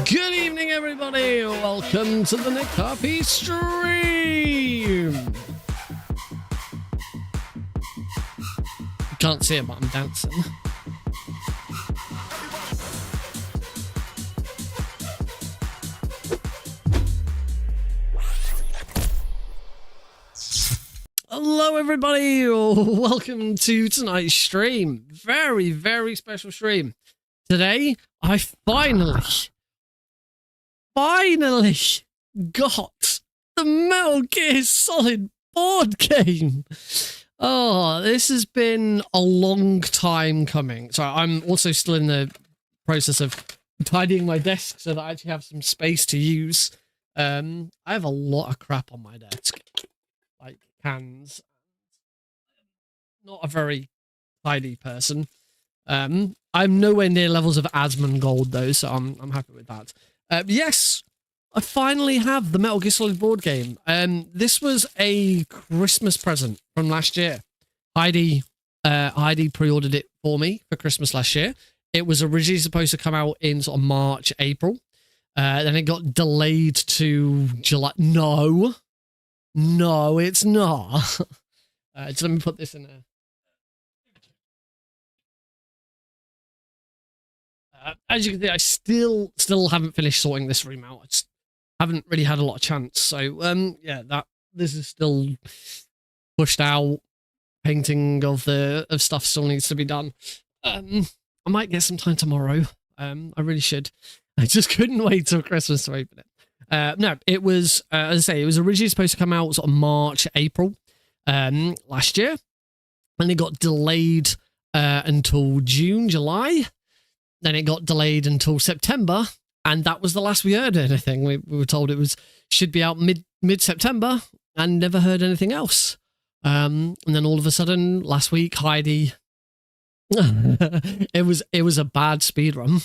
Good evening, everybody. Welcome to the Nick Harpy stream. Can't see it, but I'm dancing. Hello, everybody. Welcome to tonight's stream. Very, very special stream. Today, I finally got the Metal Gear Solid board game. Oh, this has been a long time coming. So I'm also still in the process of tidying my desk so that I actually have some space to use. I have a lot of crap on my desk, like cans. Not a very tidy person. I'm nowhere near levels of Asmongold though, so I'm happy with that. Yes, I finally have the Metal Gear Solid board game. This was a Christmas present from last year. Heidi pre-ordered it for me for Christmas last year. It was originally supposed to come out in sort of March, April. Then it got delayed to July. No, it's not. Just let me put this in there. As you can see, I still haven't finished sorting this room out. I just haven't really had a lot of chance. So yeah, this is still pushed out. Painting of stuff still needs to be done. I might get some time tomorrow. I really should. I just couldn't wait till Christmas to open it. No, it was as I say, it was originally supposed to come out sort of March, April last year, and it got delayed until June, July. Then it got delayed until September, and that was the last we heard anything. We were told it should be out mid-September, and never heard anything else. And then all of a sudden, last week, Heidi, it was a bad speed run.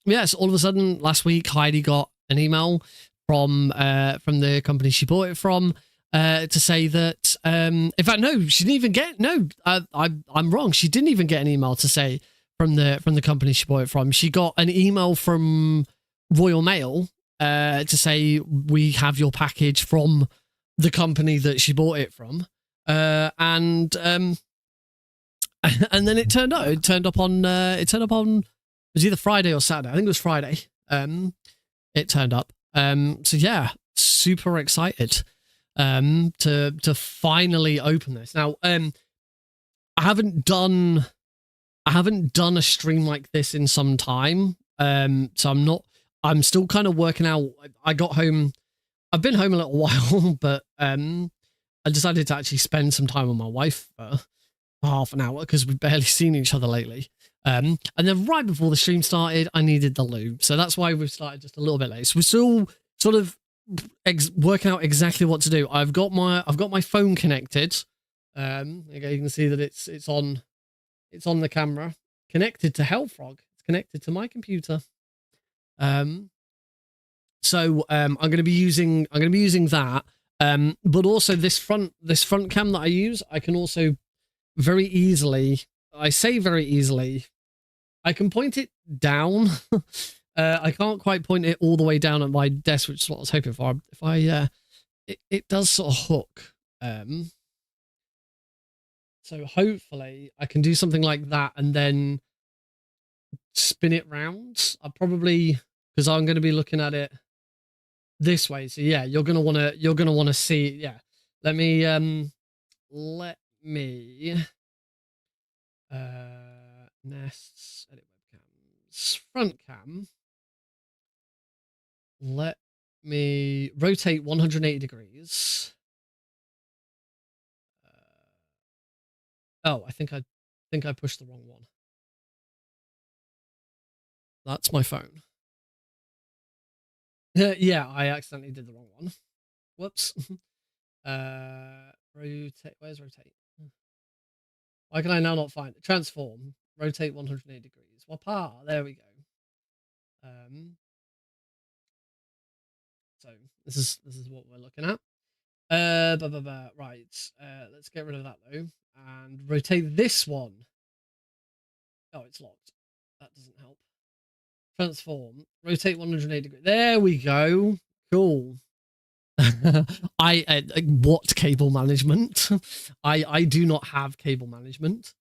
Yes, all of a sudden, last week, Heidi got an email from the company she bought it from to say that, in fact, no, she didn't even get, no, I'm wrong. She didn't even get an email to say, from the company she bought it from. She got an email from Royal Mail to say we have your package from the company that she bought it from, and then it turned up. It turned up on. It was either Friday or Saturday. I think it was Friday. It turned up. So yeah, super excited to finally open this. Now, I haven't done a stream like this in some time. So I'm still kind of working out. I got home, I've been home a little while, but I decided to actually spend some time with my wife for half an hour because we've barely seen each other lately. And then right before the stream started, I needed the loo. So that's why we've started just a little bit late. So we're still sort of working out exactly what to do. I've got my phone connected. Okay, you can see that it's on the camera, connected to Hellfrog. It's connected to my computer. So I'm going to be using that. But also this front cam that I use, I can also very easily, I can point it down. I can't quite point it all the way down at my desk, which is what I was hoping for. If it does sort of hook. So hopefully I can do something like that and then spin it round. I'll probably, because I'm going to be looking at it this way. So yeah, you're gonna wanna see. Yeah, let me nests, edit webcams, front cam. Let me rotate 180 degrees. Oh, I think I pushed the wrong one. That's my phone. Yeah, I accidentally did the wrong one. Whoops. Rotate. Where's rotate? Why can I now not find it? Transform. Rotate 180 degrees. Wapa. There we go. So this is what we're looking at. Right. Let's get rid of that though, and rotate this one. Oh, it's locked. That doesn't help. Transform. Rotate 180 degrees. There we go. Cool. What cable management? I do not have cable management.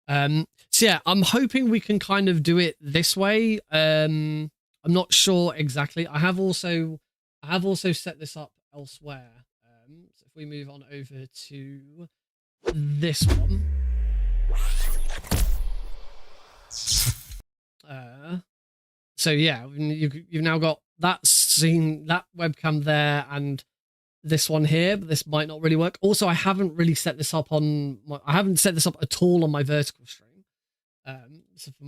So yeah, I'm hoping we can kind of do it this way. I'm not sure exactly. I have also set this up elsewhere. So if we move on over to this one. So yeah, you've now got that scene, that webcam there, and this one here, but this might not really work. Also, I haven't really set this up I haven't set this up at all on my vertical stream. So for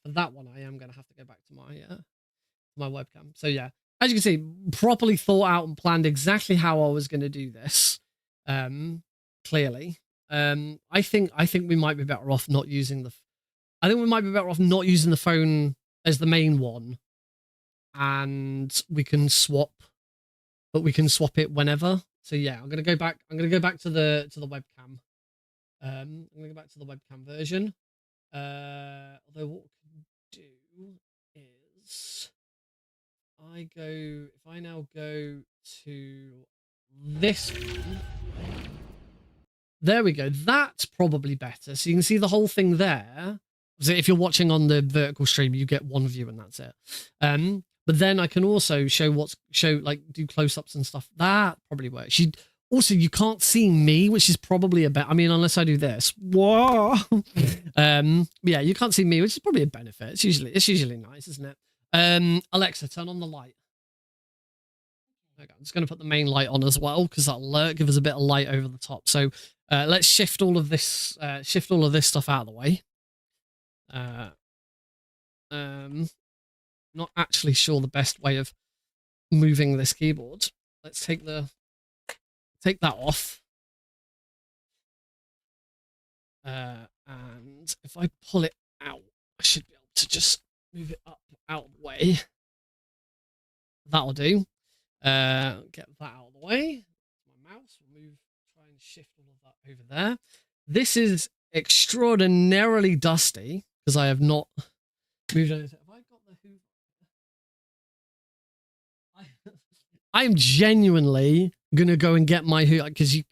that one, I am going to have to go back to my webcam. So yeah, as you can see, properly thought out and planned exactly how I was going to do this. Clearly, I think we might be better off not using I think we might be better off not using the phone as the main one, and we can swap. But we can swap it whenever. So yeah, I'm gonna go back to the webcam. I'm gonna go back to the webcam version. Although what we can do is if I now go to this one. There we go. That's probably better. So you can see the whole thing there. So if you're watching on the vertical stream, you get one view and that's it. But then I can also do close-ups and stuff. That probably works. You can't see me, which is probably unless I do this. Whoa. Yeah, you can't see me, which is probably a benefit. It's usually nice, isn't it? Alexa, turn on the light. Okay, I'm just going to put the main light on as well, because that'll give us a bit of light over the top. So let's shift all of this stuff out of the way. Not actually sure the best way of moving this keyboard. Let's take that off. And if I pull it out, I should be able to just move it up out of the way. That'll do. Get that out of the way. My mouse will try and shift all of that over there. This is extraordinarily dusty because I have not moved anything. Have I got the Hoover? I'm genuinely gonna go and get my Hoover, because you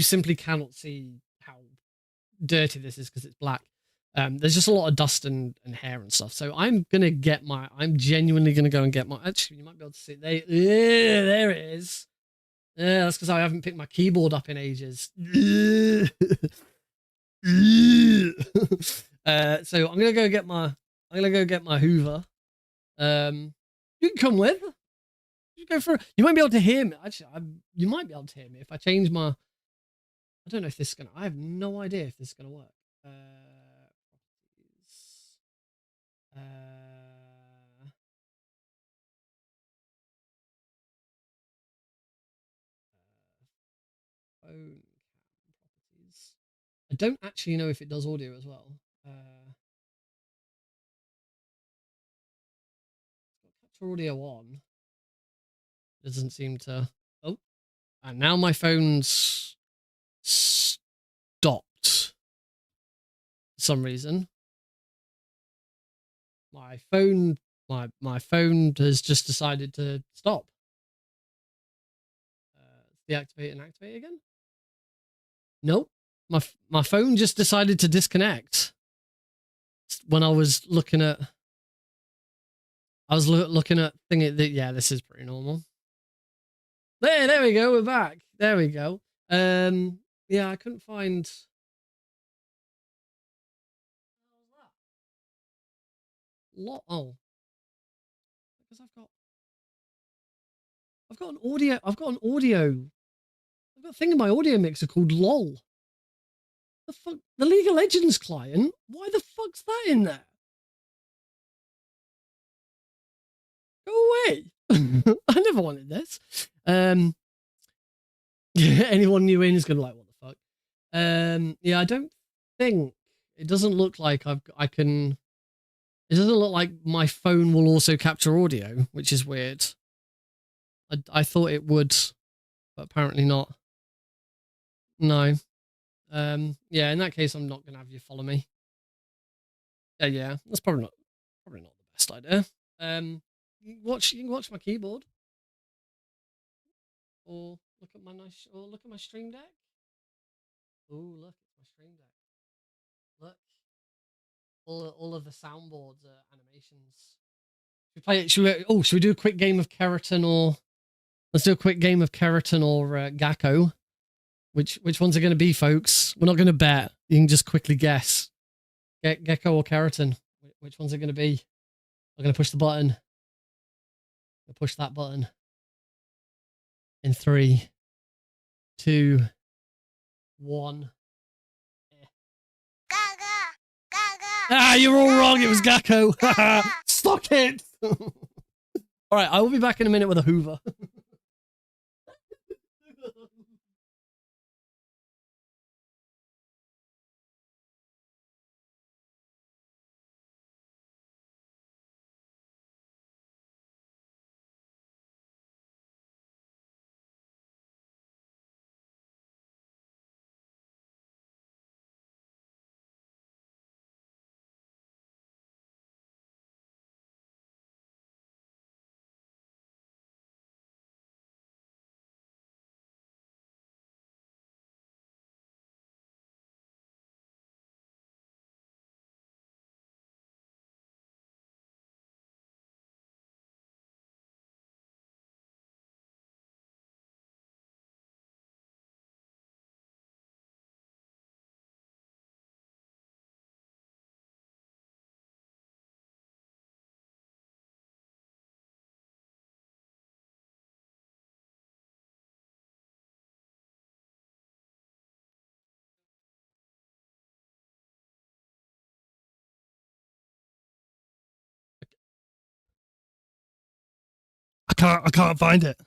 simply cannot see how dirty this is because it's black. There's just a lot of dust and hair and stuff. So I'm genuinely gonna go and get my. Actually, you might be able to see it. There it is. Yeah, that's because I haven't picked my keyboard up in ages. So I'm gonna go get my Hoover. You can come with. You might be able to hear me. Actually, you might be able to hear me if I change my. I don't know if this is gonna. I have no idea if this is gonna work. Phone cam properties. I don't actually know if it does audio as well. Capture audio on. Doesn't seem to. Oh, and now my phone's stopped. For some reason, my phone has just decided to stop. Deactivate and activate again. Nope, my phone just decided to disconnect when I was looking at. I was looking at thinking that, yeah, this is pretty normal. There we go. We're back. There we go. Yeah, I couldn't find. Oh, because I've got an audio. I've got a thing in my audio mixer called LOL. The fuck, the League of Legends client. Why the fuck's that in there? Go away. I never wanted this. Yeah, anyone new in is gonna like, what the fuck? Yeah, I don't think it doesn't look like I can. It doesn't look like my phone will also capture audio, which is weird. I thought it would, but apparently not. No. Yeah, in that case, I'm not gonna have you follow me. Yeah, that's probably not the best idea. You can watch my keyboard, or look at my Stream Deck. Oh, look, it's my Stream Deck. Look, all of the soundboards are animations. Should we play it? Should we do a quick game of Keratin, or let's do a quick game of Keratin or Gakko? Which ones are going to be, folks? We're not going to bet. You can just quickly guess. Gecko or Keratin? Which ones are going to be? I'm going to push the button. I'll push that button. In 3, 2, 1. Ah, you're all wrong. It was Gecko. Stock it. All right, I will be back in a minute with a Hoover. I can't find it.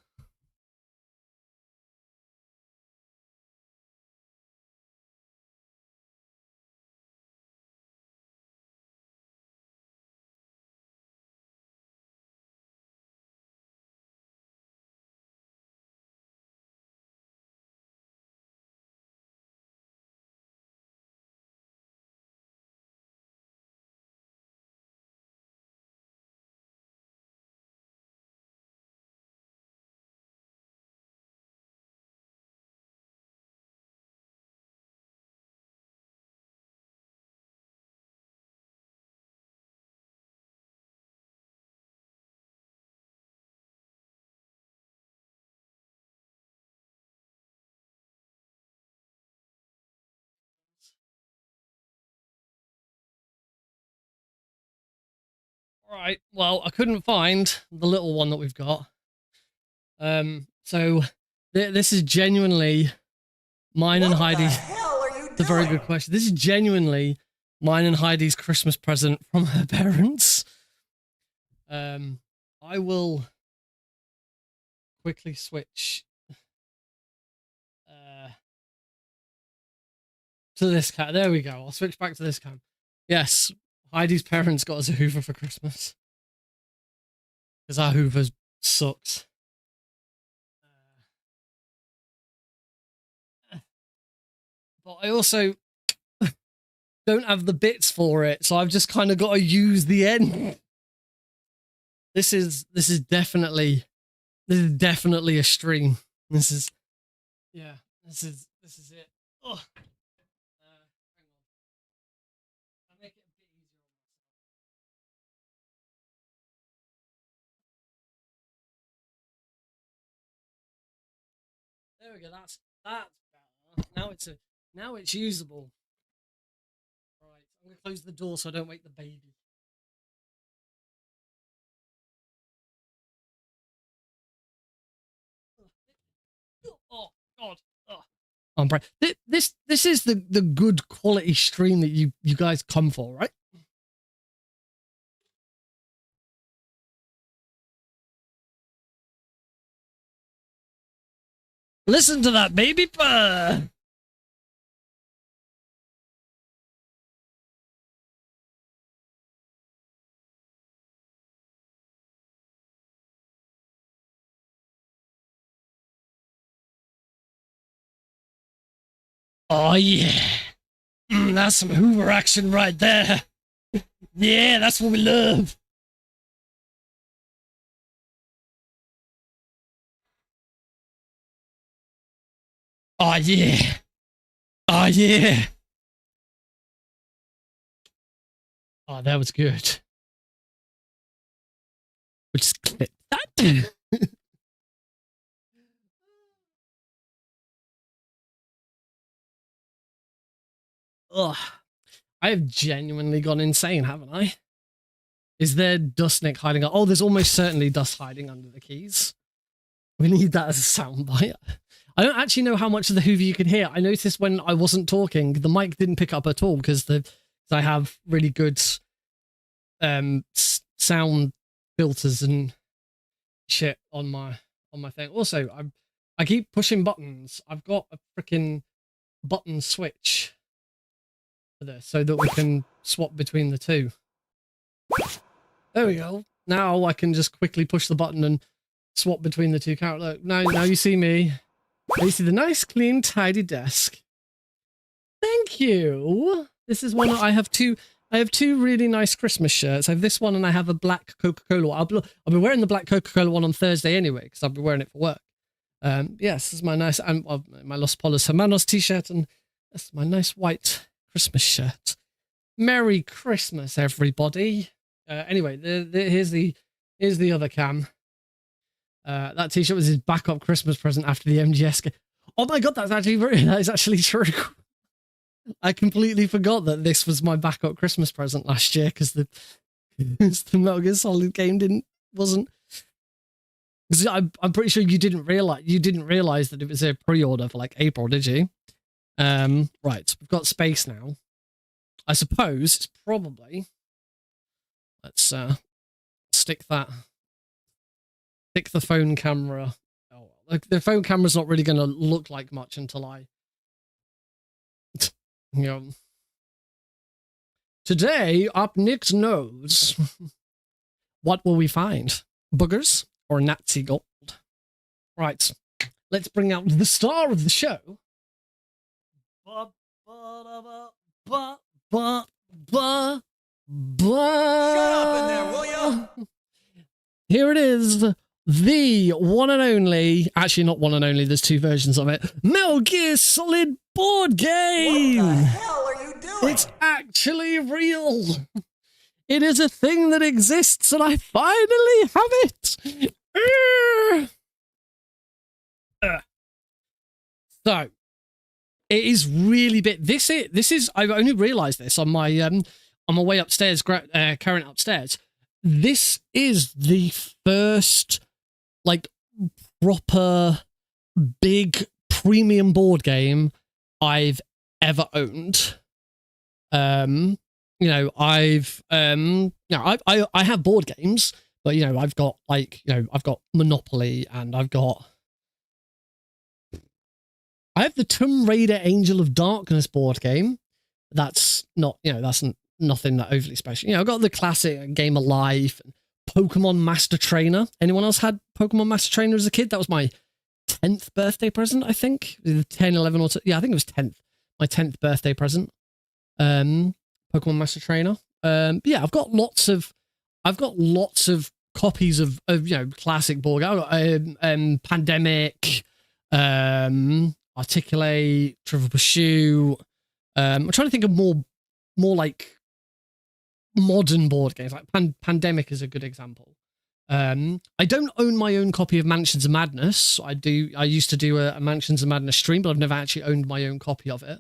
All right. Well, I couldn't find the little one that we've got. So this is genuinely mine and Heidi's. It's a very good question. This is genuinely mine and Heidi's Christmas present from her parents. I will quickly switch to this cam. There we go. I'll switch back to this cam. Yes, Heidi's parents got us a Hoover for Christmas because our Hoover sucks. But I also don't have the bits for it, so I've just kind of got to use the end. This is definitely a stream. This is it. Oh. Hang on. I'll make it a bit easier on myself. There we go. That's better. Now it's usable. Right, I'm gonna close the door so I don't wake the baby. Oh God. Oh. I'm this is the good quality stream that you guys come for, right? Listen to that baby purr. Oh yeah. That's some Hoover action right there. Yeah, that's what we love. Oh yeah. Oh yeah. Oh, that was good. We'll just clip that. Ugh. I have genuinely gone insane, haven't I? Is there dustnik hiding? Oh, there's almost certainly dust hiding under the keys. We need that as a soundbite. I don't actually know how much of the Hoover you can hear. I noticed when I wasn't talking, the mic didn't pick up at all because I have really good sound filters and shit on my thing. Also, I keep pushing buttons. I've got a freaking button switch for this so that we can swap between the two. There we go. Now I can just quickly push the button and swap between the two characters. Look, now you see me. You see the nice, clean, tidy desk. Thank you. This is one I have two really nice Christmas shirts. I have this one and I have a black Coca-Cola one. I'll be wearing the black Coca-Cola one on Thursday anyway because I'll be wearing it for work. Yes, this is my nice my Los Polos Hermanos t-shirt, and that's my nice white Christmas shirt. Merry Christmas, everybody. Anyway, here's the other cam. That t-shirt was his backup Christmas present after the MGS game. Oh my God, that is actually true. I completely forgot that this was my backup Christmas present last year because the Metal Gear Solid game wasn't. I'm pretty sure you didn't realize that it was a pre-order for like April, did you? Right, we've got space now. I suppose it's probably. Let's stick the phone camera. Oh, like the phone camera's not really going to look like much until I. You know. Today, up Nick's nose. What will we find? Boogers or Nazi gold? Right, let's bring out the star of the show. Shut up in there, will ya? Here it is, the one and only, actually not one and only, there's two versions of it, Metal Gear Solid board game! What the hell are you doing? It's actually real! It is a thing that exists and I finally have it! So, it is really big. This is, I've only realized this on my way upstairs, current upstairs. This is the first, like, proper big premium board game I've ever owned. You know, I have board games, but you know, I've got I've got Monopoly and I have the Tomb Raider Angel of Darkness board game. That's not, that's nothing that overly special. I've got the classic Game of Life and Pokemon Master Trainer. Anyone else had Pokemon Master Trainer as a kid? That was my 10th birthday present, I think. 10, 11 or 2. Yeah, I think it was 10th. My 10th birthday present. Pokemon Master Trainer. Yeah, I've got lots of copies of classic board games. I've got Pandemic, Articulate, Trivial Pursuit. I'm trying to think of more like modern board games. Like Pandemic is a good example. I don't own my own copy of Mansions of Madness. I used to do a Mansions of Madness stream, but I've never actually owned my own copy of it.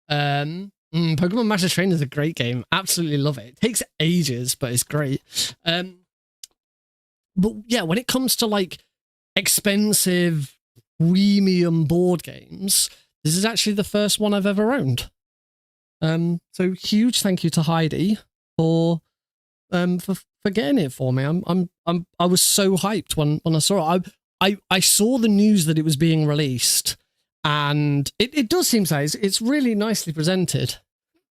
Pokemon Master Trainer is a great game. Absolutely love it. It takes ages, but it's great. But yeah, when it comes to like expensive premium board games, this is actually the first one I've ever owned. So huge thank you to Heidi for getting it for me. I was so hyped when I saw it. I saw the news that it was being released, and it does seem so. It's really nicely presented.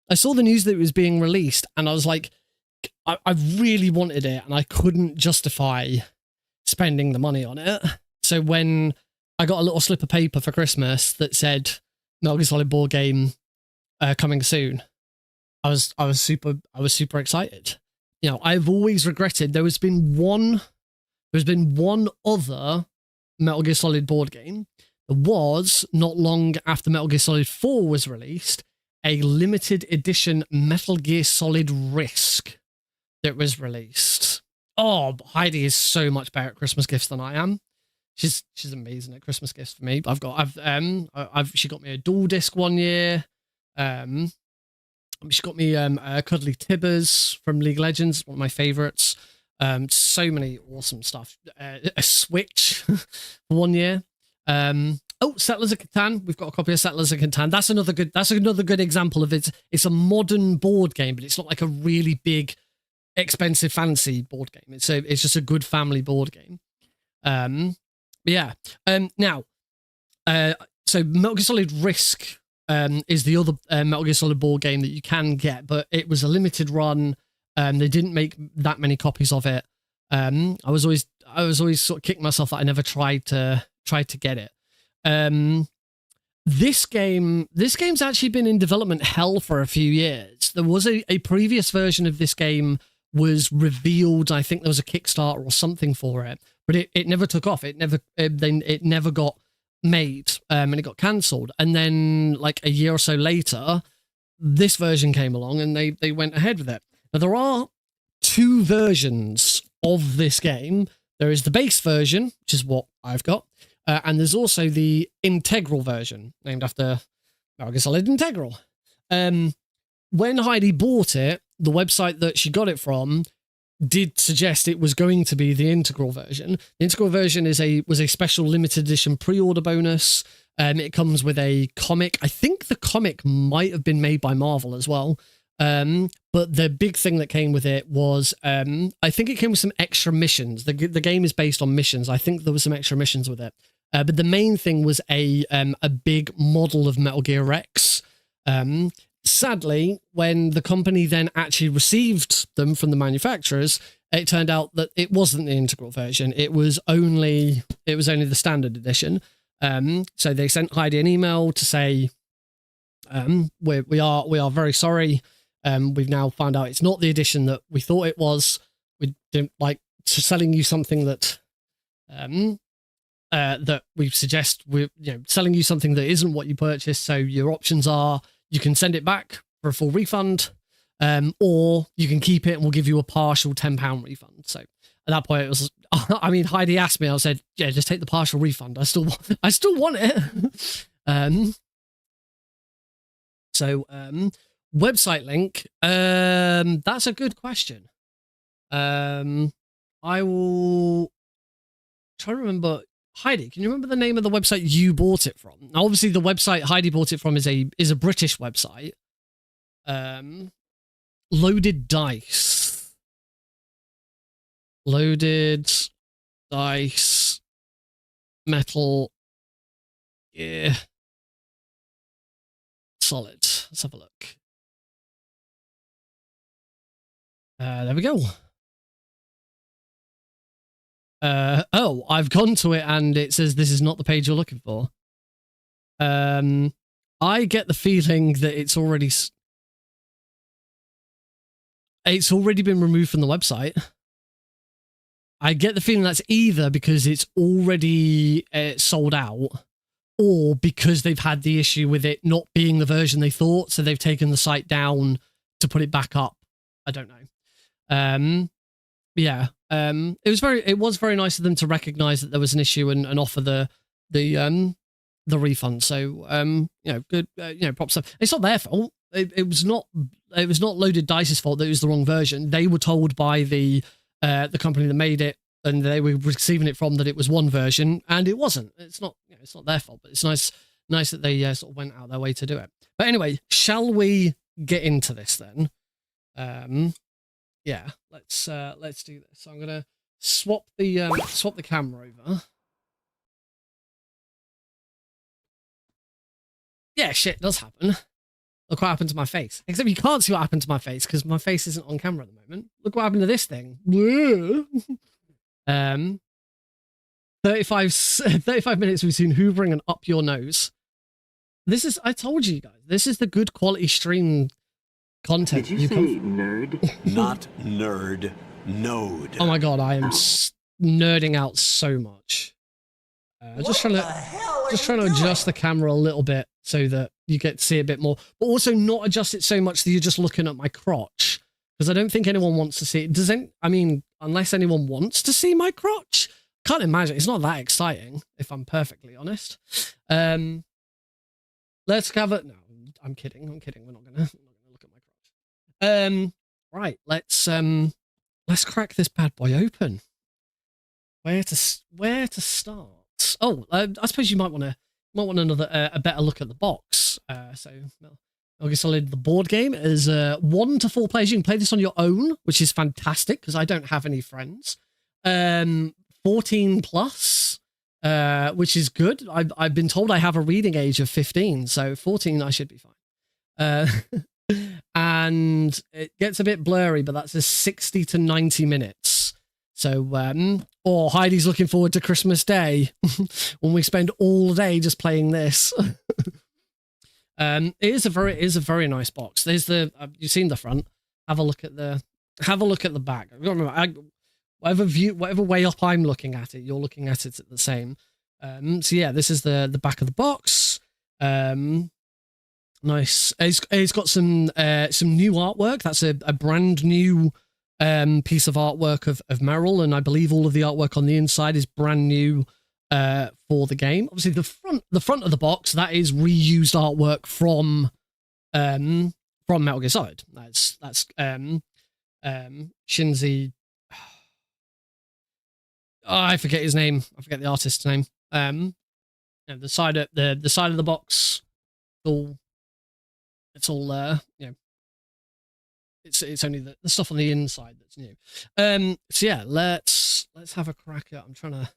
I saw the news that it was being released, and I was like, I really wanted it, and I couldn't justify spending the money on it. So when I got a little slip of paper for Christmas that said Metal Gear Solid board game coming soon, I was super excited. You know, I've always regretted there's been one other Metal Gear Solid board game. There was, not long after Metal Gear Solid 4 was released, a limited edition Metal Gear Solid Risk that was released. Oh, Heidi is so much better at Christmas gifts than I am. She's amazing at Christmas gifts for me. She got me a dual disc one year. She got me Cuddly Tibbers from League of Legends, one of my favorites. So many awesome stuff. A Switch for 1 year. Settlers of Catan. We've got a copy of Settlers of Catan. That's another good example of it. It's a modern board game, but it's not like a really big, expensive, fancy board game. It's just a good family board game. Now, so Metal Gear Solid Risk is the other Metal Gear Solid board game that you can get, but it was a limited run. They didn't make that many copies of it. I was always sort of kicking myself that I never tried to get it. This game's actually been in development hell for a few years. There was a previous version of this game was revealed. I think there was a Kickstarter or something for it, but it never took off. It never got made, and it got cancelled. And then like a year or so later, this version came along and they went ahead with it. Now there are two versions of this game. There is the base version, which is what I've got, and there's also the integral version, named after Metal Gear Solid Integral. When Heidi bought it, the website that she got it from did suggest it was going to be the integral version. The integral version was a special limited edition pre-order bonus. It comes with a comic. I think the comic might have been made by Marvel as well. But the big thing that came with it was, I think it came with some extra missions. The game is based on missions. I think there was some extra missions with it. But the main thing was a big model of Metal Gear X. Sadly, when the company then actually received them from the manufacturers, it turned out that it wasn't the integral version. It was only the standard edition. So they sent Heidi an email to say, we are very sorry. We've now found out it's not the edition that we thought it was. We didn't like selling you something that that we suggest. We're selling you something that isn't what you purchased. So your options are: you can send it back for a full refund, or you can keep it and we'll give you a partial £10 refund. So at that point, it was. I mean, Heidi asked me. I said, "Yeah, just take the partial refund. I still want it." Website link. That's a good question. I will try to remember. Heidi, can you remember the name of the website you bought it from? Now, obviously, the website Heidi bought it from is a British website. Loaded Dice. Loaded Dice. Metal. Yeah. Solid. Let's have a look. There we go. I've gone to it and it says this is not the page you're looking for. I get the feeling that it's already been removed from the website. I get the feeling that's either because it's already sold out, or because they've had the issue with it not being the version they thought, so they've taken the site down to put it back up. I don't know. Yeah. it was very nice of them to recognize that there was an issue and offer the refund. So good, props up. It's not their fault. It was not Loaded Dice's fault that it was the wrong version. They were told by the company that made it and they were receiving it from that it was one version and it wasn't. It's not their fault, but it's nice that they sort of went out their way to do it. But anyway, shall we get into this then? Yeah, let's do this. So I'm gonna swap the camera over. Yeah, shit does happen. Look what happened to my face. Except you can't see what happened to my face because my face isn't on camera at the moment. Look what happened to this thing. 35 minutes we've seen hoovering and up your nose. I told you guys, this is the good quality stream content. Did you say nerd? Not nerd, node. Oh my god, I am nerding out so much. Just trying to adjust the camera a little bit so that you get to see a bit more, but also not adjust it so much that you're just looking at my crotch because I don't think anyone wants to see it. Unless anyone wants to see my crotch, can't imagine. It's not that exciting, if I'm perfectly honest. Let's have it. No, I'm kidding. We're not gonna look at my crotch. Right. Let's crack this bad boy open. Where to start? Oh, I suppose you might want another a better look at the box. So Metal Gear Solid, the board game, is 1 to 4 players. You can play this on your own, which is fantastic because I don't have any friends. 14 plus, which is good. I've been told I have a reading age of 15, so 14 I should be fine. And it gets a bit blurry, but that's a 60 to 90 minutes. So, Heidi's looking forward to Christmas Day when we spend all day just playing this. It is a very nice box. There's you've seen the front. Have a look at the back. Remember, whatever way up I'm looking at it, you're looking at it the same. So yeah, this is the back of the box. Nice. It's got some new artwork. That's a brand new piece of artwork of Meryl, and I believe all of the artwork on the inside is brand new for the game. Obviously, the front of the box, that is reused artwork from Metal Gear Solid. That's Shinji. Oh, I forget his name. I forget the artist's name. The side of the box, it's all it's only the stuff on the inside that's new. So yeah, let's have a crack at. I'm trying to.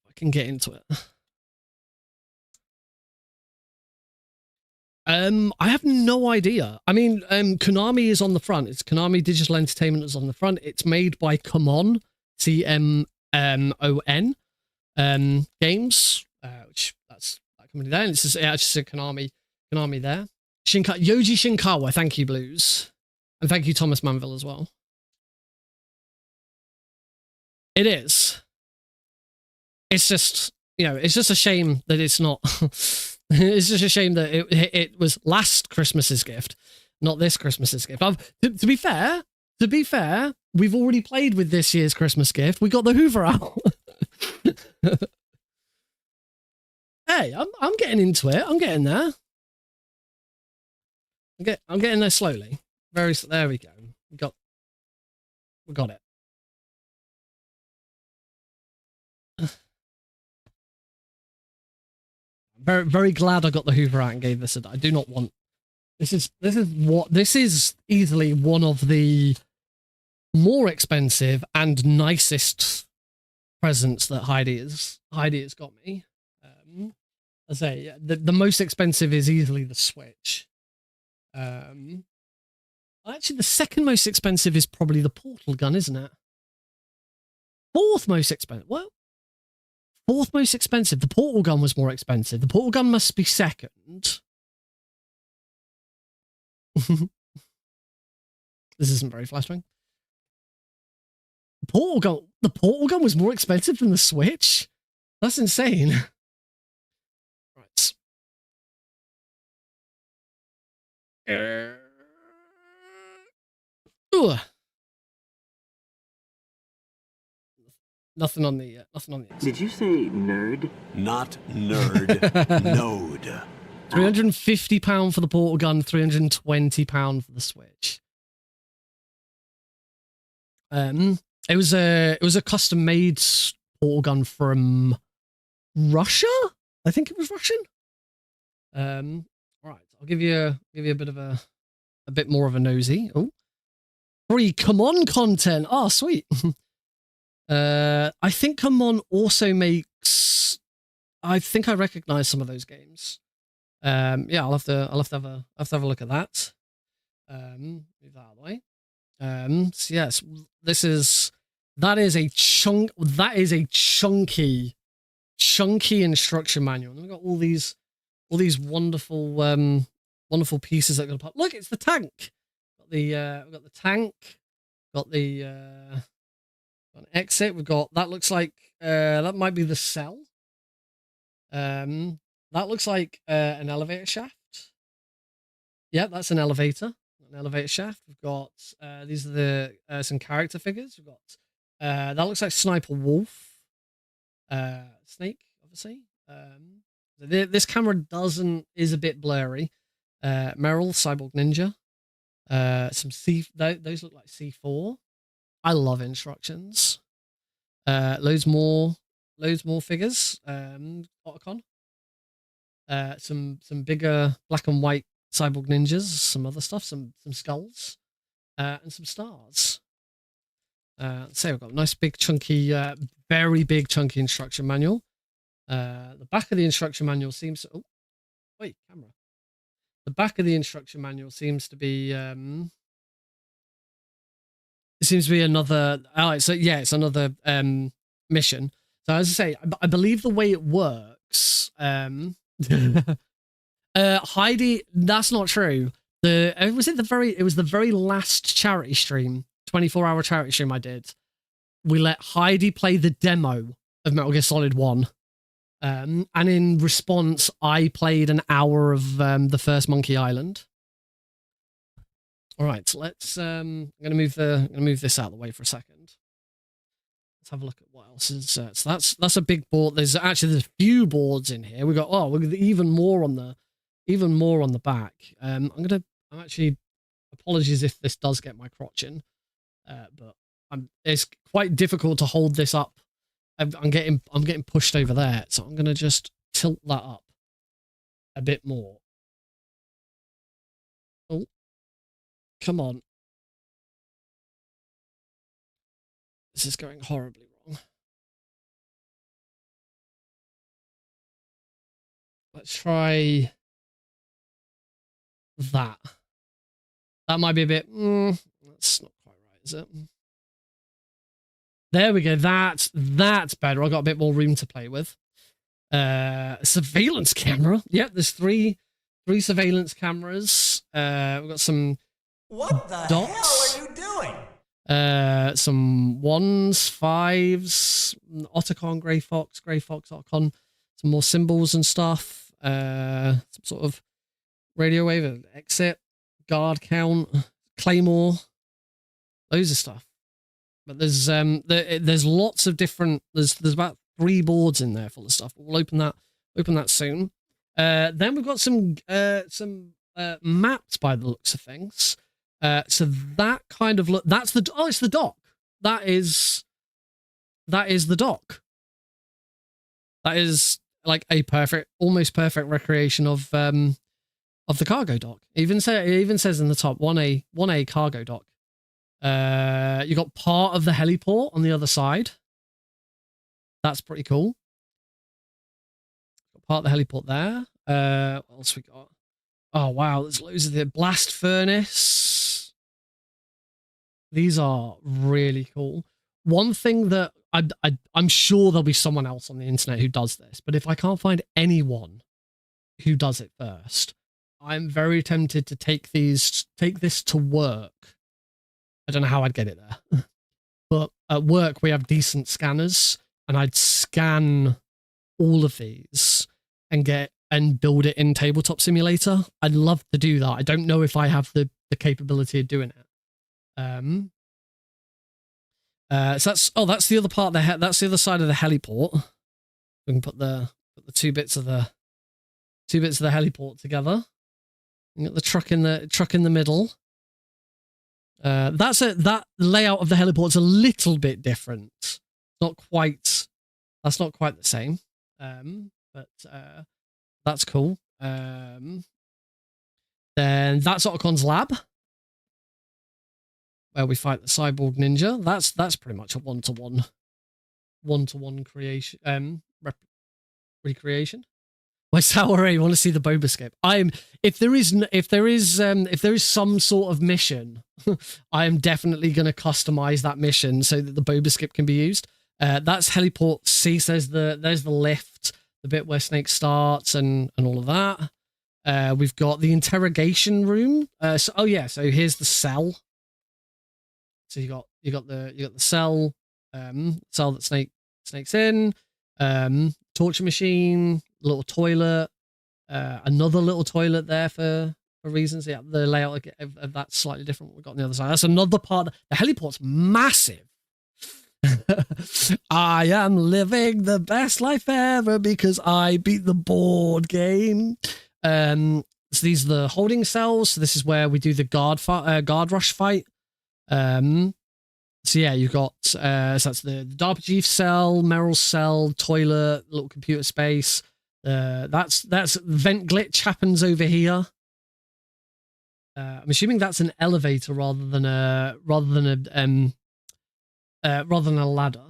I can get into it. I have no idea. I mean, Konami is on the front. It's Konami Digital Entertainment is on the front. It's made by CMON, CMON, Games, which that's that company there. And it actually said Konami there. Yoji Shinkawa, thank you, Blues. And thank you, Thomas Manville, as well. It is. It's just, it's just a shame that it's not... It's just a shame that it was last Christmas's gift, not this Christmas's gift. To be fair, we've already played with this year's Christmas gift. We got the Hoover out. Hey, I'm getting into it. I'm getting there. I'm getting there slowly. There we go. We got it. Very, very glad I got the Hoover out and gave this I do not want. This is easily one of the more expensive and nicest presents that Heidi has got me. I say the most expensive is easily the Switch. Actually, the second most expensive is probably the portal gun, isn't it? Fourth most expensive. Well. Fourth most expensive. The portal gun was more expensive. The portal gun must be second. This isn't very flattering. The portal gun was more expensive than the Switch? That's insane. Right. Ooh. Nothing on the X. Did you say nerd? Not nerd. Node. £350 for the portal gun, £320 for the Switch. It was a custom made portal gun from Russia. I think it was Russian. All right, I'll give you a bit of a bit more of a nosy. Oh, free Come On content. Oh, sweet. I think Come On also makes. I think I recognize some of those games. Yeah, I'll have to have a look at that. Move that out of the way. So yes, that is a chunky instruction manual. And we've got all these wonderful wonderful pieces that are gonna pop. Look, it's the tank. We've got the tank. Got the got an exit. We've got that looks like that might be the cell. That looks like an elevator shaft. Yeah, that's an elevator shaft. We've got these are the some character figures. We've got that looks like Sniper Wolf, Snake, obviously. This camera is a bit blurry. Meryl, Cyborg Ninja. Some those look like C4. I love instructions. Loads more figures. Otacon. Some bigger black and white Cyborg Ninjas, some other stuff, some skulls, and some stars. So we've got a nice big chunky, very big chunky instruction manual. The back of the instruction manual seems to, oh, wait, camera. The back of the instruction manual seems to be, it seems to be another, so yeah, it's another mission. So as I say, I believe the way it works, Heidi, that's not true. It was the very last charity stream, 24-hour charity stream I did. We let Heidi play the demo of Metal Gear Solid 1. And in response, I played an hour of the first Monkey Island. All right, so let's I'm gonna move this out of the way for a second. Let's have a look at what else is. So that's a big board. There's a few boards in here. We've got even more on the back. I'm actually, apologies if this does get my crotch in, but it's quite difficult to hold this up. I'm getting pushed over there, so I'm gonna just tilt that up a bit more. Oh, come on. This is going horribly wrong. Let's try that. That might be a bit, that's not quite right, is it? There we go. That's better. I got a bit more room to play with. Surveillance camera. Yep, there's three surveillance cameras. We've got some What the dots. hell are you doing? Some 1s, 5s, Otacon, Grey Fox, Otacon, some more symbols and stuff. Some sort of radio wave, exit, guard count, claymore, loads of stuff. But there's lots of different. There's about 3 boards in there full of stuff. But we'll open that soon. Then we've got some maps by the looks of things. So that kind of look. That's it's the dock. That is the dock. That is like a almost perfect recreation of the cargo dock. It even says in the top 1A cargo dock. You got part of the heliport on the other side. That's pretty cool. Got part of the heliport there. What else we got? Oh wow, there's loads of the blast furnace. These are really cool. One thing that I'm sure there'll be someone else on the internet who does this, but if I can't find anyone who does it first, I'm very tempted to take this to work. I don't know how I'd get it there, but at work we have decent scanners, and I'd scan all of these and build it in Tabletop Simulator. I'd love to do that. I don't know if I have the capability of doing it. So that's the other part. That's the other side of the heliport. We can put the two bits of the heliport together. You got the truck in the middle. That layout of the heliport's a little bit different. That's not quite the same. But that's cool. Then that's Ottocon's lab, where we fight the cyborg ninja. That's pretty much a one-to-one creation, recreation. My sour, you want to see the Boba skip? If there is some sort of mission, I am definitely going to customize that mission so that the Boba skip can be used. That's heliport C. So there's the lift, the bit where Snake starts, and all of that. We've got the interrogation room. So here's the cell. So you got the cell, cell that Snake's in, torture machine, little toilet, another little toilet there for reasons. Yeah, the layout of that's slightly different. We've got on the other side. That's another part. The heliport's massive. I am living the best life ever because I beat the board game. So these are the holding cells. So this is where we do the guard rush fight. So yeah, you've got so that's the DARPA chief cell, Meryl's cell, toilet, little computer space. That's vent glitch happens over here. I'm assuming that's an elevator rather than a ladder.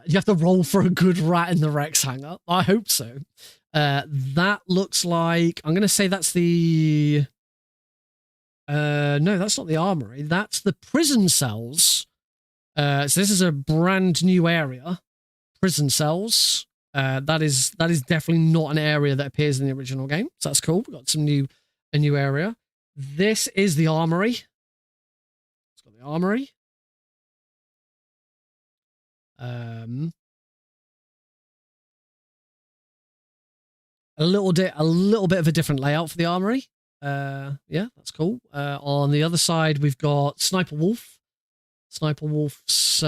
You have to roll for a good rat in the Rex hangar. I hope so. That looks like, I'm going to say that's the... no, that's not the armory. That's the prison cells. So this is a brand new area. Prison cells. That is definitely not an area that appears in the original game. So that's cool. We've got a new area. This is the armory. It's got the armory. A little bit of a different layout for the armory. Yeah, that's cool. On the other side, we've got Sniper Wolf. Sniper Wolf's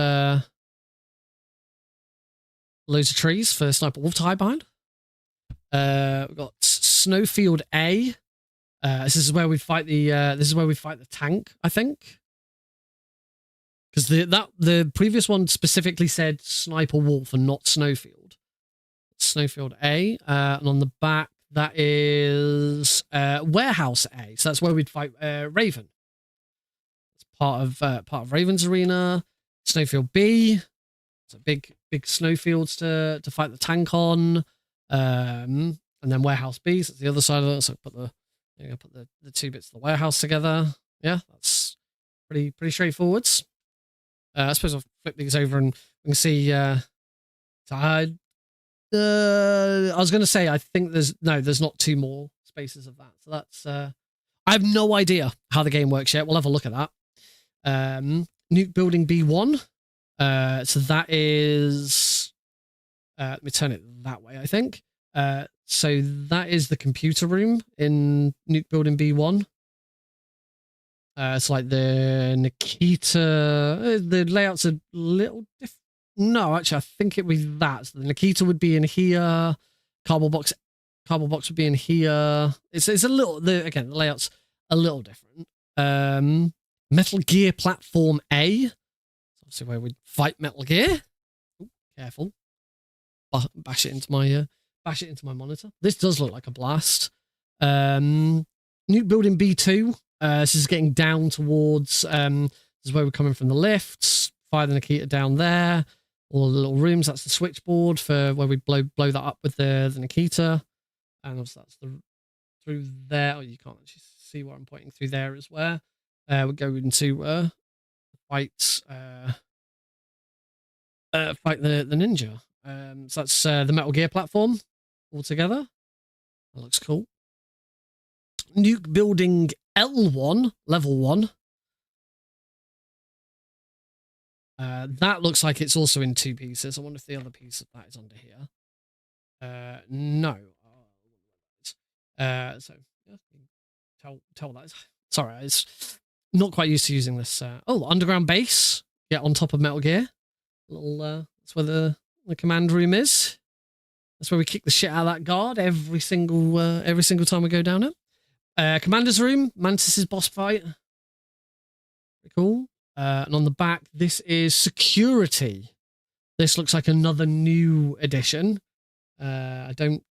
loads of trees for Sniper Wolf to hide behind. We've got Snowfield A. This is where we fight the tank, I think. Because the previous one specifically said Sniper Wolf and not Snowfield. Snowfield A, and on the back that is Warehouse A. So that's where we'd fight Raven. It's part of Raven's arena. Snowfield B. So big snowfields to fight the tank on. And then Warehouse B. So it's the other side of it. So put the two bits of the warehouse together. Yeah, that's pretty straightforward. I suppose I'll flip these over and we can see. I was going to say, I think there's not two more spaces of that. So that's, I have no idea how the game works yet. We'll have a look at that. Nuke Building B1. So that is, let me turn it that way, I think. So that is the computer room in Nuke Building B1. It's like the Nikita, the layout's a little different. No, actually, I think it would be that. So the Nikita would be in here. Cardboard box would be in here. It's a little, again, the layout's a little different. Metal Gear Platform A. Obviously where we'd fight Metal Gear. Ooh, careful. Bash it into my monitor. This does look like a blast. Nuke Building B2. This is getting down towards, this is where we're coming from the lifts. Fire the Nikita down there. All the little rooms, that's the switchboard for where we blow that up with the Nikita. And also that's through there. Oh, you can't actually see where I'm pointing through there as well. We'll go into fight the ninja. So that's the Metal Gear platform all together. That looks cool. Nuke Building L1, level 1. That looks like it's also in two pieces. I wonder if the other piece of that is under here. No. So yeah, tell that. Sorry, it's not quite used to using this. Underground base. Yeah, on top of Metal Gear. That's where the command room is. That's where we kick the shit out of that guard every single time we go down it. Commander's room, Mantis's boss fight. Pretty cool. And on the back, this is security. This looks like another new addition. I don't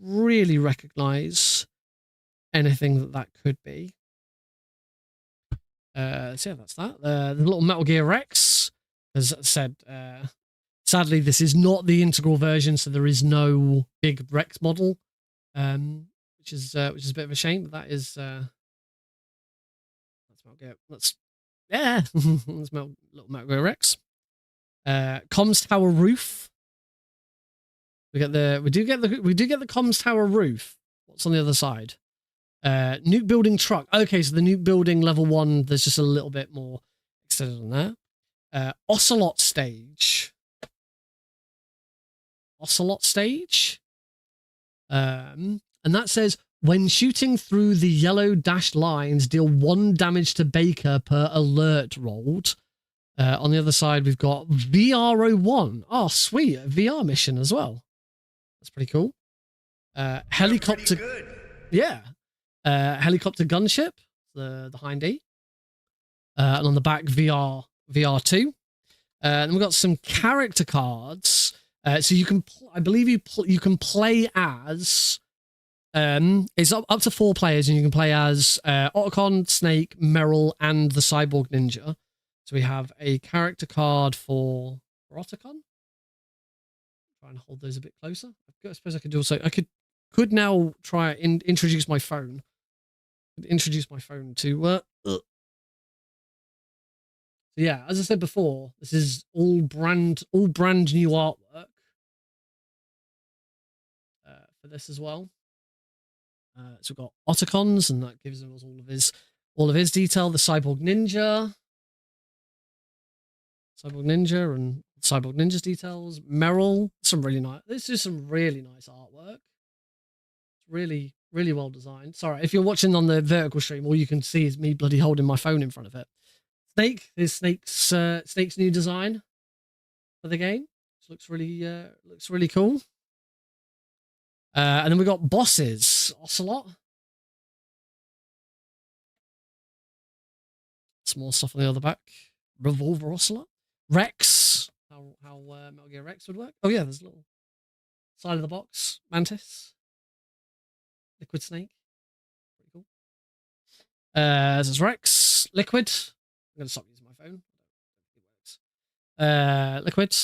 really recognize anything that could be. So yeah, that's that. The little Metal Gear Rex, as I said, sadly, this is not the integral version, so there is no big Rex model, which is a bit of a shame. But that is that's Metal Gear. That's little Metal Gear Rex. Comms tower roof. We do get the comms tower roof. What's on the other side? Nuke building truck. Okay, so the nuke building level 1, there's just a little bit more extended on there. Ocelot stage. And that says, when shooting through the yellow dashed lines, deal 1 damage to Baker per alert rolled. On the other side, we've got VR01. Oh, sweet. A VR mission as well. That's pretty cool. Helicopter. Good. Yeah. Helicopter gunship, the Hindy. And on the back, VR2. And we've got some character cards. So you can, I believe you can play as, it's up to 4 players, and you can play as Otacon, Snake, Meryl, and the Cyborg Ninja. So we have a character card for Otacon. Try and hold those a bit closer. I suppose I could also, could now try and introduce my phone. Introduce my phone to. Yeah, as I said before, this is all brand new artwork for this as well. So we've got Otacons, and that gives us all of his detail. The Cyborg Ninja, and Cyborg Ninja's details. Meryl, this is some really nice artwork. Really, really well designed. Sorry, if you're watching on the vertical stream, all you can see is me bloody holding my phone in front of it. Snake is Snake's new design for the game. This looks really cool. And then we got bosses. Ocelot. Some more stuff on the other back. Revolver Ocelot. Rex. How Metal Gear Rex would work. Oh yeah, there's a little side of the box. Mantis. Liquid Snake. Pretty cool. This is Rex. Liquid. I'm going to stop using my phone. It works. Liquid.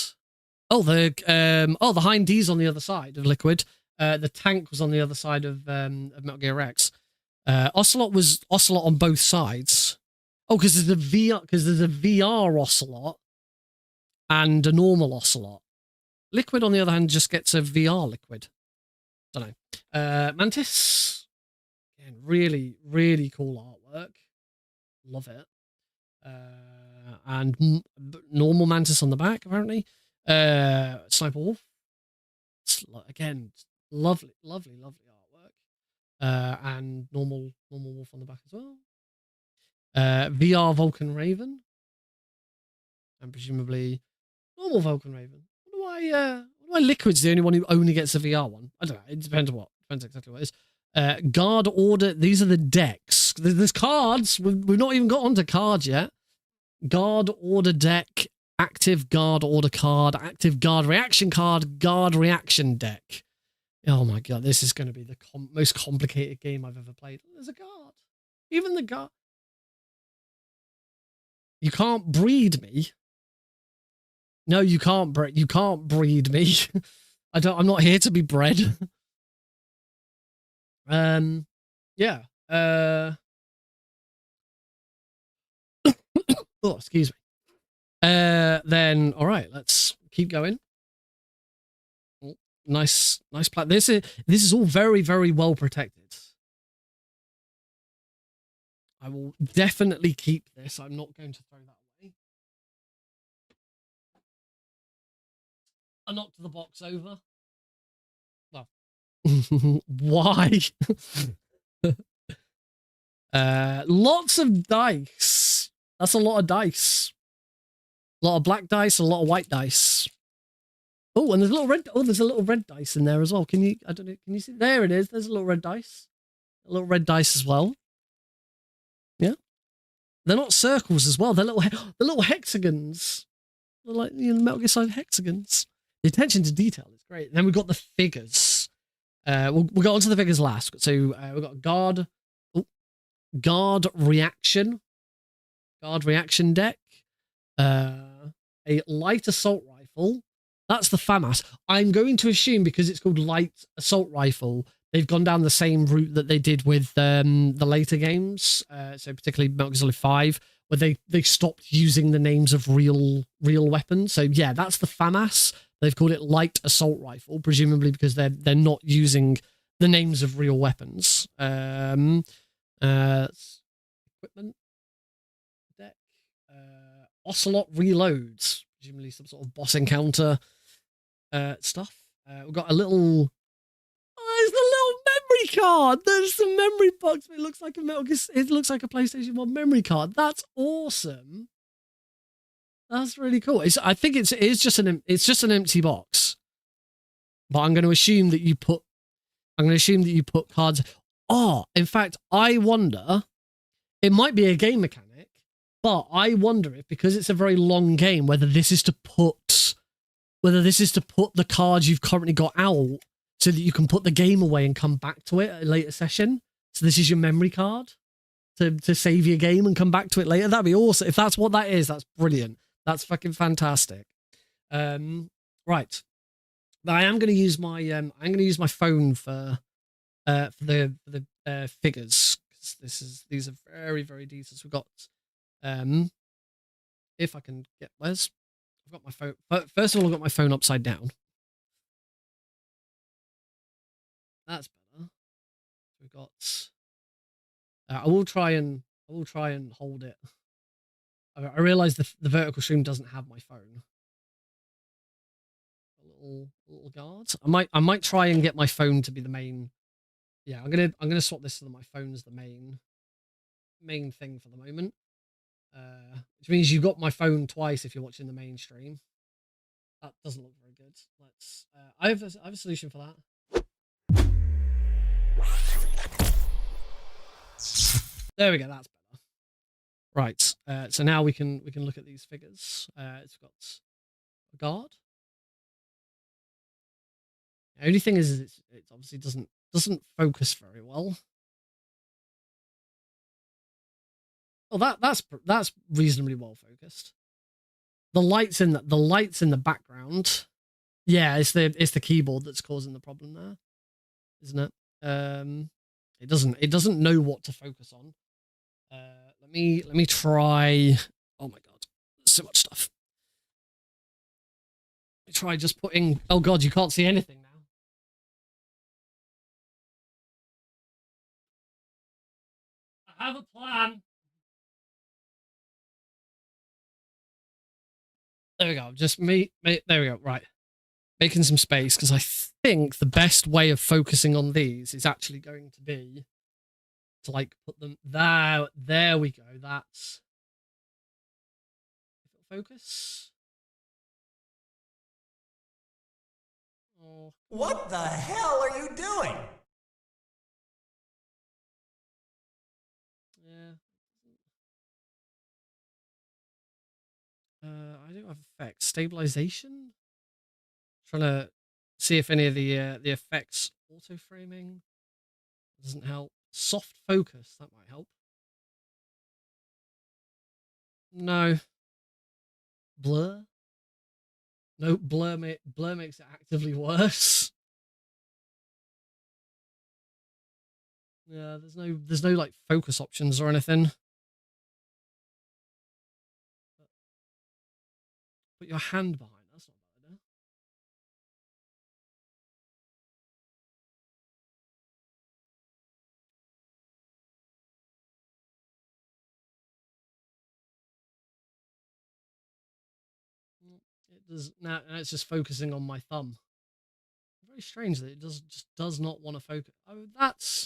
Oh, the Hind D's on the other side of Liquid. The tank was on the other side of Metal Gear Rex. Ocelot was Ocelot on both sides. Oh, because there's a VR Ocelot and a normal Ocelot. Liquid, on the other hand, just gets a VR Liquid. Don't know. Mantis. Again, really, really cool artwork. Love it. And normal Mantis on the back, apparently. Sniper Wolf. Again, lovely artwork. And normal Wolf on the back as well. VR Vulcan Raven. And presumably normal Vulcan Raven. Why Liquid's the only one who only gets a VR one? I don't know. It depends exactly what it is. Guard order. These are the decks. There's cards. We've not even got onto cards yet. Guard order deck. Active guard order card. Active guard reaction card. Guard reaction deck. Oh my god, this is going to be the most complicated game I've ever played. There's a guard. Even the guard. You can't breed me. No, you can't breed. You can't breed me. I'm not here to be bred. Yeah. Oh, excuse me. Then all right, let's keep going. Oh, nice plat. This is all very, very well protected. I will definitely keep this. I'm not going to throw that away. I knocked the box over. Well, why? Lots of dice. That's a lot of dice. A lot of black dice, a lot of white dice. Oh, and there's a little red. Oh, there's a little red dice in there as well. Can you? I don't know. Can you see? There it is. There's a little red dice. A little red dice as well. Yeah. They're not circles as well. They're little hexagons. They're like Metal Gear Solid hexagons. The attention to detail is great. And then we've got the figures. We'll go on to the figures last. So we've got guard reaction deck, a light assault rifle. That's the FAMAS. I'm going to assume because it's called light assault rifle, they've gone down the same route that they did with the later games. So particularly Metal Gear Solid 5, where they stopped using the names of real weapons. So yeah, that's the FAMAS. They've called it light assault rifle, presumably because they're not using the names of real weapons. Equipment deck. Ocelot reloads, presumably some sort of boss encounter stuff. We've got a little. Oh, it's the little memory card. There's the memory box. It looks like a Metal Gear. It looks like a PlayStation 1 memory card. That's awesome. That's really cool. I think it's just an empty box. But I'm going to assume that you put cards. Oh, in fact, I wonder. It might be a game mechanic, but I wonder if because it's a very long game, whether this is to put the cards you've currently got out so that you can put the game away and come back to it at a later session. So this is your memory card to save your game and come back to it later. That'd be awesome. If that's what that is, that's brilliant. That's fucking fantastic. Right. But I am going to use my phone for the figures. These are very, very detailed. So we've got if I can get I've got my phone. First of all, I've got my phone upside down. That's better. We've got. I will try and hold it. I realize the vertical stream doesn't have my phone. A little guard. I might try and get my phone to be the main. Yeah, I'm gonna swap this so that my phone's the main thing for the moment. Which means you've got my phone twice if you're watching the main stream. That doesn't look very good. Let's. I have a solution for that. There we go. That's better. Right. So now we can look at these figures. It's got a guard. The only thing is it obviously doesn't focus very well. Oh, that's reasonably well focused. The lights in the background. Yeah, it's the keyboard that's causing the problem there, isn't it? It doesn't know what to focus on. Let me try. Oh my god, there's so much stuff. Let me try just putting. Oh god, you can't see anything now. I have a plan. There we go. Just there we go. Right. Making some space because I think the best way of focusing on these is actually going to be to like put them there. There we go. That's focus. Oh. What the hell are you doing? Yeah. I don't have effects. Stabilization. Trying to see if any of the effects auto framing doesn't help. Soft focus, that might help. No. Blur. No, blur makes it actively worse. Yeah, there's no like focus options or anything. Put your hand behind. That's not a bad idea. It does now. It's just focusing on my thumb. Very strange that it just does not want to focus. Oh, that.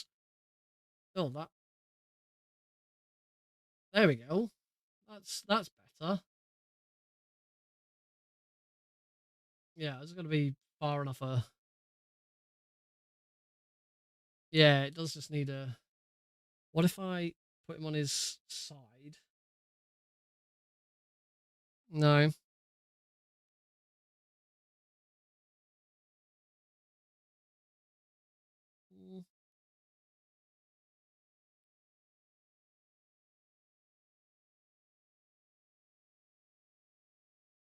There we go. That's better. Yeah, it's gonna be far enough. Yeah, it does just need a. What if I put him on his side? No.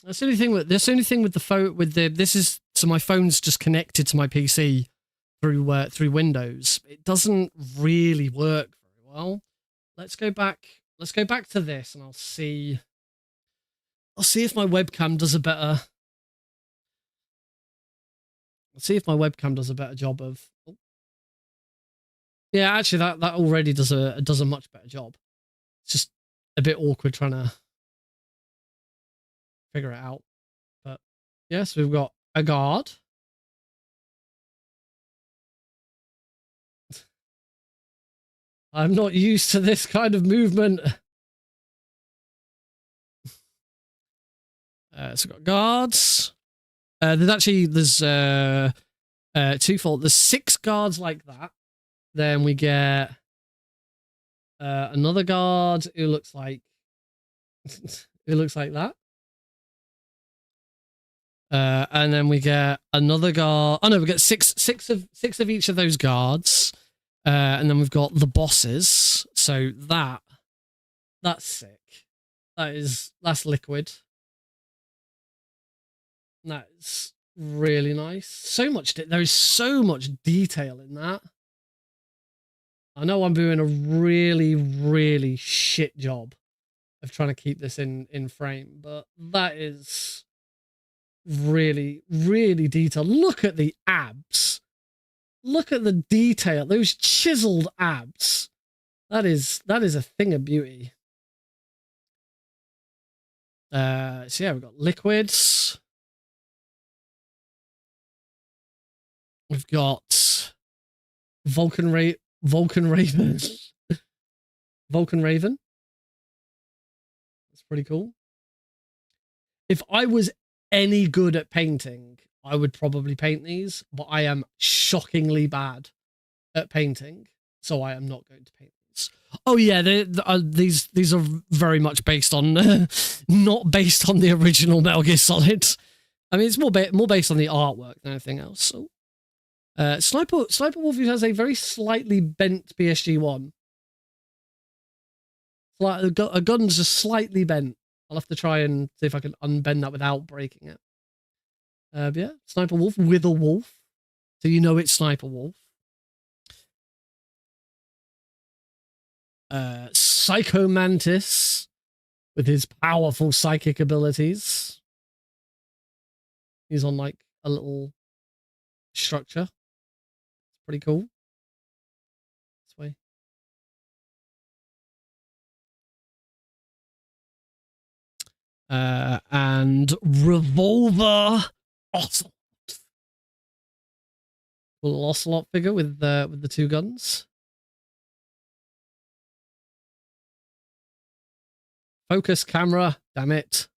That's the only thing with the phone with the this is so my phone's just connected to my PC through Windows. It doesn't really work very well. Let's go back to this and I'll see if my webcam does a better. I'll see if my webcam does a better job of. Yeah, actually that already does a much better job. It's just a bit awkward trying to figure it out. But yes, we've got a guard. I'm not used to this kind of movement. So we've got guards. There's twofold. There's 6 guards like that. Then we get another guard who looks like that. And then we get another guard. Oh no, we get six of each of those guards. And then we've got the bosses. So that's sick. That's liquid. That's really nice. There is so much detail in that. I know I'm doing a really, really shit job of trying to keep this in frame, but that is really, really detailed. Look at the abs. Look at the detail. Those chiseled abs. That is a thing of beauty. So yeah, we've got liquids. We've got Vulcan Raven. Vulcan Raven. That's pretty cool. If I was any good at painting, I would probably paint these, but I am shockingly bad at painting, so I am not going to paint these. Oh yeah, these are very much based on not based on the original Metal Gear Solid. I mean, it's more based on the artwork than anything else. So. Sniper Wolf has a very slightly bent PSG-1. Like a gun's just slightly bent. I'll have to try and see if I can unbend that without breaking it. But yeah, Sniper Wolf with a wolf. So you know it's Sniper Wolf. Psycho Mantis with his powerful psychic abilities. He's on like a little structure. Pretty cool. This way. And Revolver Ocelot. Little Ocelot figure with the 2 guns. Focus camera, damn it.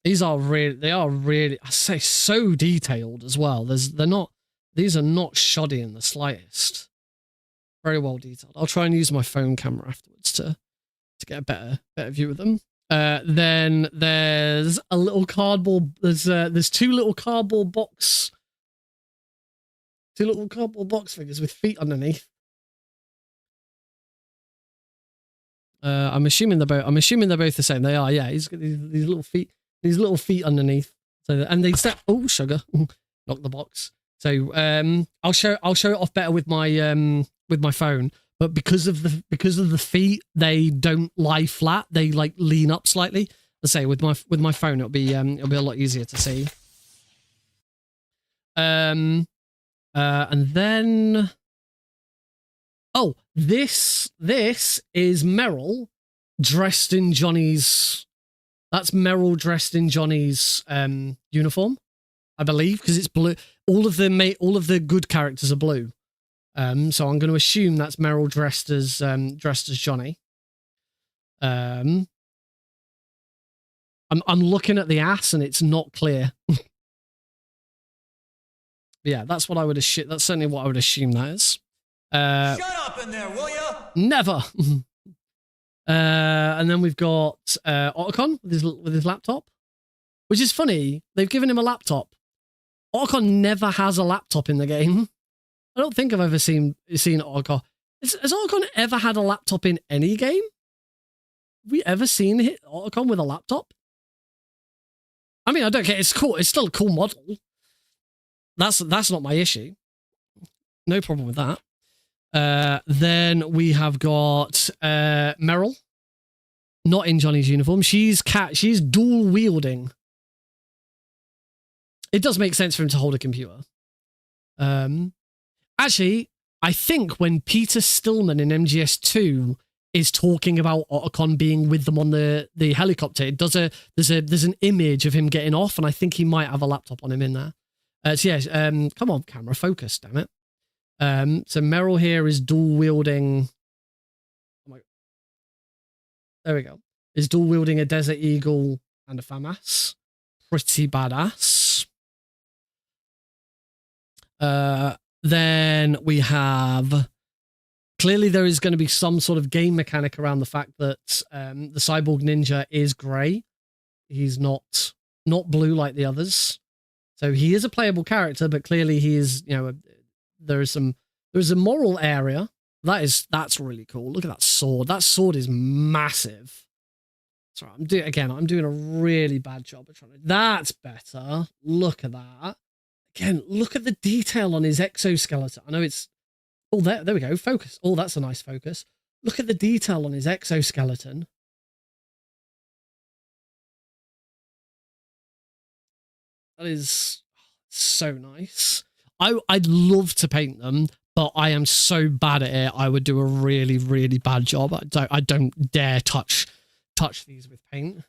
These are really, I say, so detailed as well. These are not shoddy in the slightest. Very well detailed. I'll try and use my phone camera afterwards to get a better view of them. Then there's a little cardboard. There's 2 little cardboard box. 2 little cardboard box figures with feet underneath. I'm assuming they're both the same. They are, yeah. He's got these little feet. These little feet underneath, and they step. Oh, sugar! Knock the box. So I'll show it off better with my phone. But because of the feet, they don't lie flat. They like lean up slightly. Let's say with my phone, it'll be a lot easier to see. And then this is Meryl dressed in Johnny's. That's Meryl dressed in Johnny's uniform, I believe, because it's blue. All of the good characters are blue. So I'm going to assume that's Meryl dressed as Johnny. I'm looking at the ass and it's not clear. Yeah, that's what I would assume. That's certainly what I would assume that is. Shut up in there, will ya? Never. And then we've got Otacon with his laptop, which is funny. They've given him a laptop. Otacon never has a laptop in the game. I don't think I've ever seen Otacon. Has Otacon ever had a laptop in any game? Have we ever seen Otacon with a laptop? I mean, I don't care. It's cool. It's still a cool model. That's not my issue. No problem with that. Then we have got Meryl, not in Johnny's uniform. She's dual wielding. It does make sense for him to hold a computer. Actually, I think when Peter Stillman in MGS2 is talking about Otacon being with them on the helicopter, there's an image of him getting off, and I think he might have a laptop on him in there. So yes, come on, camera, focus, damn it. So Meryl here is dual wielding. Oh my God. There we go. Is dual wielding a Desert Eagle and a FAMAS. Pretty badass. Then we have, clearly there is going to be some sort of game mechanic around the fact that the cyborg ninja is grey. He's not blue like the others. So he is a playable character, but clearly he is, there is a moral area. That's really cool. Look at that sword. That sword is massive. Sorry, I'm doing a really bad job of trying to. That's better. Look at that. Again, look at the detail on his exoskeleton. I know it's. Oh, there we go. Focus. Oh, that's a nice focus. Look at the detail on his exoskeleton. That is so nice. I'd love to paint them, but I am so bad at it. I would do a really, really bad job. I don't dare touch these with paint.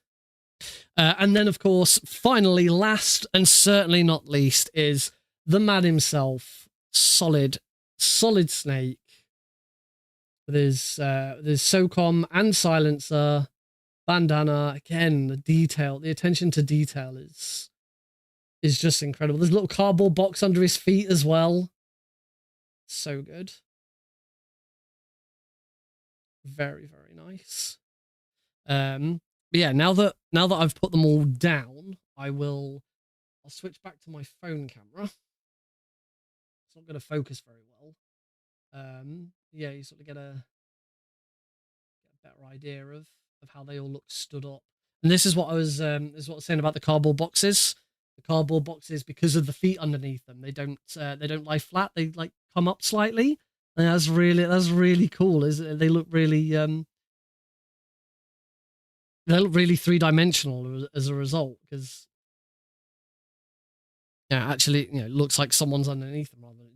And then, of course, finally, last and certainly not least, is the man himself, Solid Snake, with his SOCOM and silencer, bandana. Again, the attention to detail is just incredible. There's a little cardboard box under his feet as well. So good. Very, very nice. But yeah, now that I've put them all down, I'll switch back to my phone camera. It's not going to focus very well. Yeah, you sort of get a better idea of how they all look stood up. And this is what I was saying about the cardboard boxes. The cardboard boxes, because of the feet underneath them, they don't lie flat. They like come up slightly, and that's really cool. They look really three-dimensional as a result, because actually, it looks like someone's underneath them rather than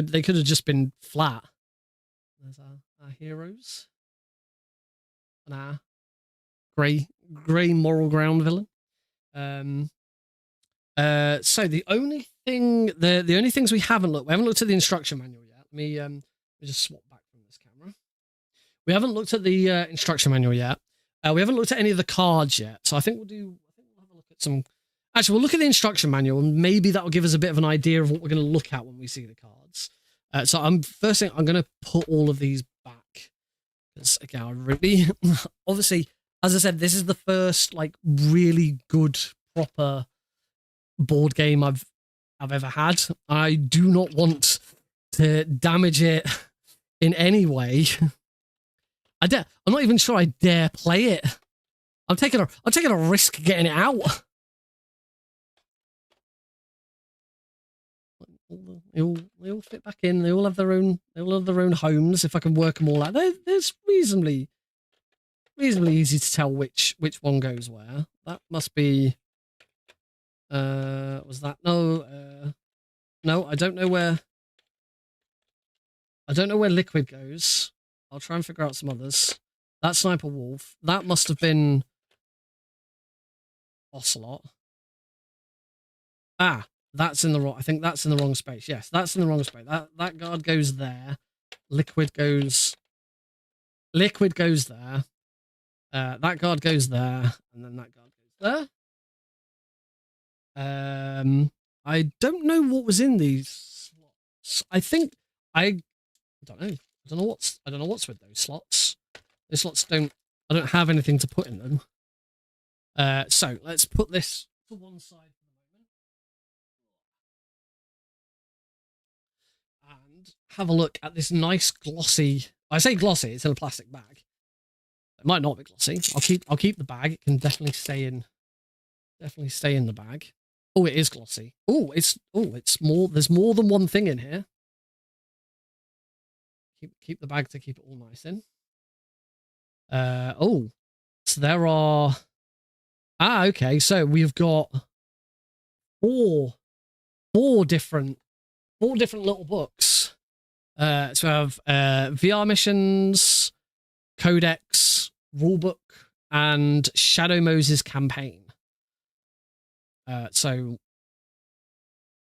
they could have just been flat. There's our heroes and our grey moral ground villain. So the only things we haven't looked at the instruction manual yet. Let me just swap back from this camera. We haven't looked at the instruction manual yet. We haven't looked at any of the cards yet. So I think we'll have a look at some. Actually, we'll look at the instruction manual, and maybe that will give us a bit of an idea of what we're going to look at when we see the cards. So first thing, I'm going to put all of these back. Because again, I really, obviously, as I said, this is the first really good proper board game I've ever had. I do not want to damage it in any way. I'm not even sure I dare play it. I'm taking a risk getting it out. They all fit back in. They all have their own homes. If I can work them all out, there's reasonably easy to tell which one goes where. That must be. Was that no? I don't know where Liquid goes. I'll try and figure out some others. That Sniper Wolf. That must have been Ocelot. that's in the wrong. I think that's in the wrong space. Yes, that's in the wrong space. That guard goes there. Liquid goes there. That guard goes there, and then that guard goes there. I don't know what was in these slots. I think I don't know. I don't know what's with those slots. Those slots I don't have anything to put in them. So let's put this to one side for the moment. And have a look at this nice glossy. I say glossy, it's in a plastic bag. It might not be glossy. I'll keep the bag. It can definitely stay in the bag. Oh, it is glossy. It's more. There's more than one thing in here. Keep the bag to keep it all nice in. So there are. Okay. So we've got four different little books. So we have VR missions, Codex, Rulebook, and Shadow Moses campaign. And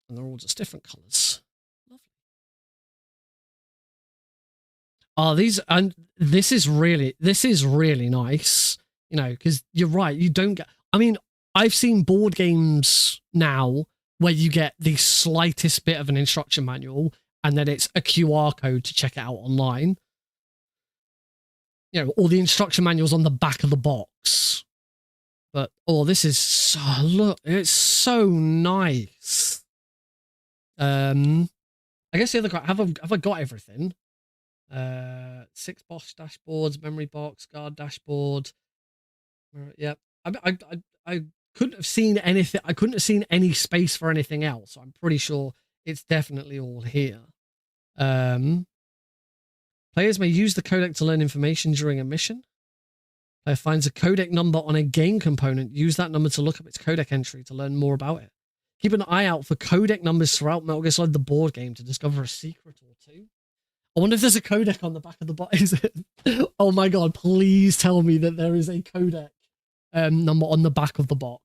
they're all just different colors. Lovely. This is really nice. You know, because you're right. You don't get. I mean, I've seen board games now where you get the slightest bit of an instruction manual, and then it's a QR code to check it out online. You know, or the instruction manual's on the back of the box. But this is look, it's so nice. I guess the other have I got everything? 6 Bosch dashboards, memory box, guard dashboard. Yep. I couldn't have seen anything. I couldn't have seen any space for anything else. I'm pretty sure it's definitely all here. Players may use the codec to learn information during a mission. Player finds a codec number on a game component. Use that number to look up its codec entry to learn more about it. Keep an eye out for codec numbers throughout Metal Gear Solid the board game to discover a secret or two. I wonder if there's a codec on the back of the box. Is it? Oh my god, please tell me that there is a codec number on the back of the box.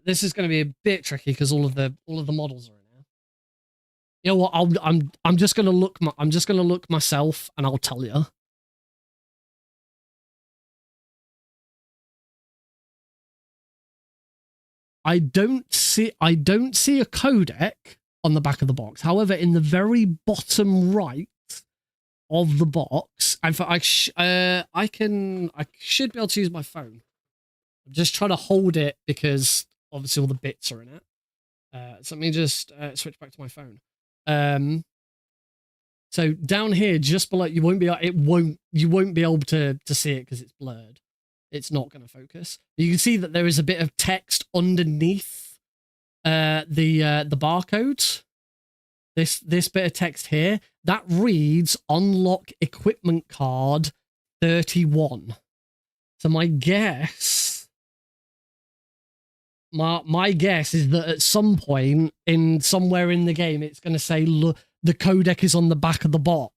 This is going to be a bit tricky because all of the models are in here. You know what? I'm just going to look. I'm just going to look myself, and I'll tell you. I don't see a codec on the back of the box. However, in the very bottom right of the box, I should be able to use my phone. I'm just trying to hold it because obviously all the bits are in it. So let me just switch back to my phone. So down here, just below, you won't be able to see it because it's blurred. It's not going to focus. You can see that there is a bit of text underneath the barcode. This bit of text here that reads unlock equipment card 31. So my guess is that at some point somewhere in the game it's going to say look, the codec is on the back of the box.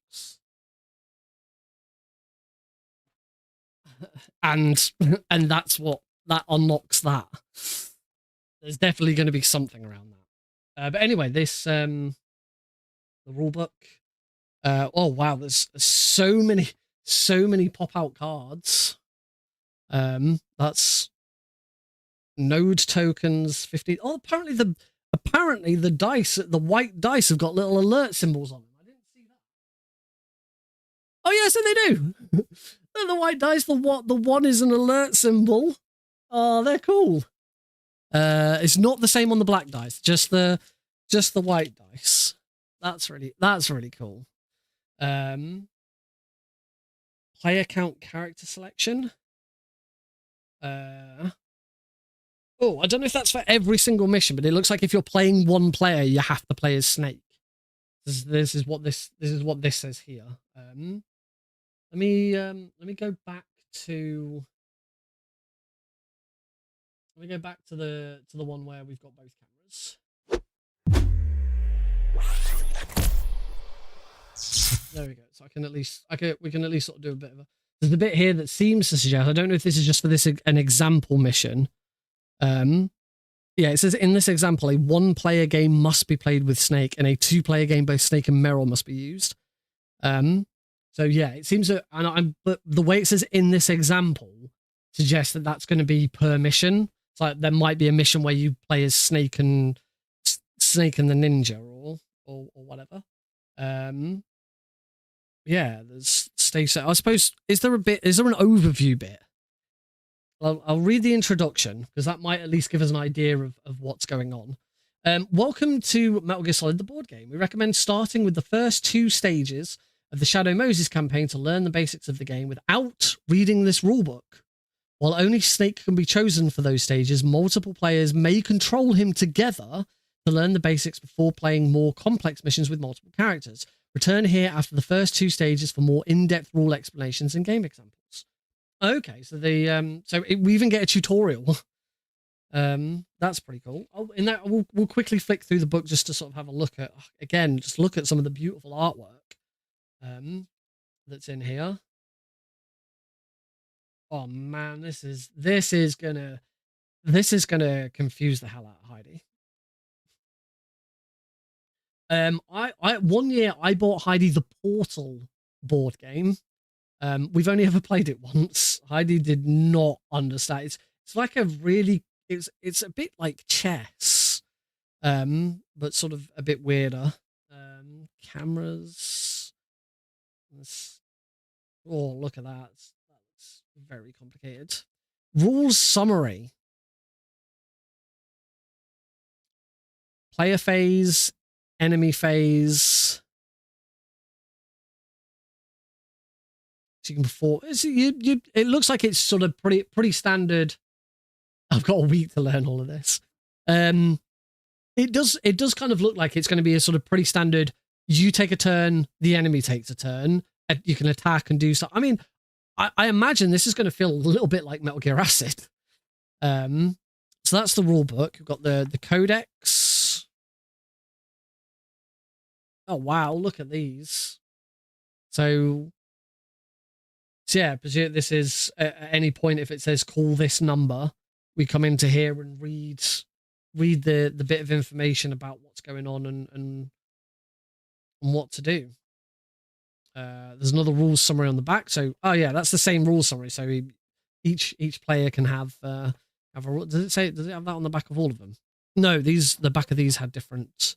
And that's what that unlocks that. There's definitely going to be something around that. But anyway, this the rule book. Oh wow, there's so many pop out cards. That's node tokens 50. Oh, apparently the dice, the white dice have got little alert symbols on them. I didn't see that. Oh yes, and they do. The white dice, the one is an alert symbol. Oh, they're cool. It's not the same on the black dice, just the white dice. That's really cool. Player count character selection. Oh, I don't know if that's for every single mission, but it looks like if you're playing one player, you have to play as Snake. This is what this says here. Let me go back to the one where we've got both cameras. There we go. So we can at least sort of do a bit of a. There's a bit here that seems to suggest. I don't know if this is just for an example mission. Yeah, it says in this example, a 1-player game must be played with Snake, and a 2-player game both Snake and Meryl must be used. So yeah, it seems that, but the way it says in this example suggests that that's going to be per mission. It's like there might be a mission where you play as Snake and the ninja, or whatever. Yeah, there's stage set. I suppose is there an overview bit? I'll read the introduction because that might at least give us an idea of what's going on. Welcome to Metal Gear Solid, the board game. We recommend starting with the first 2 stages of the Shadow Moses campaign to learn the basics of the game without reading this rulebook. While only Snake can be chosen for those stages, multiple players may control him together to learn the basics before playing more complex missions with multiple characters. Return here after the first 2 stages for more in-depth rule explanations and game examples. Okay, so we even get a tutorial. That's pretty cool. Oh, in that we'll quickly flick through the book just to sort of have a look at, again, just look at some of the beautiful artwork that's in here. Oh man, this is gonna confuse the hell out of Heidi. One year I bought Heidi the Portal board game. We've only ever played it once. Heidi did not understand. It's like a really, it's a bit like chess, but sort of a bit weirder. Cameras. Oh, look at that. That's very complicated. Rules summary. Player phase, enemy phase. So you can perform. It looks like it's sort of pretty standard. I've got a week to learn all of this. It does kind of look like it's going to be a sort of pretty standard. You take a turn, the enemy takes a turn. You can attack and do stuff. I mean, I imagine this is going to feel a little bit like Metal Gear Acid. So that's the rule book. We've got the codex. Oh wow, look at these. So yeah, this is at any point if it says call this number, we come into here and read the bit of information about what's going on and what to do. There's another rules summary on the back. So oh yeah, that's the same rules summary. So each player can have a rule. Does it have that on the back of all of them? No, the back of these had different.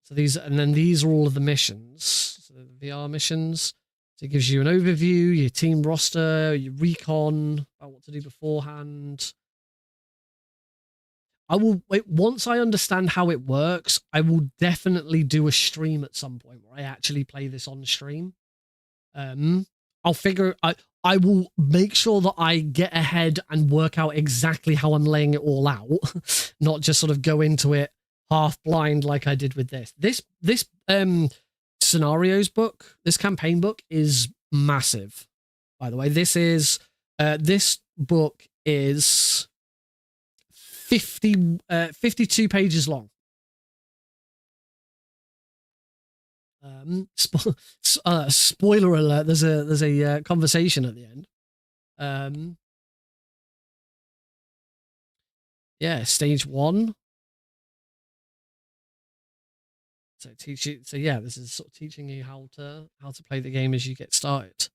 So these are all of the missions. So the VR missions. So it gives you an overview, your team roster, your recon, about what to do beforehand. Once I understand how it works, I will definitely do a stream at some point where I actually play this on stream. I will make sure that I get ahead and work out exactly how I'm laying it all out, not just sort of go into it half blind like I did with this. This scenarios book, this campaign book is massive. By the way, this book is 52 pages long. Spoiler alert, there's a conversation at the end. Yeah, stage 1. So yeah, this is sort of teaching you how to play the game as you get started.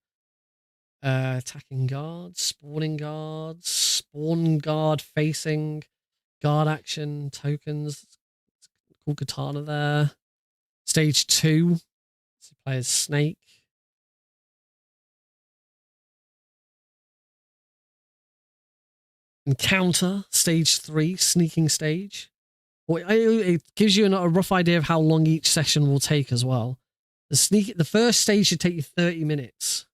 Attacking guards, spawning guards, spawn guard facing, guard action, tokens. Cool katana there. Stage 2. So play as Snake. Encounter, stage 3, sneaking stage. It gives you a rough idea of how long each session will take as well. The first stage should take you 30 minutes.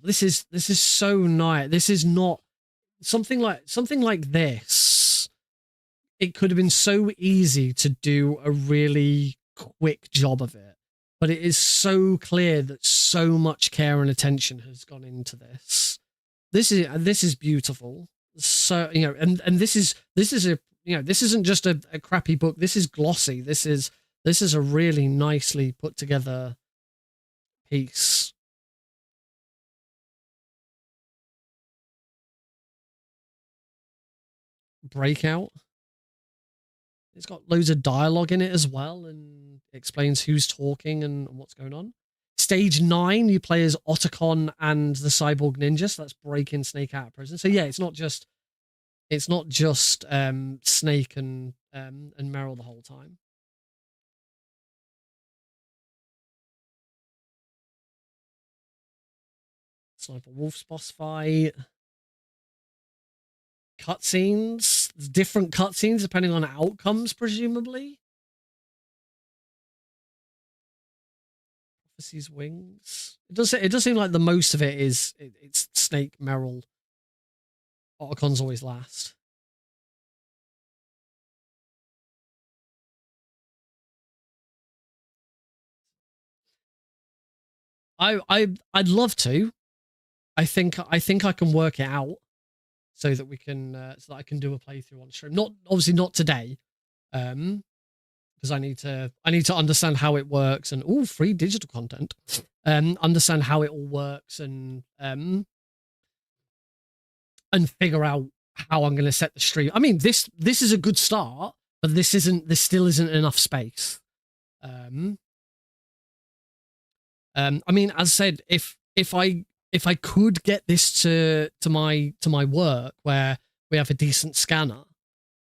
This is so nice. This is not something like this. It could have been so easy to do a really quick job of it, but it is so clear that so much care and attention has gone into this. This is beautiful. So and this is a this isn't just a crappy book. This is glossy. This is This is a really nicely put together piece. Breakout. It's got loads of dialogue in it as well, and explains who's talking and what's going on. Stage 9, you play as Otacon and the Cyborg Ninja, so that's breaking Snake out of prison. So yeah, it's not just Snake and Meryl the whole time. Sniper Wolf's boss fight. Cutscenes, different cutscenes depending on outcomes, presumably. Prophecy's Wings. It does seem like the most of it is it's Snake, Meryl. Otacon's always last. I'd love to. I think I can work it out so that we can so that I can do a playthrough on stream. Obviously not today, because I need to understand how it works and free digital content. Understand how it all works and figure out how I'm going to set the stream. I mean, this is a good start, but this still isn't enough space. I mean, as I said, if I could get this to my work where we have a decent scanner,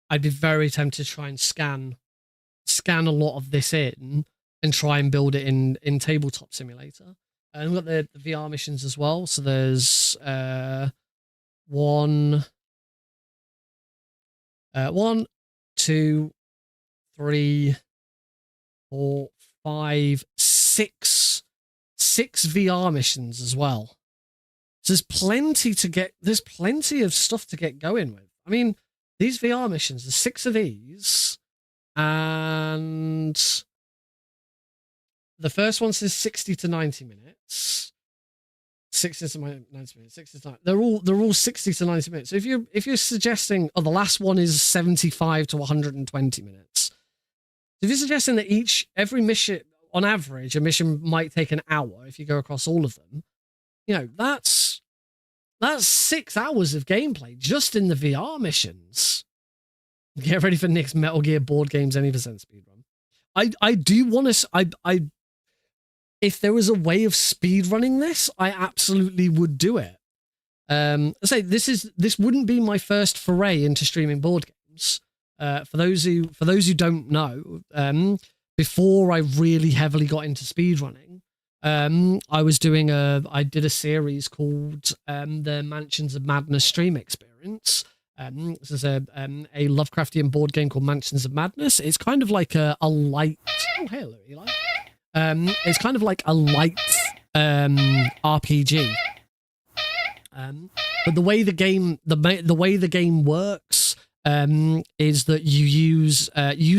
I'd be very tempted to try and scan a lot of this in and try and build it in Tabletop Simulator. And we've got the VR missions as well. So there's 1, 2, 3, 4, 5, 6 VR missions as well. So there's plenty of stuff to get going with. I mean, these VR missions, there's 6 of these, and the first one says 60 to 90 minutes. 60 to 90 minutes, 60 to 90. They're all 60 to 90 minutes. So if you're suggesting, the last one is 75 to 120 minutes. If you're suggesting that every mission, on average, a mission might take an hour if you go across all of them, that's 6 hours of gameplay just in the VR missions. Get ready for Nick's Metal Gear board games any % speedrun. I do want to. If there was a way of speedrunning this, I absolutely would do it. I say this wouldn't be my first foray into streaming board games. For those who don't know, before I really heavily got into speedrunning, I did a series called the Mansions of Madness stream experience. This is a Lovecraftian board game called Mansions of Madness. It's kind of like a light. Oh, hello, Eli. It's kind of like a light RPG. But the way the game works is that you use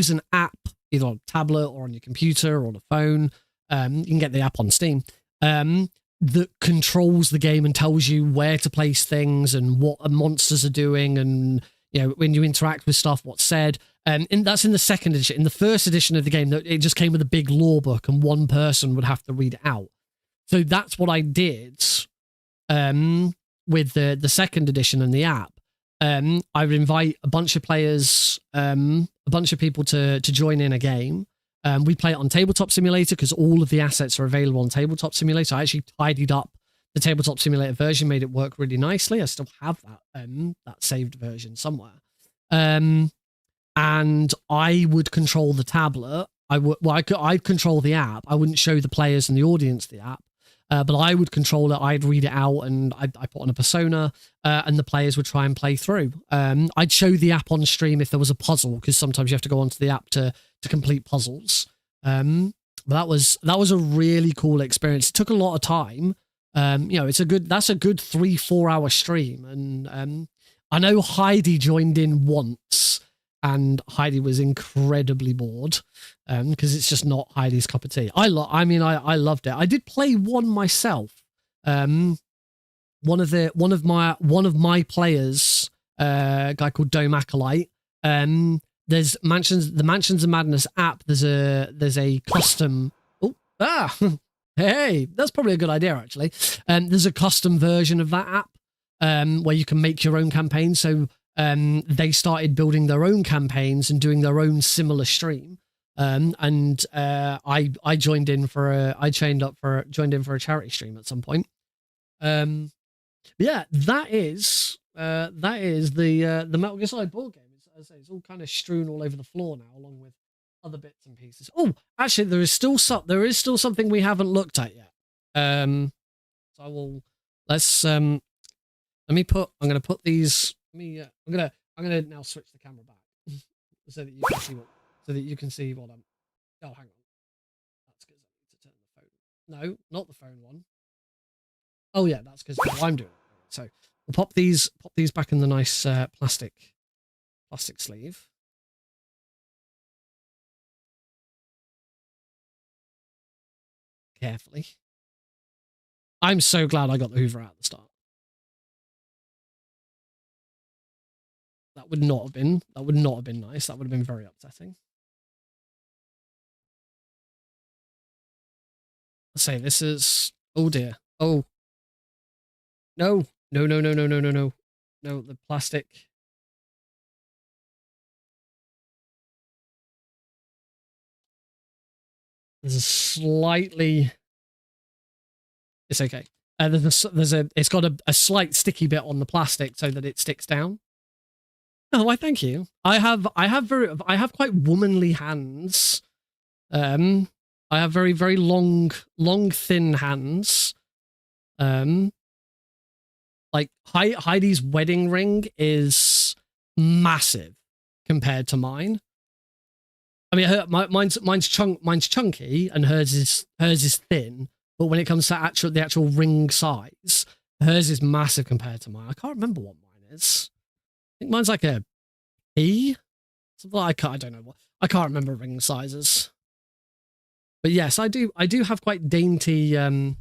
an app either on a tablet or on your computer or on a phone. You can get the app on Steam. That controls the game and tells you where to place things and what monsters are doing, and when you interact with stuff, what's said. And that's in the second edition. In the first edition of the game, it just came with a big lore book, and one person would have to read it out. So that's what I did with the second edition and the app. I would invite a bunch of players, a bunch of people to join in a game. We play it on Tabletop Simulator because all of the assets are available on Tabletop Simulator. I actually tidied up the Tabletop Simulator version, made it work really nicely. I still have that saved version somewhere. And I would control the tablet. I'd control the app. I wouldn't show the players and the audience the app, but I would control it. I'd read it out, and I put on a persona, and the players would try and play through. I'd show the app on stream if there was a puzzle, because sometimes you have to go onto the app to complete puzzles. But that was a really cool experience. It took a lot of time. That's a good 3-4 hour stream, and I know Heidi joined in once, and Heidi was incredibly bored because it's just not Heidi's cup of tea. I loved it. I did play one myself. One of my players, a guy called Dome Acolyte, there's the Mansions of Madness app. There's a custom. Hey, that's probably a good idea actually. There's a custom version of that app where you can make your own campaign. So they started building their own campaigns and doing their own similar stream. I joined in for a charity stream at some point. Yeah, that is the Metal Gear Solid board game. As I say, it's all kind of strewn all over the floor now, along with other bits and pieces. Oh, actually, there is still something we haven't looked at yet. So I will. I'm gonna put these. I'm gonna now switch the camera back so that you can see what I'm. Oh, hang on. That's because I need to turn the phone. No, not the phone one. Oh yeah, that's because I'm doing it. So we'll pop these back in the nice plastic sleeve. Carefully. I'm so glad I got the Hoover out at the start. That would not have been nice. That would have been very upsetting. Let's say this is, oh dear. Oh. No, the plastic. There's a slightly, it's okay. It's got a slight sticky bit on the plastic so that it sticks down. Oh, why thank you. I have quite womanly hands. I have very, very long, thin hands. Like Heidi's wedding ring is massive compared to mine. I mean, mine's chunky and hers is thin. But when it comes to the actual ring size, hers is massive compared to mine. I can't remember what mine is. I think mine's like a P. Something like, I don't know what. I can't remember ring sizes. But yes, I do have quite dainty long.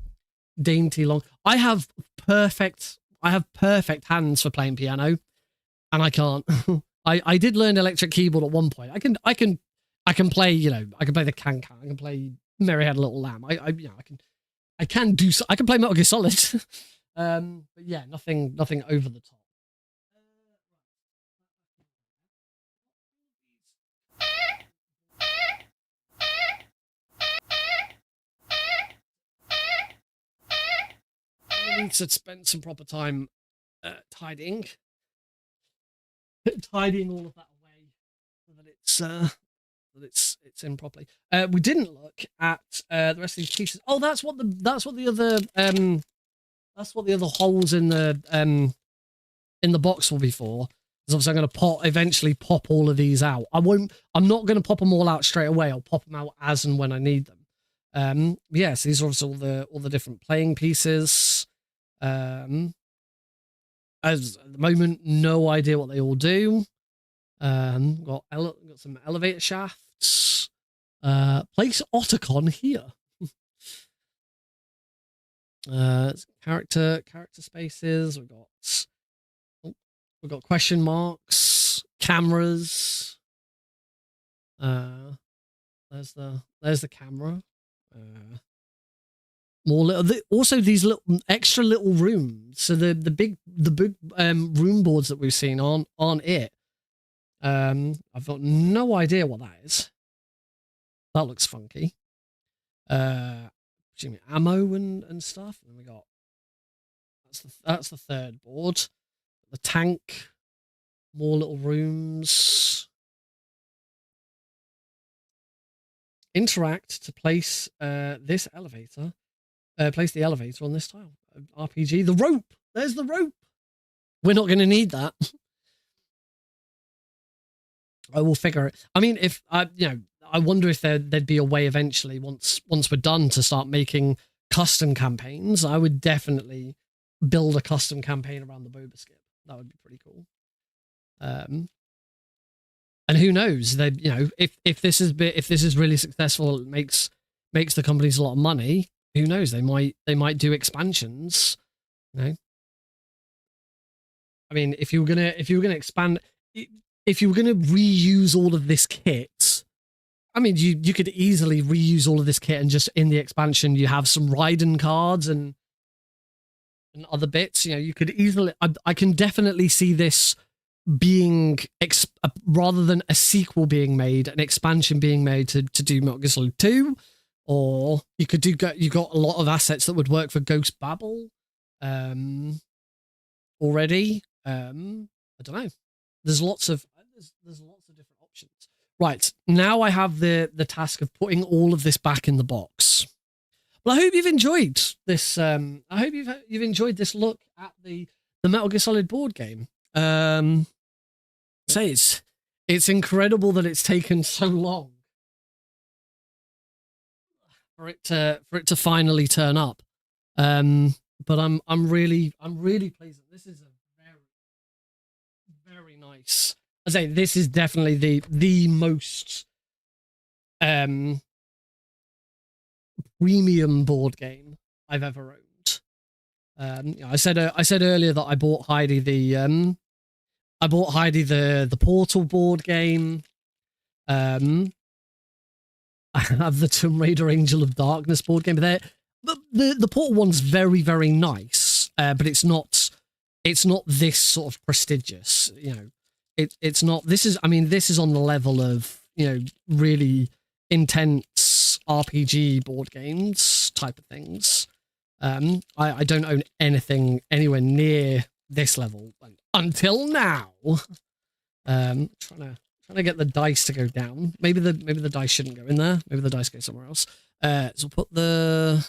I have perfect hands for playing piano, and I can't. I did learn electric keyboard at one point. I can play, I can play the can-can. I can play Mary Had a Little Lamb. I can play Metal Gear Solid. But yeah, nothing over the top. I need to spend some proper time tidying all of that away so that it's in properly. We didn't look at the rest of these pieces. Oh, that's what the other holes in the box will be for. Because obviously I'm going to eventually pop all of these out. I'm not going to pop them all out straight away. I'll pop them out as and when I need them. Yes, these are obviously all the different playing pieces. As at the moment, no idea what they all do. Got some elevator shafts. Place Otacon here. Character spaces. We've got question marks, cameras. There's the camera. More little, also these little extra little rooms. So the big room boards that we've seen aren't it. I've got no idea what that is. That looks funky. Ammo and stuff. And we got that's the third board. The tank. More little rooms. Interact to place this elevator. Place the elevator on this tile. RPG. The rope. There's the rope. We're not going to need that. I will figure it. I mean, if I wonder if there'd be a way eventually once we're done to start making custom campaigns. I would definitely build a custom campaign around the boba skip. That would be pretty cool. And who knows? That if this is really successful, it makes the companies a lot of money. Who knows? They might do expansions. I mean, if you were gonna expand, if you were going to reuse all of this kit, I mean, you could easily reuse all of this kit and just in the expansion you have some Raiden cards and other bits. You know, you could easily. I can definitely see this being rather than a sequel being made, an expansion being made to do Metal Gear Solid 2, or you could do. You got a lot of assets that would work for Ghost Babel, already. I don't know. There's lots of different options. Right, now I have the task of putting all of this back in the box. Well, I hope you've enjoyed this. I hope you've enjoyed this look at the Metal Gear Solid board game. Say it's incredible that it's taken so long for it to finally turn up. But I'm really pleased that this is a very nice. I say this is definitely the most premium board game I've ever owned. I said earlier that I bought Heidi the Portal board game. I have the Tomb Raider Angel of Darkness board game, but the Portal one's very nice, but it's not this sort of prestigious. You know, it's not. This is on the level of, you know, really intense RPG board games type of things. I don't own anything anywhere near this level until now. Trying to get the dice to go down. Maybe the dice shouldn't go in there. Maybe the dice go somewhere else. So let's put the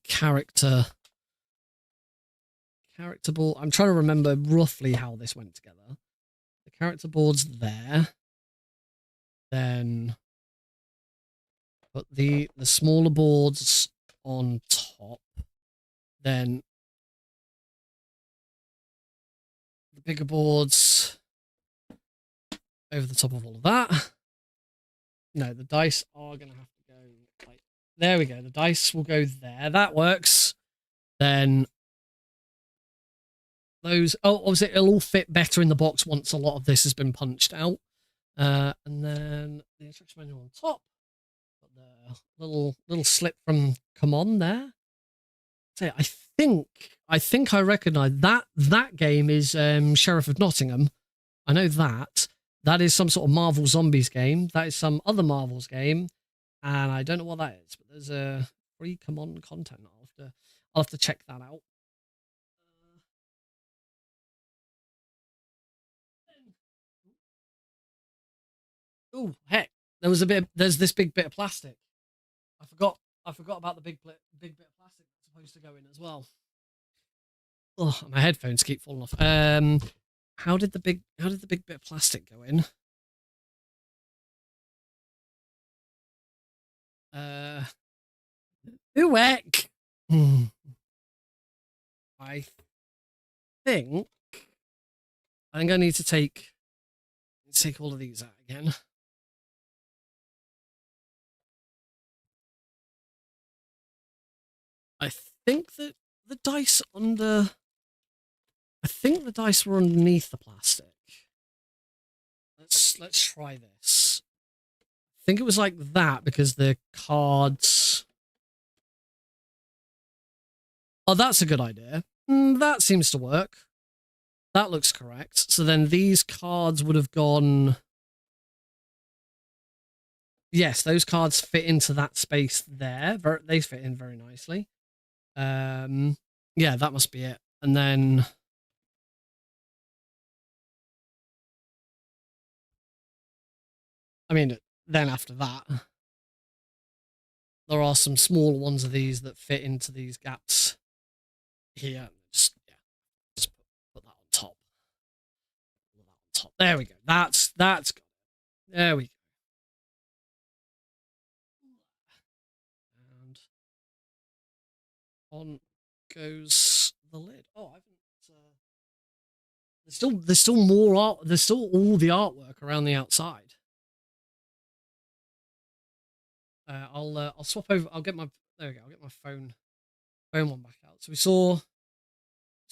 character board. I'm trying to remember roughly how this went together. The character board's there. Then put the smaller boards on top. Then the bigger boards over the top of all of that. No, the dice are going to have to go like, there we go. The dice will go there. That works. Then those, obviously it'll all fit better in the box once a lot of this has been punched out. And then the instruction manual on top. Got the little slip from Come On there. So I think I recognise that game is Sheriff of Nottingham. I know that. That is some sort of Marvel Zombies game. That is some other Marvel's game. And I don't know what that is, but there's a free Come On content. I'll have to check that out. Oh, heck. There's this big bit of plastic. I forgot about the big bit of plastic that's supposed to go in as well. Oh, my headphones keep falling off. How did the big bit of plastic go in? Heck. I think I need to take all of these out again. I think that the dice were underneath the plastic. Let's try this. I think it was like that because the cards. Oh, that's a good idea. That seems to work. That looks correct. So then these cards would have gone. Yes, those cards fit into that space there. They fit in very nicely. Yeah, that must be it. And then I mean, then after that, there are some smaller ones of these that fit into these gaps here. Just put that on top. Put that on top. There we go. That's good. There we go. And on goes the lid. Oh, I haven't. There's still more art. There's still all the artwork around the outside. I'll swap over. I'll get my there we go. I'll get my phone one back out. So we saw.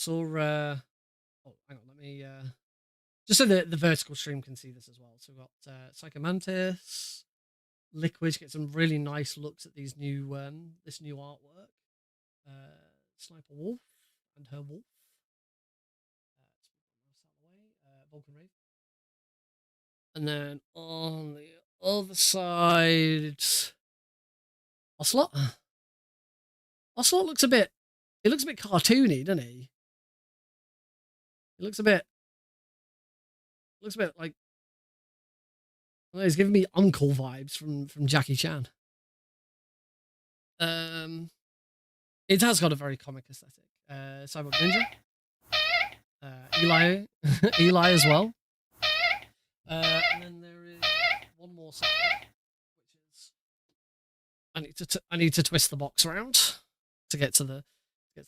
Oh, hang on. just so the vertical stream can see this as well. So we've got Psychomantis, Liquid, get some really nice looks at these new this new artwork. Sniper Wolf and her wolf. Vulcan Raven. And then on the other side, Ocelot. Ocelot looks a bit cartoony, doesn't he? It looks a bit like, I don't know, he's giving me uncle vibes from Jackie Chan. It has got a very comic aesthetic. Cyborg Ninja. Eli as well. And then there is one more side, which is I need to twist the box around to get to the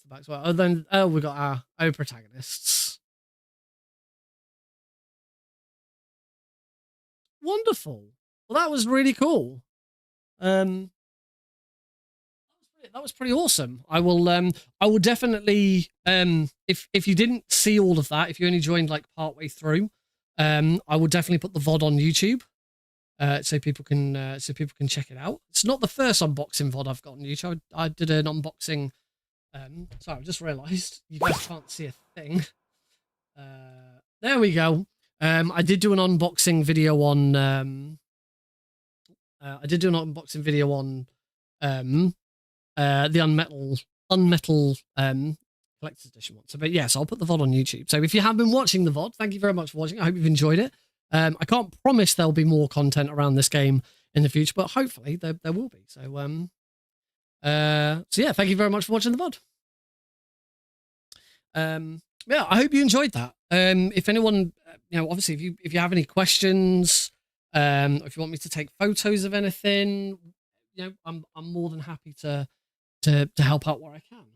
back as well. And then we got our protagonists. Wonderful. Well, that was really cool. That was pretty awesome. I will definitely if you didn't see all of that, if you only joined like partway through, I will definitely put the VOD on YouTube, so people can check it out. It's not the first unboxing VOD I've got on YouTube. I did an unboxing. Sorry, I just realised you guys can't see a thing. There we go. I did do an unboxing video on. The Unmetal collector's edition one. So, but yes, I'll put the VOD on YouTube. So if you have been watching the VOD, thank you very much for watching. I hope you've enjoyed it. I can't promise there'll be more content around this game in the future, but hopefully there will be. So yeah, thank you very much for watching the VOD. Yeah, I hope you enjoyed that. If anyone, obviously if you have any questions, if you want me to take photos of anything, I'm more than happy to help out where I can.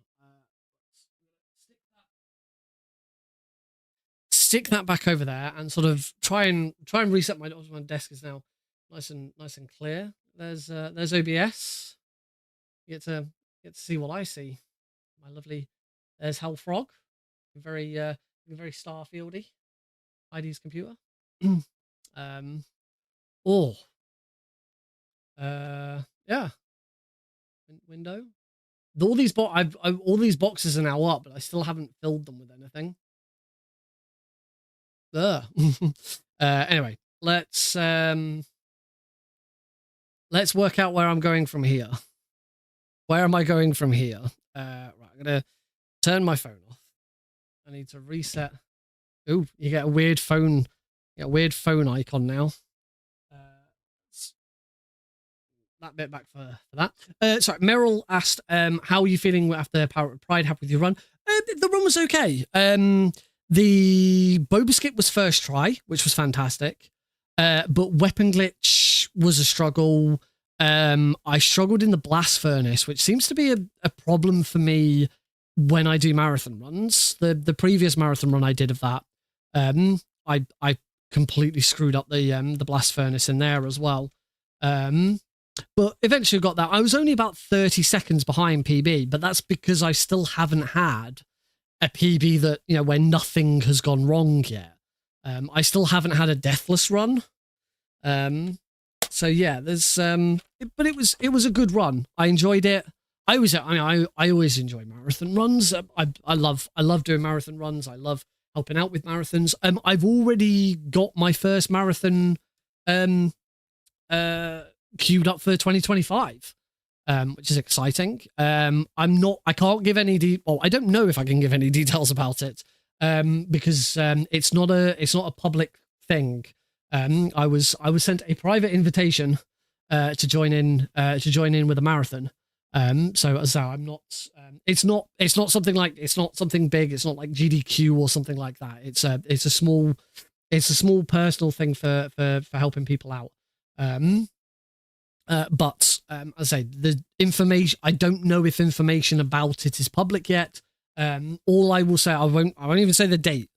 Stick that back over there and sort of try and reset my desk is now nice and clear. There's OBS. You get to see what I see. My lovely. There's Hellfrog. Very Starfieldy. ID's computer. Yeah. Window. All these boxes are now up, but I still haven't filled them with anything. Anyway, let's work out where I'm going from here. Where am I going from here? Right, I'm gonna turn my phone off. I need to reset. Ooh, you get a weird phone. You get a weird phone icon now. That bit back for that. Sorry, Meryl asked, how are you feeling after Pride? Happy with your run? The run was okay. The Boba Skip was first try, which was fantastic. But Weapon Glitch was a struggle. I struggled in the Blast Furnace, which seems to be a problem for me when I do marathon runs. The previous marathon run I did of that, I completely screwed up the Blast Furnace in there as well. But eventually got that. I was only about 30 seconds behind PB, but that's because I still haven't had a PB that, where nothing has gone wrong yet. I still haven't had a deathless run. So yeah, there's but it was a good run. I enjoyed it. I always enjoy marathon runs. I love doing marathon runs. I love helping out with marathons. I've already got my first marathon queued up for 2025, which is exciting. I can't give any I don't know if I can give any details about it, because it's not a public thing. I was sent a private invitation to join in with a marathon. So as I'm not, it's not something big. It's not like GDQ or something like that. It's a small personal thing for helping people out. But as I say, the information, I don't know if information about it is public yet. All I will say, I won't even say the date.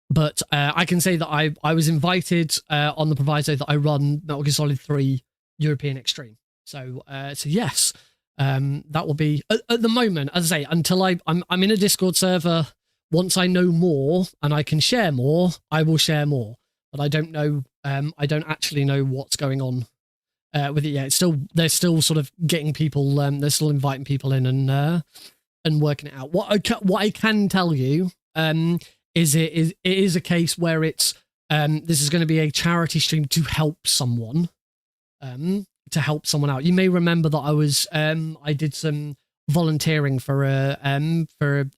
But I can say that I was invited on the proviso that I run Metal Gear Solid 3 European Extreme. So yes, that will be at the moment, as I say, until I'm in a Discord server once I know more and I can share more, I will share more. But I don't know. I don't actually know what's going on with it yet. They're still sort of getting people. They're still inviting people in and working it out. What I can tell you is it is a case where it's this is going to be a charity stream to help someone. To help someone out. You may remember that I did some volunteering for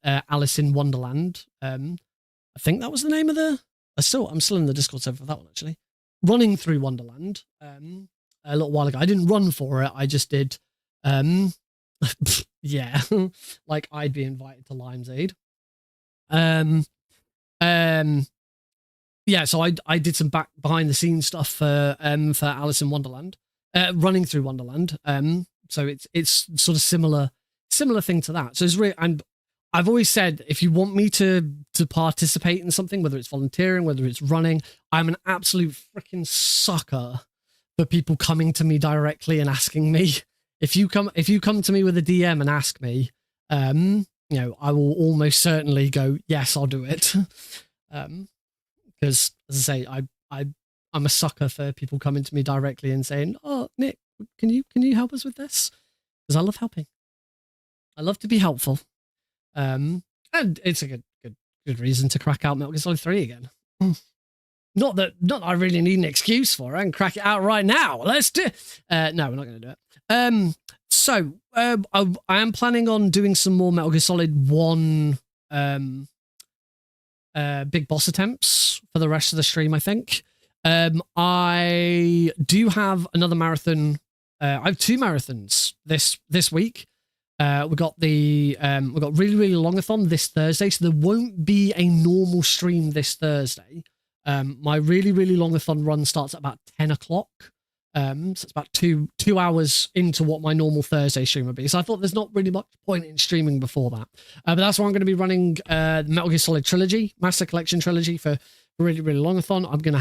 Alice in Wonderland. I think that was the name of I'm still in the Discord server for that one, actually. Running through Wonderland a little while ago. I didn't run for it. I just did. Yeah, like I'd be invited to Lime's Aid. Yeah, so I did some behind the scenes stuff for Alice in Wonderland. Running through Wonderland. So it's sort of similar thing to that. So it's really, and I've always said, if you want me to participate in something, whether it's volunteering, whether it's running, I'm an absolute freaking sucker for people coming to me directly and asking me. If you come to me with a DM and ask me, you know, I will almost certainly go, yes, I'll do it. Because as I say, I'm a sucker for people coming to me directly and saying, "Oh, Nick, can you help us with this?" Because I love helping. I love to be helpful, and it's a good reason to crack out Metal Gear Solid 3 again. Not that I really need an excuse for it. I can crack it out right now. Let's do. No, we're not going to do it. So I am planning on doing some more Metal Gear Solid 1 Big Boss attempts for the rest of the stream, I think. I do have another marathon. I have 2 marathons this week. We got really longathon this Thursday, so there won't be a normal stream this Thursday. My really longathon run starts at about 10 o'clock. So it's about two hours into what my normal Thursday stream would be. So I thought there's not really much point in streaming before that. But that's why I'm going to be running the Metal Gear Solid trilogy, Master Collection trilogy for really longathon. I'm going to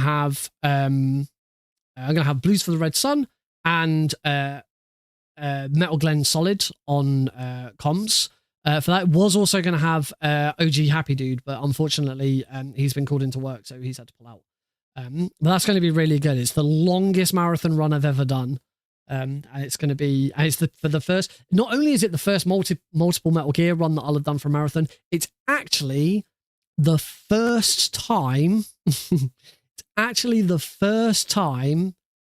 have Blues for the Red Sun and Metal Glen Solid on comms. For that, was also going to have OG Happy Dude, but unfortunately he's been called into work, so he's had to pull out. But that's going to be really good. It's the longest marathon run I've ever done. And it's going to be, for the first, not only is it the first multiple Metal Gear run that I'll have done for a marathon, it's actually the first time,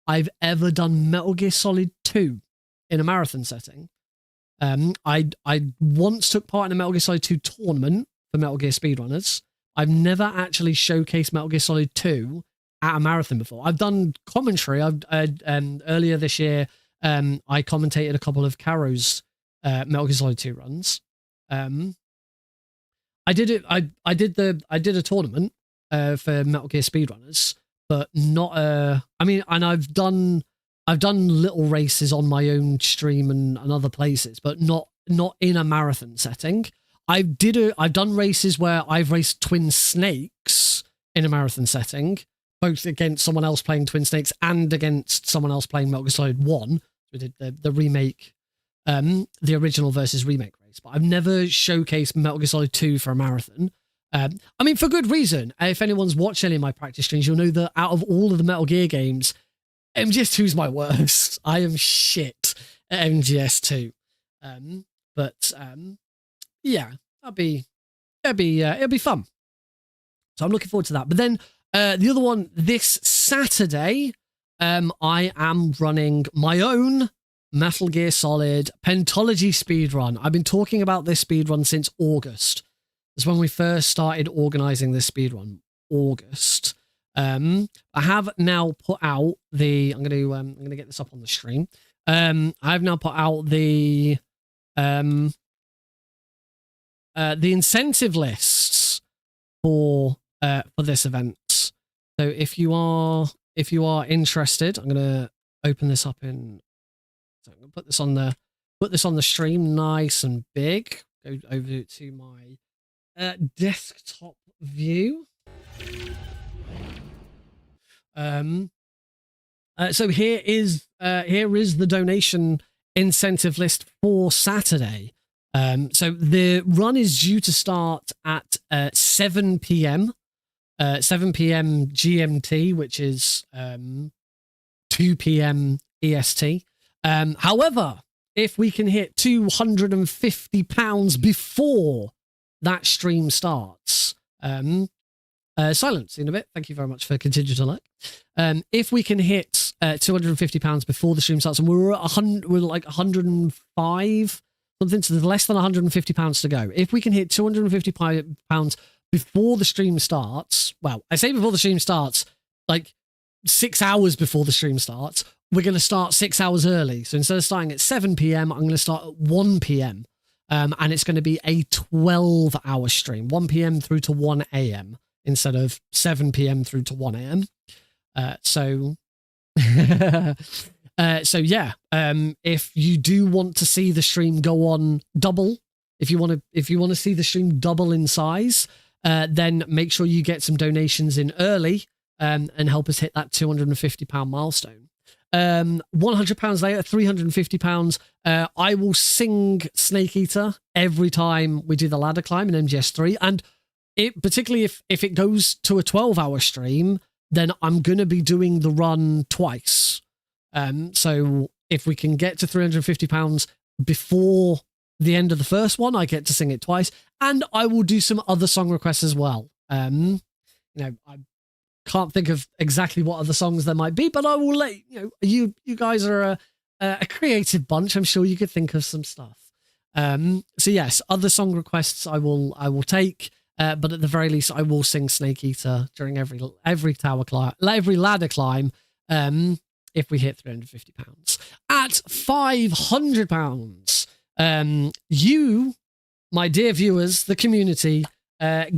I've ever done Metal Gear Solid 2 in a marathon setting. I once took part in a Metal Gear Solid 2 tournament for Metal Gear speedrunners. I've never actually showcased Metal Gear Solid 2 at a marathon before. I've done commentary. Earlier this year, I commentated a couple of Caro's Metal Gear Solid 2 runs. I did it. I did a tournament for Metal Gear speedrunners, but not I mean, and I've done little races on my own stream and other places, but not in a marathon setting. I've done races where I've raced Twin Snakes in a marathon setting, both against someone else playing Twin Snakes and against someone else playing Metal Gear Solid 1. We did the remake, the original versus remake race, but I've never showcased Metal Gear Solid 2 for a marathon. I mean, for good reason. If anyone's watched any of my practice streams, you'll know that out of all of the Metal Gear games, MGS2 is my worst. I am shit at MGS2. Yeah, it'll be fun. So I'm looking forward to that. But then the other one this Saturday, I am running my own Metal Gear Solid Pentology speedrun. I've been talking about this speedrun since August. That's when we first started organizing this speedrun. August. I have now put out the. I'm gonna get this up on the stream. I've now put out the incentive lists for this event. So if you are interested, I'm gonna open this up in. So I'm gonna put this on the stream, nice and big. Go over to my desktop view. So here is the donation incentive list for Saturday. So the run is due to start at 7 p.m. 7 p.m. GMT, which is 2 p.m. EST. However, if we can hit £250 before that stream starts, silence in a bit. Thank you very much for contingent alert. If we can hit £250 before the stream starts, and we're at 100, we're like 105 something, so there's less than £150 to go. If we can hit £250 before the stream starts, well, I say before the stream starts, like 6 hours before the stream starts, we're going to start 6 hours early. So instead of starting at 7 p.m., I'm going to start at 1 p.m. And it's going to be a 12-hour stream, 1 p.m. through to 1 a.m. instead of 7 p.m. through to 1 a.m. So yeah, if you do want to see the stream go on double, if you want to see the stream double in size, then make sure you get some donations in early, and help us hit that £250 milestone. £100 later, £350. I will sing Snake Eater every time we do the ladder climb in MGS3, and it particularly if it goes to a 12-hour stream, then I'm gonna be doing the run twice. So if we can get to £350 before the end of the first one, I get to sing it twice, and I will do some other song requests as well. I can't think of exactly what other songs there might be, but I will let you guys are a creative bunch. I'm sure you could think of some stuff. So yes, other song requests I will take, but at the very least I will sing Snake Eater during every tower climb, every ladder climb, if we hit £350. At £500, you, my dear viewers, the community,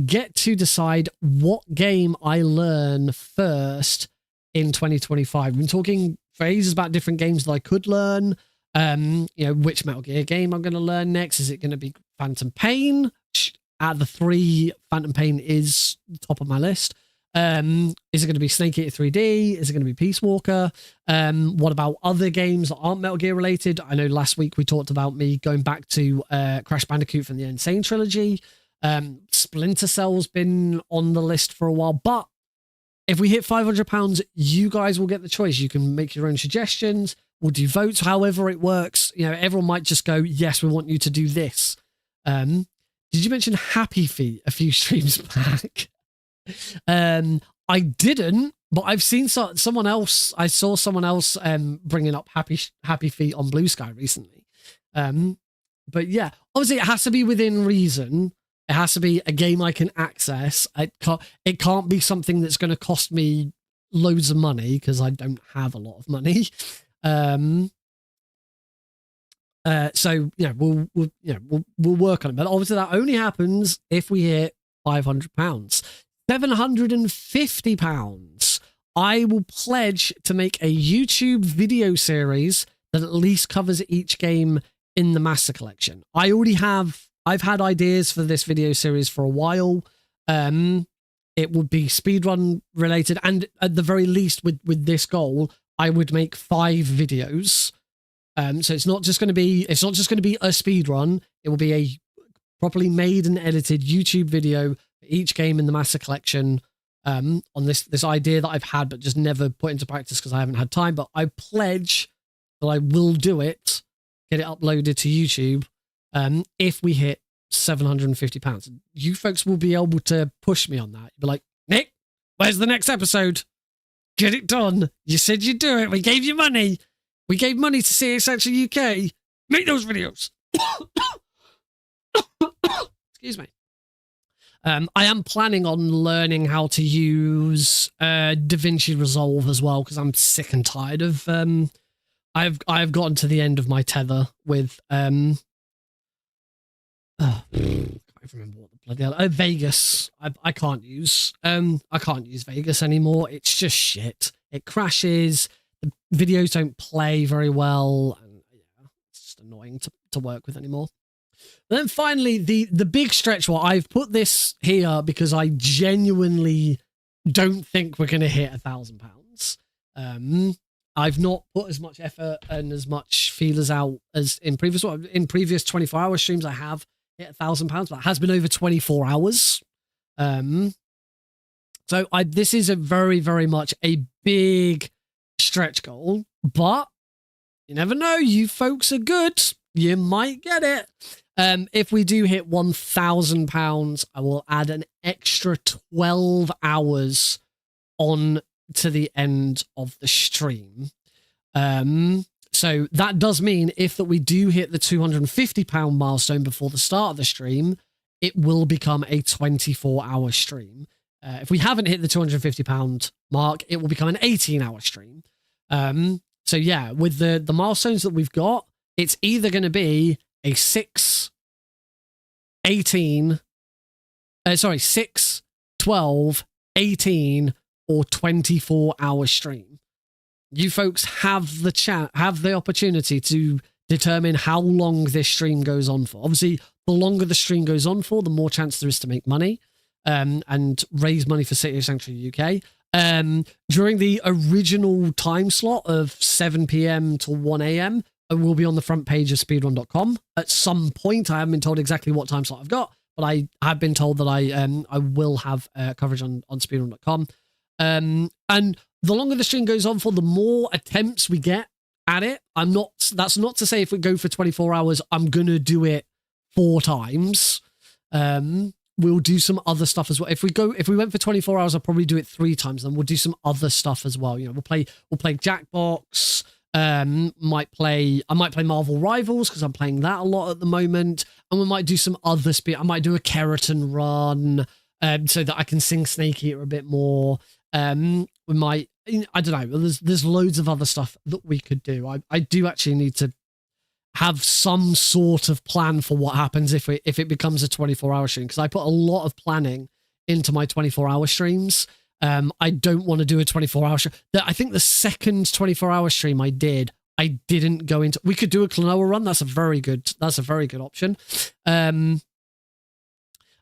get to decide what game I learn first in 2025. We've been talking for ages about different games that I could learn. Which Metal Gear game I'm going to learn next. Is it going to be Phantom Pain? Out of the three, Phantom Pain is the top of my list. Is it going to be Snake Eater 3D? Is it going to be Peace Walker? What about other games that aren't Metal Gear related? I know last week we talked about me going back to Crash Bandicoot from the Insane Trilogy. Splinter Cell's been on the list for a while, but if we hit £500, you guys will get the choice. You can make your own suggestions. We'll do votes, however it works. Everyone might just go, yes, we want you to do this. Did you mention Happy Feet a few streams back? I didn't, but I've seen someone else. I saw someone else bringing up Happy Feet on Blue Sky recently. But yeah, obviously it has to be within reason. It has to be a game I can access. It can't be something that's going to cost me loads of money because I don't have a lot of money. So yeah, we'll work on it. But obviously that only happens if we hit £500. £750. I will pledge to make a YouTube video series that at least covers each game in the Master Collection. I've had ideas for this video series for a while. It would be speedrun related, and at the very least with this goal, I would make 5 videos. So it's not just going to be a speedrun. It will be a properly made and edited YouTube video for each game in the Master Collection, on this idea that I've had but just never put into practice because I haven't had time. But I pledge that I will do it, get it uploaded to YouTube, if we hit £750. You folks will be able to push me on that. You'll be like, Nick, where's the next episode? Get it done. You said you'd do it. We gave you money. We gave money to CSX UK. Make those videos. Excuse me. I am planning on learning how to use DaVinci Resolve as well, because I'm sick and tired of I've gotten to the end of my tether with I can't remember what the bloody hell. Vegas. I can't use Vegas anymore. It's just shit. It crashes. The videos don't play very well, and yeah, it's just annoying to work with anymore. But then finally, the big stretch where I've put this here because I genuinely don't think we're going to hit £1,000. I've not put as much effort and as much feelers out as in previous 24-hour streams. I have hit £1,000, but it has been over 24 hours. So this is a very, very much a big stretch goal, but you never know. You folks are good. You might get it. If we do hit £1,000, I will add an extra 12 hours on to the end of the stream. So that does mean if we do hit the £250 milestone before the start of the stream, it will become a 24-hour stream. If we haven't hit the £250 mark, it will become an 18-hour stream. So yeah, with the milestones that we've got, it's either going to be a 6, 12, 18, or 24-hour stream. You folks have the opportunity to determine how long this stream goes on for. Obviously, the longer the stream goes on for, the more chance there is to make money and raise money for City of Sanctuary UK. During the original time slot of 7 p.m. to 1 a.m., I will be on the front page of speedrun.com at some point. I haven't been told exactly what time slot I've got, but I have been told that I will have coverage on speedrun.com. And the longer the stream goes on for, the more attempts we get at it. That's not to say if we go for 24 hours, I'm going to do it 4 times. We'll do some other stuff as well. If we went for 24 hours, I'll probably do it 3 times. Then we'll do some other stuff as well. You know, we'll play Jackbox. I might play Marvel Rivals because I'm playing that a lot at the moment. And we might do some other speed. I might do a Keratin run so that I can sing Snake Eater a bit more. We might, I don't know. There's loads of other stuff that we could do. I do actually need to have some sort of plan for what happens if it becomes a 24-hour stream, because I put a lot of planning into my 24-hour streams. I don't want to do a 24-hour stream. I think the second 24-hour stream I didn't go into. We could do a Klonoa run. That's a very good option. I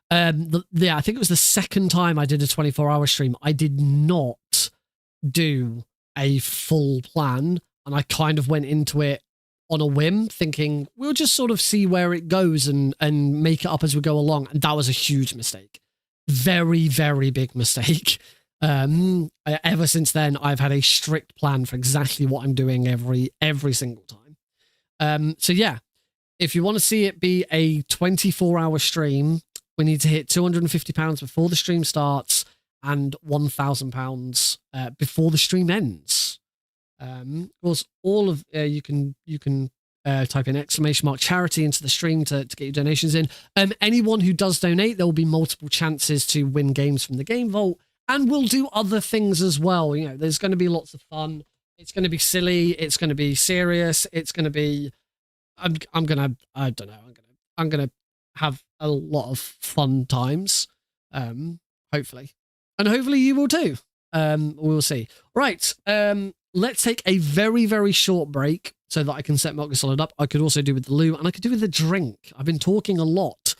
think it was the second time I did a 24-hour stream. I did not do a full plan, and I kind of went into it on a whim, thinking we'll just sort of see where it goes and make it up as we go along. And that was a huge mistake. Very, very big mistake. Ever since then, I've had a strict plan for exactly what I'm doing every single time. So yeah, if you want to see it be a 24-hour stream, we need to hit £250 before the stream starts and £1,000 before the stream ends. Of course, all of you can type in !charity into the stream to get your donations in. Anyone who does donate, there will be multiple chances to win games from the Game Vault, and we'll do other things as well. You know, there's going to be lots of fun. It's going to be silly. It's going to be serious. It's going to be. I don't know. I'm gonna have a lot of fun times. Hopefully, and hopefully you will too. We'll see. Right. Let's take a very, very short break so that I can set Metal Gear Solid up. I could also do with the loo, and I could do with the drink. I've been talking a lot.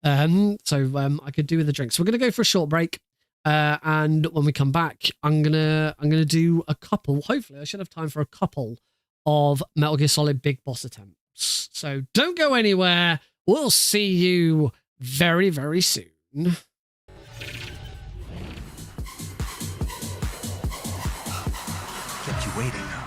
So I could do with the drink. So we're going to go for a short break. And when we come back, I'm gonna do a couple. Hopefully, I should have time for a couple of Metal Gear Solid Big Boss attempts. So don't go anywhere. We'll see you very, very soon. Kept you waiting, huh?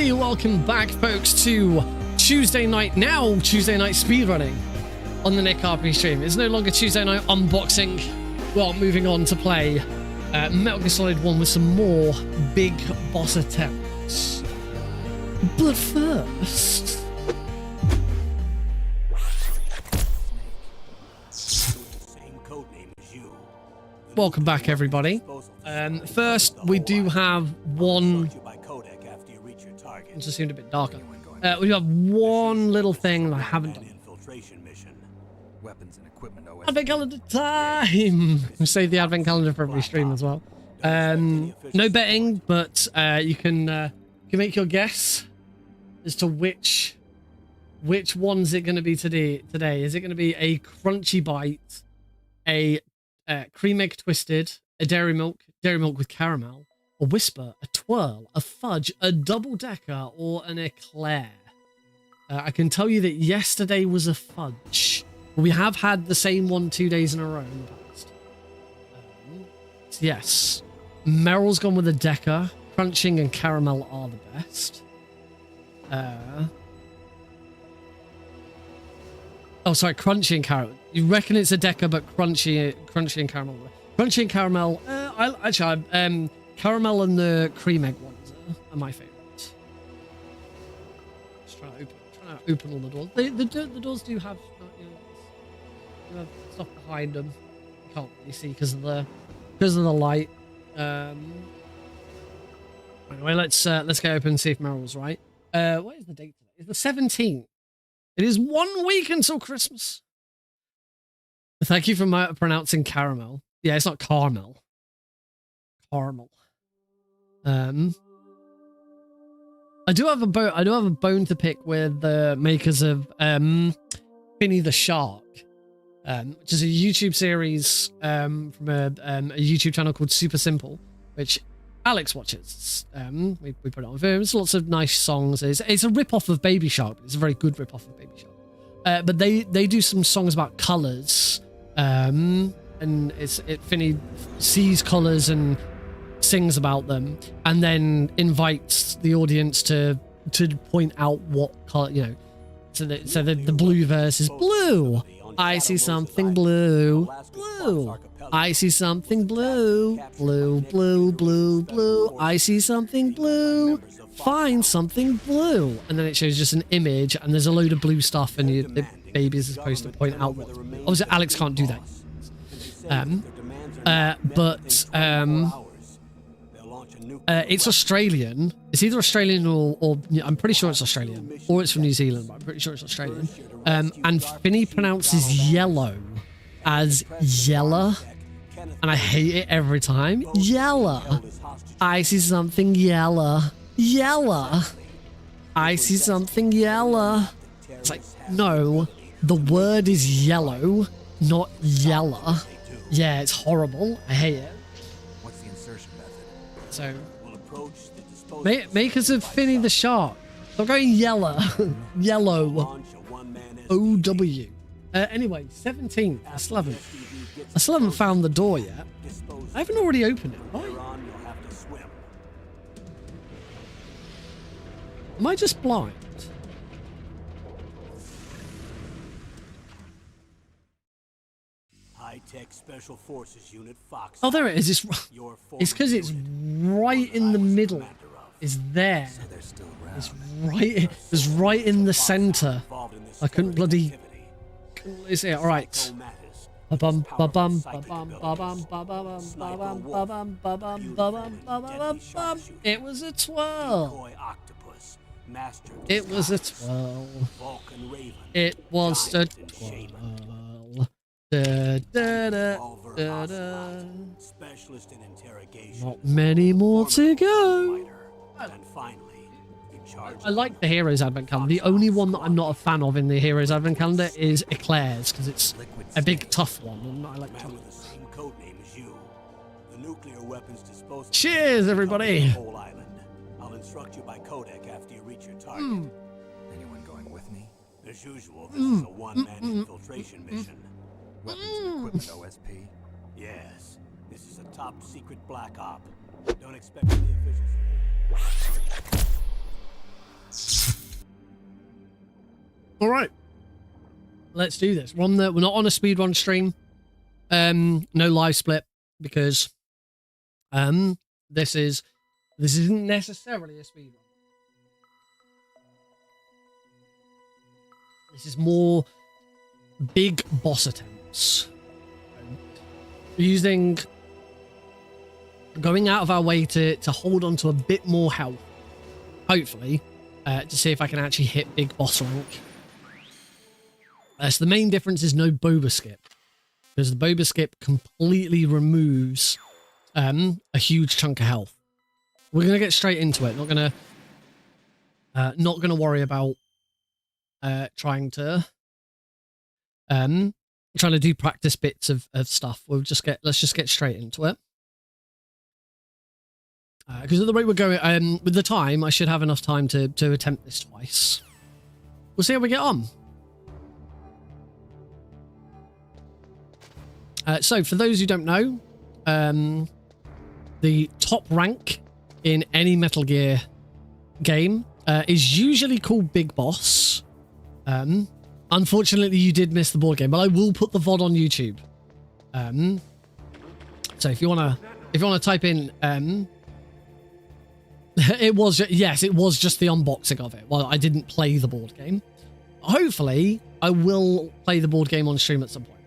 everybody, welcome back folks to Tuesday night speedrunning on the Nick RP stream. It's no longer Tuesday night unboxing. Well, moving on to play Metal Gear Solid 1 with some more Big Boss attempts. But first... Welcome back everybody. First, we do have one... It just seemed a bit darker. We do have one little thing that I haven't done. Advent calendar time! We save the advent calendar for every stream as well. No betting, but you can make your guess as to which one's it going to be today. Is it going to be a crunchy bite, a cream egg twisted, a dairy milk with caramel, a whisper, a twirl, a fudge, a double decker, or an eclair? I can tell you that yesterday was a fudge. We have had the same one 2 days in a row in the past. Yes, Meryl's gone with a decker. Crunching and caramel are the best. Oh, sorry, crunchy and caramel. You reckon it's a decker, but crunchy and caramel. Crunchy and caramel. Caramel and the cream egg ones are my favourites. Just trying to open all the doors. The doors do have, have stuff behind them. You can't really see because of the light. Anyway, let's go open and see if Meryl's right. What is the date today? It's the 17th. It is 1 week until Christmas. Thank you for pronouncing caramel. Yeah, it's not caramel. Caramel. I do have a bone to pick with the makers of Finny the Shark, which is a YouTube series from a YouTube channel called Super Simple, which Alex watches. We put it on for him. There's lots of nice songs. It's a rip-off of Baby Shark. It's a very good rip-off of Baby Shark. But they do some songs about colours. And Finny sees colours and sings about them, and then invites the audience to point out what color, so the blue verse is blue. I see something blue. Blue. I see something blue. Blue, blue, blue, blue. I see something blue. Find something blue. And then it shows just an image, and there's a load of blue stuff, and the baby is supposed to point out what. Obviously, Alex can't do that. It's Australian. It's either Australian or I'm pretty sure it's Australian, or it's from New Zealand, but I'm pretty sure it's Australian. And Finny pronounces yellow as yella, and I hate it every time. Yella. I see something yella. Yella. I see something yella. It's like, no, the word is yellow, not yella. Yeah, it's horrible. I hate it. What's the insertion method? So, makers of Finny the Shark. They're going yellow. Yellow. OW. Anyway, 17th. I still haven't found the door yet. I haven't already opened it. Am I just blind? High-tech Special Forces Unit Fox. Oh, there it is. It's because it's right in the middle. It's there. It's right in the center. I couldn't bloody see it. All right. It was a twirl. It was a twirl. It was a twirl. Da, da, da, da, da. Not many more to go. I like the Heroes Advent Calendar. The only one that I'm not a fan of in the Heroes Advent Calendar is Eclairs, because it's a big tough one, and I like chocolate. Cheers, everybody! I'll instruct you by codec after you reach your target. Anyone going with me? As usual, this is a one-man infiltration mission. Weapons and equipment OSP? Yes, this is a top-secret black op. Don't expect any officials. All right, let's do this. We're not on a speedrun stream. No live split because this isn't necessarily a speedrun. This is more big boss attempts. Going out of our way to hold on to a bit more health, hopefully, to see if I can actually hit big boss rank. So the main difference is no boba skip, because the boba skip completely removes a huge chunk of health. We're gonna get straight into it. Not gonna worry about trying to do practice bits of stuff. Let's just get straight into it. Because at the rate we're going, with the time, I should have enough time to attempt this twice. We'll see how we get on. So, for those who don't know, the top rank in any Metal Gear game is usually called Big Boss. Unfortunately, you did miss the board game, but I will put the VOD on YouTube. So if you wanna type in, it was just the unboxing of it. Well, I didn't play the board game. Hopefully, I will play the board game on stream at some point.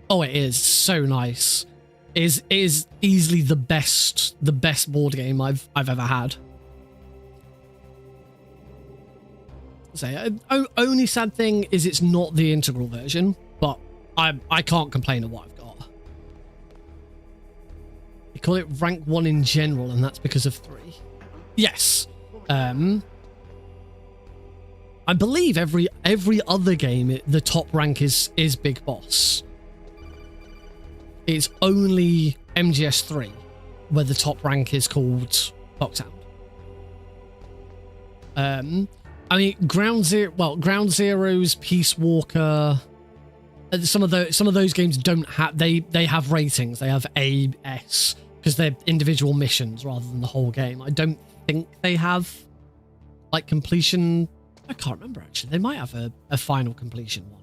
Oh, it is so nice. It is easily the best board game I've ever had. So, only sad thing is it's not the integral version, but I can't complain of what I've got. They call it rank 1 in general, and that's because of 3. Yes. I believe every other game the top rank is Big Boss. It's only MGS3 where the top rank is called Foxhound. I mean, Ground Zeroes, Peace Walker, some of those games don't have they have ratings. They have A, S, because they're individual missions rather than the whole game. I don't think they have like completion. I can't remember actually. They might have a final completion one.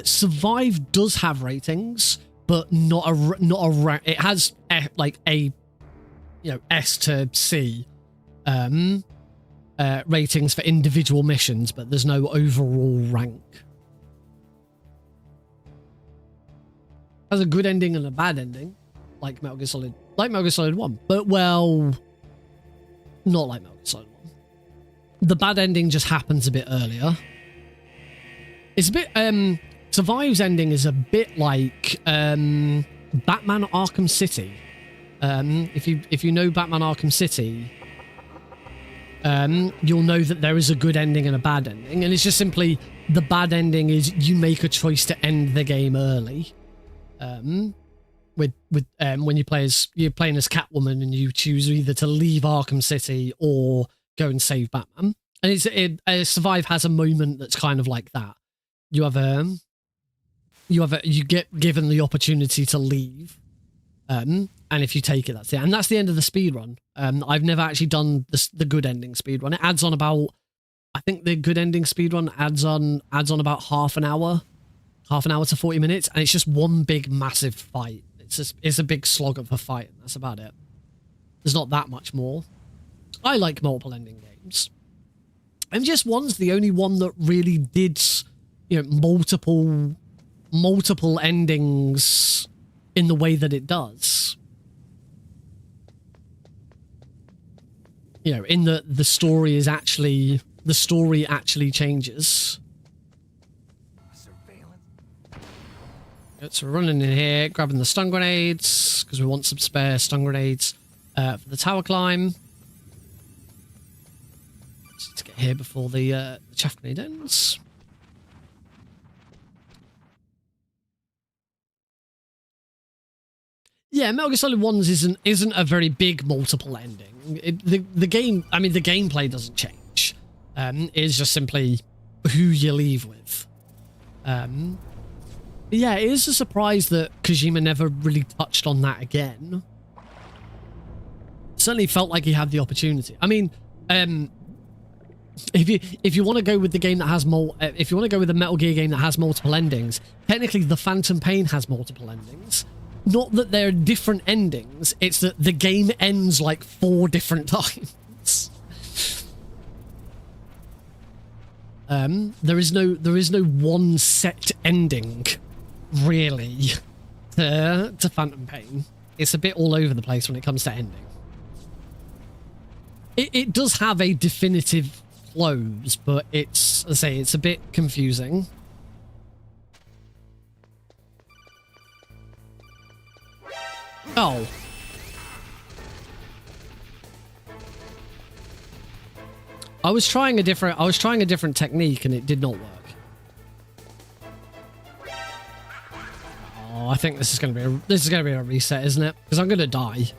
Survive does have ratings, but not a it has like a S to C ratings for individual missions, but there's no overall rank. Has a good ending and a bad ending, like Metal Gear Solid 1, but well, not like Metal Gear Solid 1. The bad ending just happens a bit earlier. It's a bit Survive's ending is a bit like Batman Arkham City. If you know Batman Arkham City, you'll know that there is a good ending and a bad ending, and it's just simply the bad ending is you make a choice to end the game early. When you're playing as Catwoman and you choose either to leave Arkham City or go and save Batman. And Survive has a moment that's kind of like that. You get given the opportunity to leave, and if you take it, that's it. And that's the end of the speed run. I've never actually done the good ending speed run. It adds on about, I think the good ending speed run adds on about half an hour to 40 minutes, and it's just one big massive fight. It's a big slog of a fight, and that's about it. There's not that much more. I like multiple ending games. MGS1's the only one that really did, multiple endings in the way that it does. In the story actually changes. So we're running in here, grabbing the stun grenades, because we want some spare stun grenades for the tower climb. Let's get here before the chaff grenade ends. Yeah, Metal Gear Solid 1's isn't a very big multiple ending. The gameplay doesn't change. It's just simply who you leave with. Yeah, it is a surprise that Kojima never really touched on that again. Certainly felt like he had the opportunity. I mean, if you want to go with the game that has if you want to go with a Metal Gear game that has multiple endings, technically the Phantom Pain has multiple endings. Not that they're different endings, it's that the game ends like 4 different times. There is no one set ending, really, to Phantom Pain. It's a bit all over the place when it comes to ending. It does have a definitive close, but it's, as I say, it's a bit confusing. Oh. I was trying a different technique and it did not work. Oh, I think this is going to be a reset, isn't it? Because I'm going to die.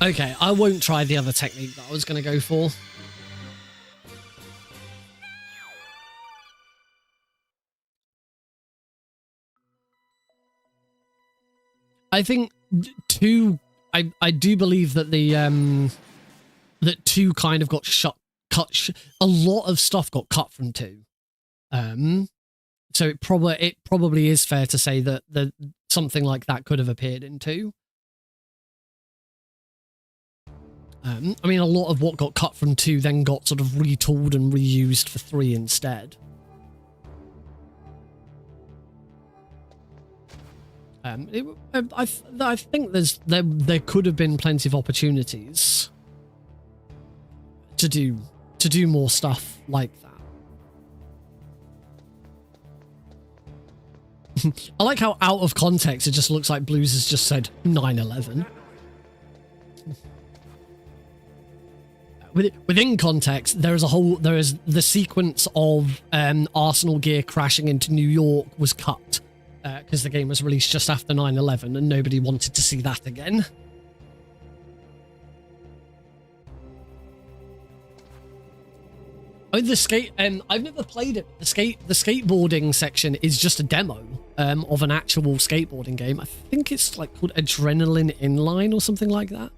Okay, I won't try the other technique that I was going to go for. I think 2. I do believe that that 2 kind of got cut. A lot of stuff got cut from 2. So it probably is fair to say that something like that could have appeared in 2. I mean, a lot of what got cut from 2 then got sort of retooled and reused for 3 instead. I think there could have been plenty of opportunities to do more stuff like that. I like how out of context it just looks like Blues has just said 9/11. Within context, there is the sequence of Arsenal gear crashing into New York was cut because the game was released just after 9/11 and nobody wanted to see that again. Oh, I've never played it. The skateboarding section is just a demo of an actual skateboarding game. I think it's like called Adrenaline Inline or something like that.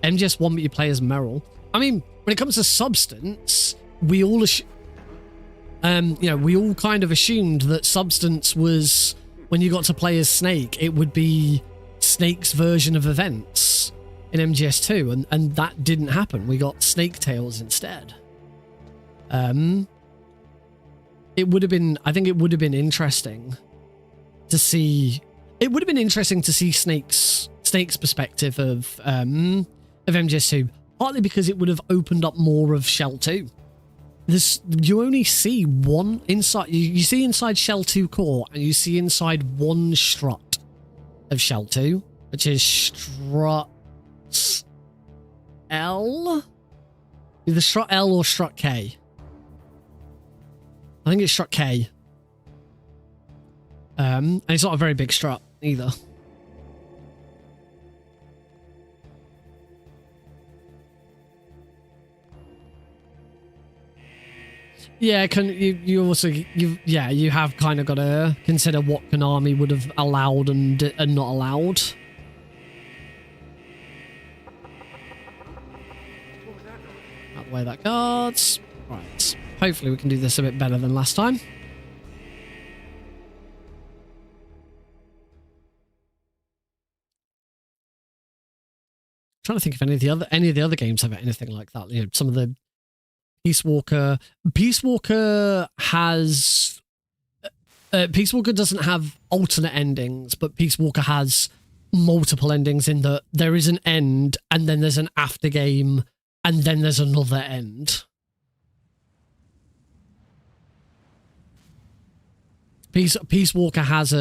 MGS1, but you play as Meryl. I mean, when it comes to Substance, we all, we all kind of assumed that Substance was, when you got to play as Snake, it would be Snake's version of events in MGS2, and that didn't happen. We got Snake Tales instead. It would have been, I think it would have been interesting to see. It would have been interesting to see Snake's perspective of MGS2, partly because it would have opened up more of Shell 2. You only see one inside. You see inside Shell 2 core, and you see inside one strut of Shell 2, which is strut L. Either strut L or strut K. I think it's strut K. And it's not a very big strut either. Yeah, you have kind of got to consider what Konami would have allowed and not allowed. Out the way that guards. Right. Hopefully we can do this a bit better than last time. Trying to think if any of the other games have anything like that. You know, some of the Peace Walker has Peace Walker doesn't have alternate endings, but Peace Walker has multiple endings in that there is an end and then there's an after game and then there's another end. Peace Walker's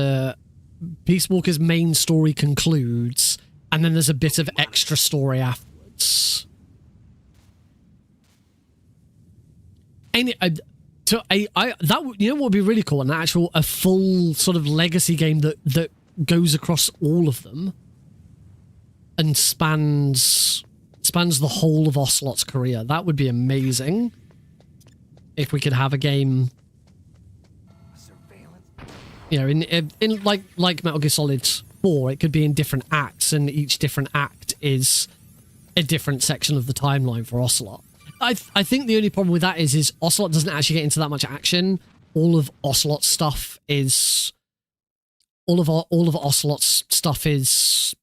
main story concludes and then there's a bit of extra story afterwards. And that, you know what would be really cool? A full sort of legacy game that goes across all of them and spans the whole of Ocelot's career. That would be amazing if we could have a game, you know, in like Metal Gear Solid 4. It could be in different acts, and each different act is a different section of the timeline for Ocelot. I think the only problem with that is Ocelot doesn't actually get into that much action. All of Ocelot's stuff is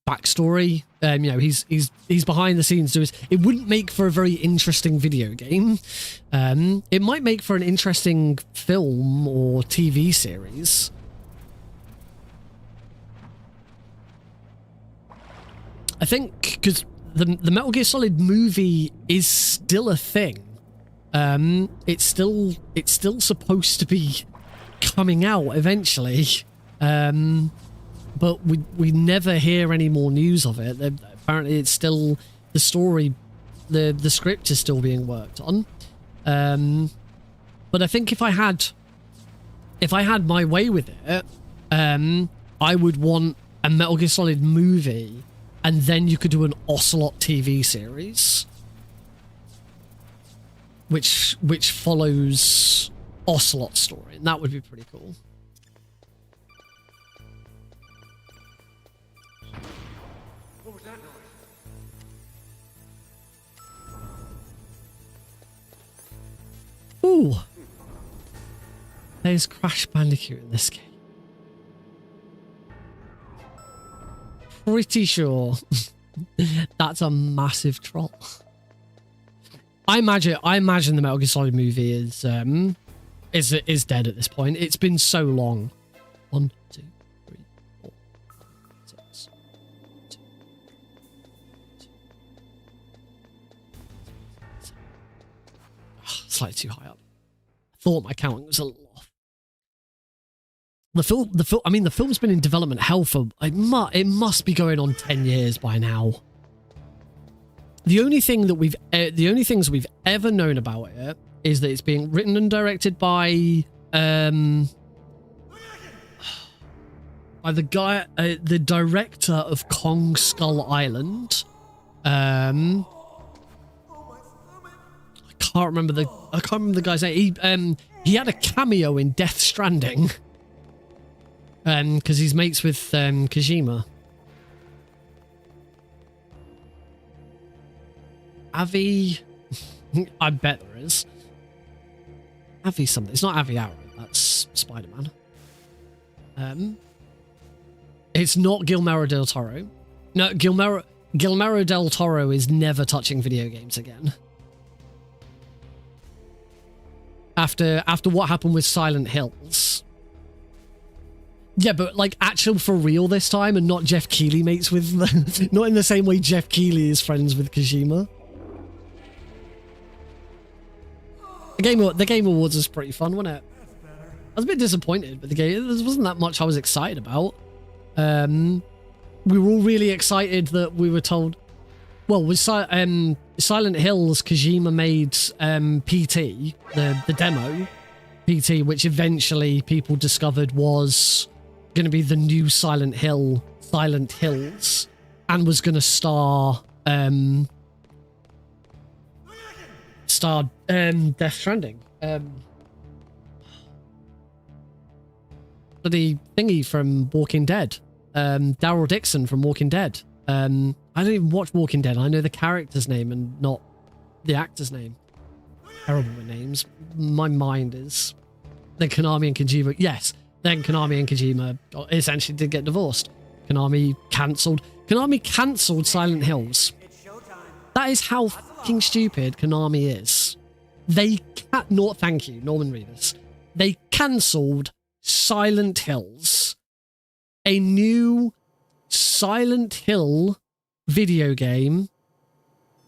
backstory. You know, he's behind the scenes doing. It wouldn't make for a very interesting video game. It might make for an interesting film or TV series. I think because the Metal Gear Solid movie is still a thing. It's still supposed to be coming out eventually. But we never hear any more news of it. Apparently it's still the story, the script is still being worked on. But I think if I had my way with it, I would want a Metal Gear Solid movie, and then you could do an Ocelot TV series, which follows Ocelot's story, and that would be pretty cool. What was that noise? Ooh, there's Crash Bandicoot in this game. Pretty sure that's a massive troll. I imagine the Metal Gear Solid movie is dead at this point. It's been so long. 1, 2, 3, 4, 6. Slightly too high up. I thought my counting was a little off. The film's been in development hell for it must be going on 10 years by now. The only things we've ever known about it is that it's being written and directed by the the director of Kong Skull Island. I can't remember the guy's name. He had a cameo in Death Stranding. Because he's mates with Kojima. Avi, I bet there is. Avi something. It's not Avi Arad. That's Spider-Man. It's not Guillermo del Toro. No, Guillermo del Toro is never touching video games again. After what happened with Silent Hills. Yeah, but like actual for real this time, and not Jeff Keighley mates with not in the same way Jeff Keighley is friends with Kojima. The Game Awards was pretty fun, wasn't it? I was a bit disappointed with the game. There wasn't that much I was excited about. We were all really excited that we were told, well, with Silent Hills, Kojima made PT, the demo PT, which eventually people discovered was going to be the new Silent Hills, and was going to star Death Stranding. The thingy from Walking Dead, Daryl Dixon from Walking Dead. I don't even watch Walking Dead. I know the character's name and not the actor's name. Terrible with names. My mind is. Then Konami and Kojima. Yes. Then Konami and Kojima essentially did get divorced. Konami cancelled Silent Hills. That is how fucking stupid Konami is. Thank you, Norman Reedus. They cancelled Silent Hills. A new Silent Hill video game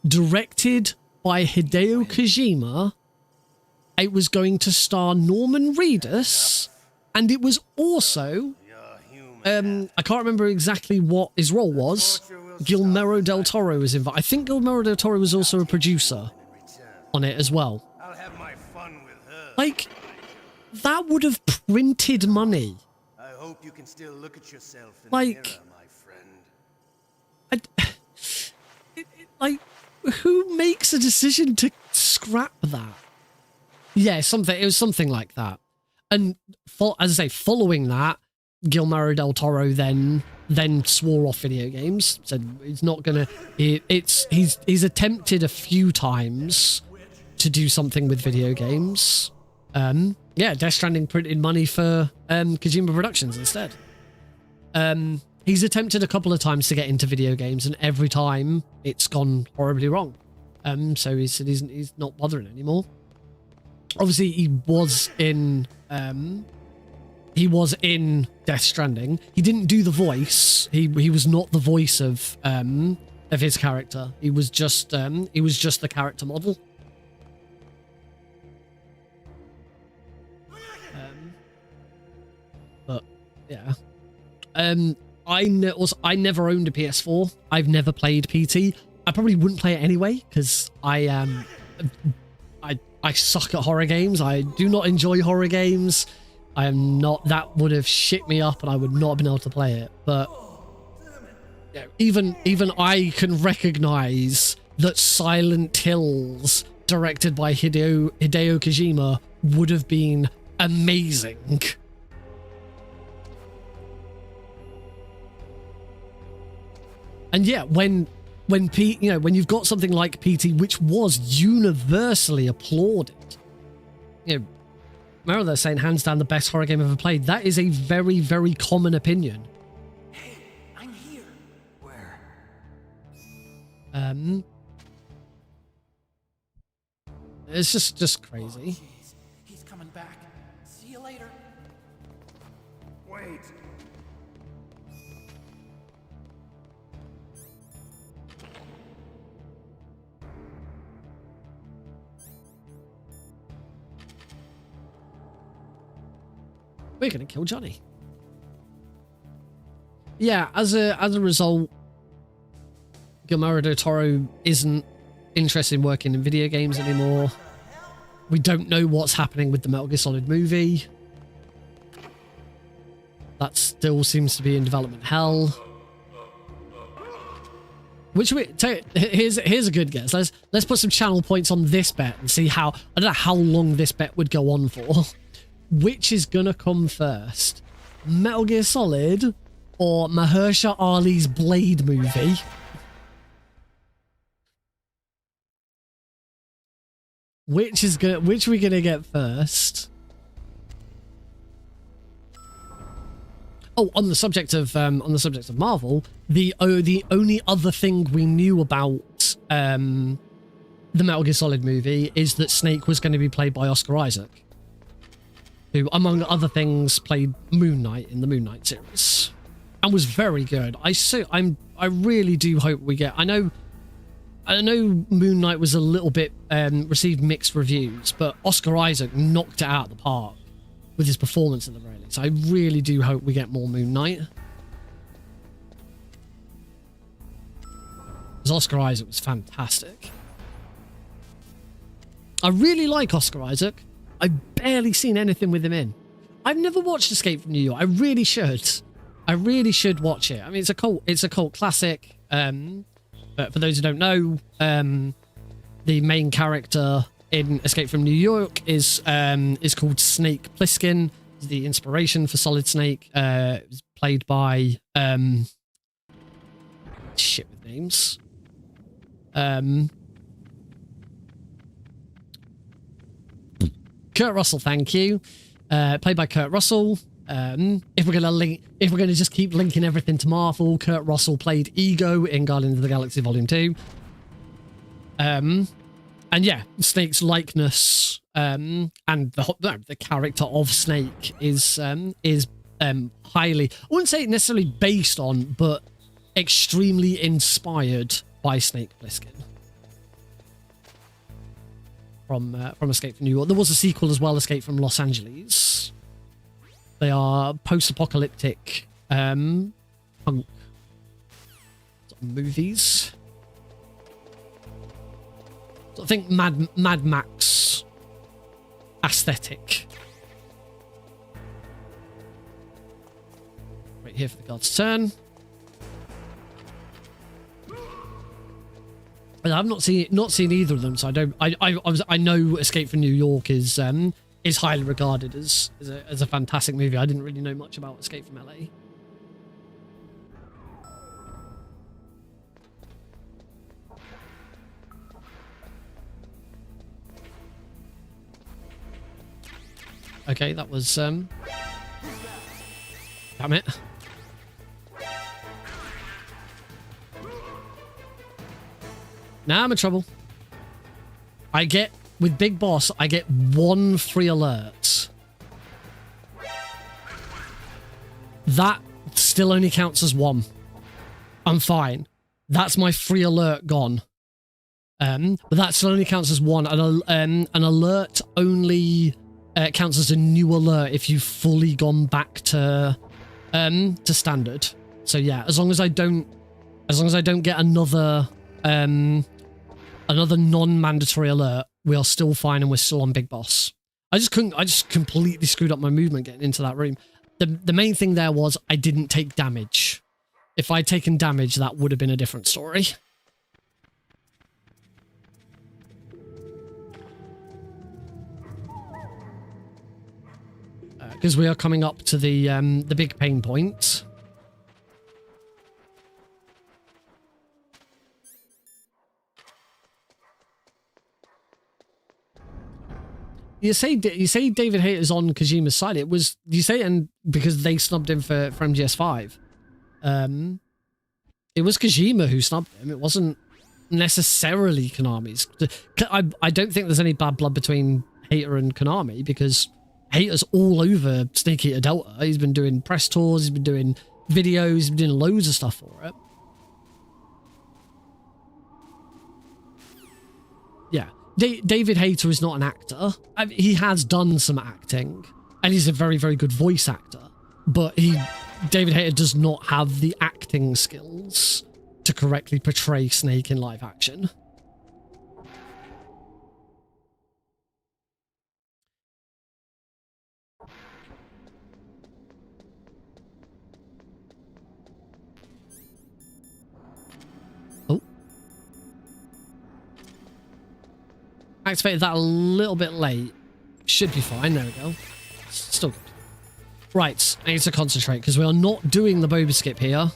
directed by Hideo Kojima. It was going to star Norman Reedus, and it was also I can't remember exactly what his role was. Guillermo del Toro was involved. I think Guillermo del Toro was also a producer on it as well. I'll have my fun with her. Like, that would have printed money. I hope you can still look at yourself in Like- the mirror, my friend. Like, who makes a decision to scrap that? Yeah, it was something like that. And as I say, following that, Guillermo del Toro then swore off video games. Said he's not gonna. He's attempted a few times to do something with video games. Yeah, Death Stranding printed money for Kojima Productions instead. He's attempted a couple of times to get into video games, and every time it's gone horribly wrong. So he said he's not bothering anymore. Obviously, he was in Death Stranding. He didn't do the voice. He was not the voice of his character. He was just the character model. But yeah. I never owned a PS4. I've never played PT. I probably wouldn't play it anyway because I suck at horror games. I do not enjoy horror games. I am not. That would have shit me up, and I would not have been able to play it. But yeah, even I can recognize that Silent Hills, directed by Hideo Kojima, would have been amazing. And yeah, when you've got something like PT, which was universally applauded, remember they're saying hands down the best horror game ever played. That is a very, very common opinion. Hey, I'm here. Where? It's just crazy. Oh, jeez. He's coming back. See you later. Wait. We're gonna kill Johnny. Yeah, as a result, Guillermo del Toro isn't interested in working in video games anymore. We don't know what's happening with the Metal Gear Solid movie. That still seems to be in development hell. Here's a good guess. Let's put some channel points on this bet and see how. I don't know how long this bet would go on for. Which is gonna come first? Metal Gear Solid or Mahershala Ali's Blade movie? Which are we gonna get first? Oh, on the subject of Marvel, the only other thing we knew about the Metal Gear Solid movie is that Snake was going to be played by Oscar Isaac, who, among other things, played Moon Knight in the Moon Knight series, and was very good. I really do hope we get. I know Moon Knight was a little bit received mixed reviews, but Oscar Isaac knocked it out of the park with his performance in the very least. I really do hope we get more Moon Knight, because Oscar Isaac was fantastic. I really like Oscar Isaac. I've barely seen anything with him in. I've never watched Escape from New York. I really should. I really should watch it. I mean, it's a cult classic. But for those who don't know, the main character in Escape from New York is called Snake Plissken. He's the inspiration for Solid Snake. It was played by shit with names. Kurt Russell, thank you. Played by Kurt Russell. If we're gonna just keep linking everything to Marvel, Kurt Russell played Ego in Guardians of the Galaxy Volume 2. And yeah, Snake's likeness and the character of Snake is highly, I wouldn't say necessarily based on, but extremely inspired by Snake Plissken from Escape from New York. There was a sequel as well, Escape from Los Angeles. They are post-apocalyptic punk sort of movies. So I think Mad Max aesthetic. Right here for the God's turn. And I've not seen either of them, so I don't. I know Escape from New York is is highly regarded as a fantastic movie. I didn't really know much about Escape from LA. Okay, that was damn it. Now I'm in trouble. With Big Boss, I get 1 free alert. That still only counts as 1. I'm fine. That's my free alert gone. But that still only counts as 1. An alert only counts as a new alert if you've fully gone back to standard. So yeah, as long as I don't get another non-mandatory alert, we are still fine and we're still on Big Boss. I just completely screwed up my movement getting into that room. The main thing there was I didn't take damage. If I'd taken damage, that would have been a different story. Because we are coming up to the big pain point. You say David Hayter's on Kojima's side. It was, you say it, and because they snubbed him for MGS5. It was Kojima who snubbed him. It wasn't necessarily Konami's. I don't think there's any bad blood between Hayter and Konami, because Hayter's all over Snake Eater Delta. He's been doing press tours, he's been doing videos, he's been doing loads of stuff for it. Yeah. David Hayter is not an actor. He has done some acting, and he's a very, very good voice actor. But David Hayter does not have the acting skills to correctly portray Snake in live action. Activated that a little bit late. Should be fine. There we go. Still good. Right. I need to concentrate because we are not doing the boba skip here.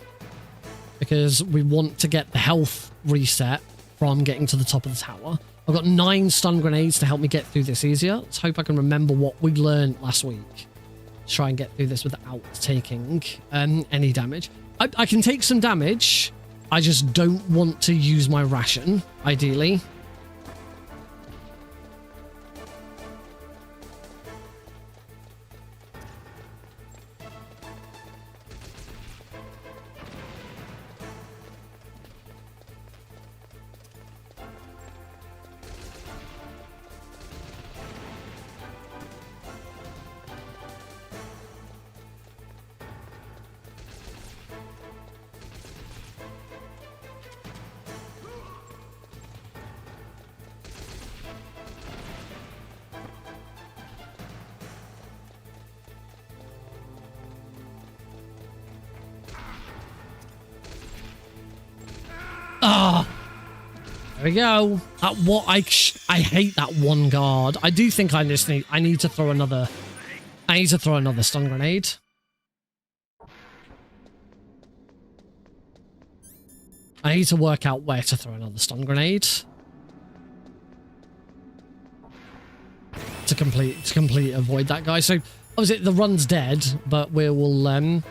Because we want to get the health reset from getting to the top of the tower. I've got 9 stun grenades to help me get through this easier. Let's hope I can remember what we learned last week. Try and get through this without taking any damage. I can take some damage. I just don't want to use my ration, ideally. There we go. I hate that one guard. I do think I need to throw another. I need to throw another stun grenade. I need to work out where to throw another stun grenade to completely avoid that guy. So obviously the run's dead, but we will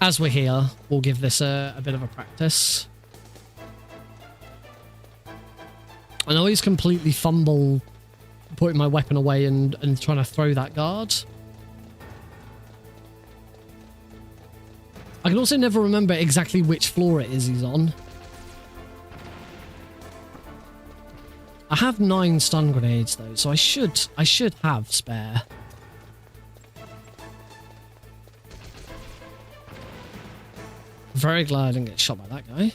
as we're here, we'll give this a bit of a practice. I always completely fumble putting my weapon away and trying to throw that guard. I can also never remember exactly which floor it is he's on. I have 9 stun grenades though, so I should have spare. Very glad I didn't get shot by that guy.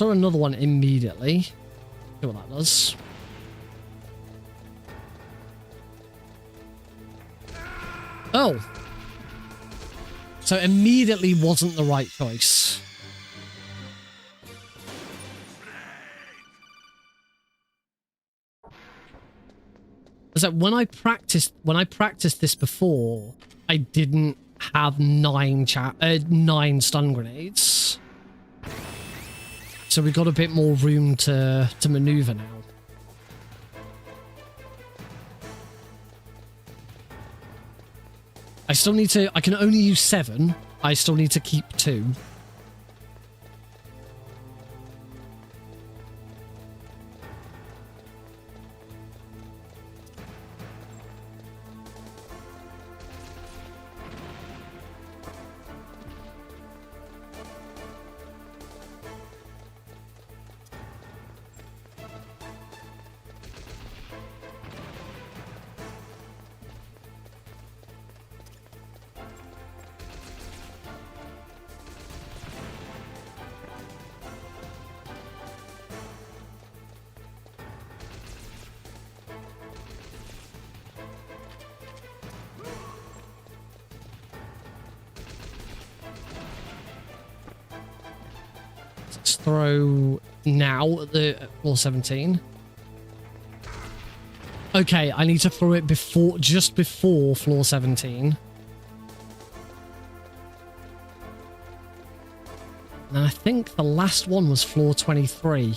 throw another one immediately. See what that does. Oh. So immediately wasn't the right choice. So when I practiced this before, I didn't have 9 stun grenades. So we got a bit more room to maneuver now. I still need to, I can only use 7. I still need to keep 2. Let's throw now at the floor 17. Okay, I need to throw it before, just before floor 17. And I think the last one was floor 23.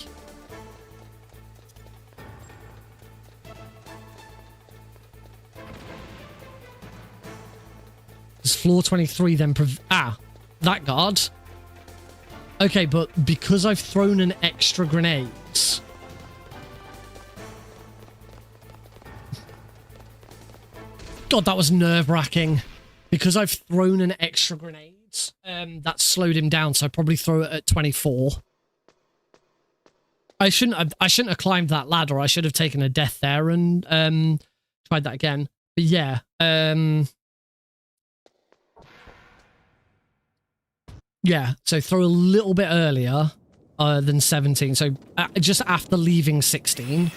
Is floor 23 then that guard? Okay, but because I've thrown an extra grenades... God, that was nerve-wracking. Because I've thrown an extra grenades, that slowed him down, so I probably throw it at 24. I shouldn't have climbed that ladder. I should have taken a death there and tried that again. But yeah, yeah, so throw a little bit earlier than 17. So just after leaving 16.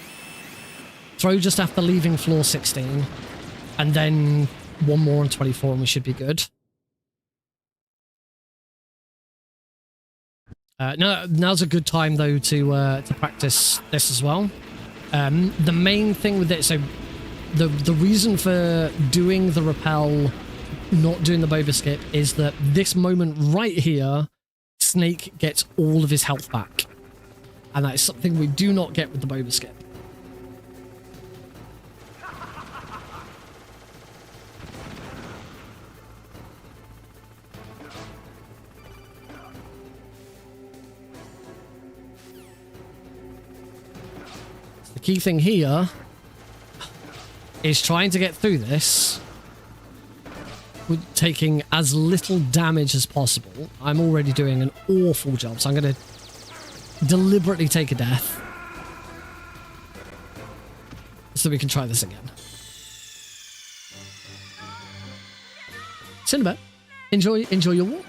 Throw just after leaving floor 16. And then one more on 24 and we should be good. Now's a good time, though, to practice this as well. The main thing with it, so the reason for doing the rappel, not doing the boba skip, is that this moment right here, Snake gets all of his health back. And that is something we do not get with the boba skip. The key thing here is trying to get through this with taking as little damage as possible. I'm already doing an awful job, so I'm going to deliberately take a death so we can try this again. See you in a bit. Enjoy your walk.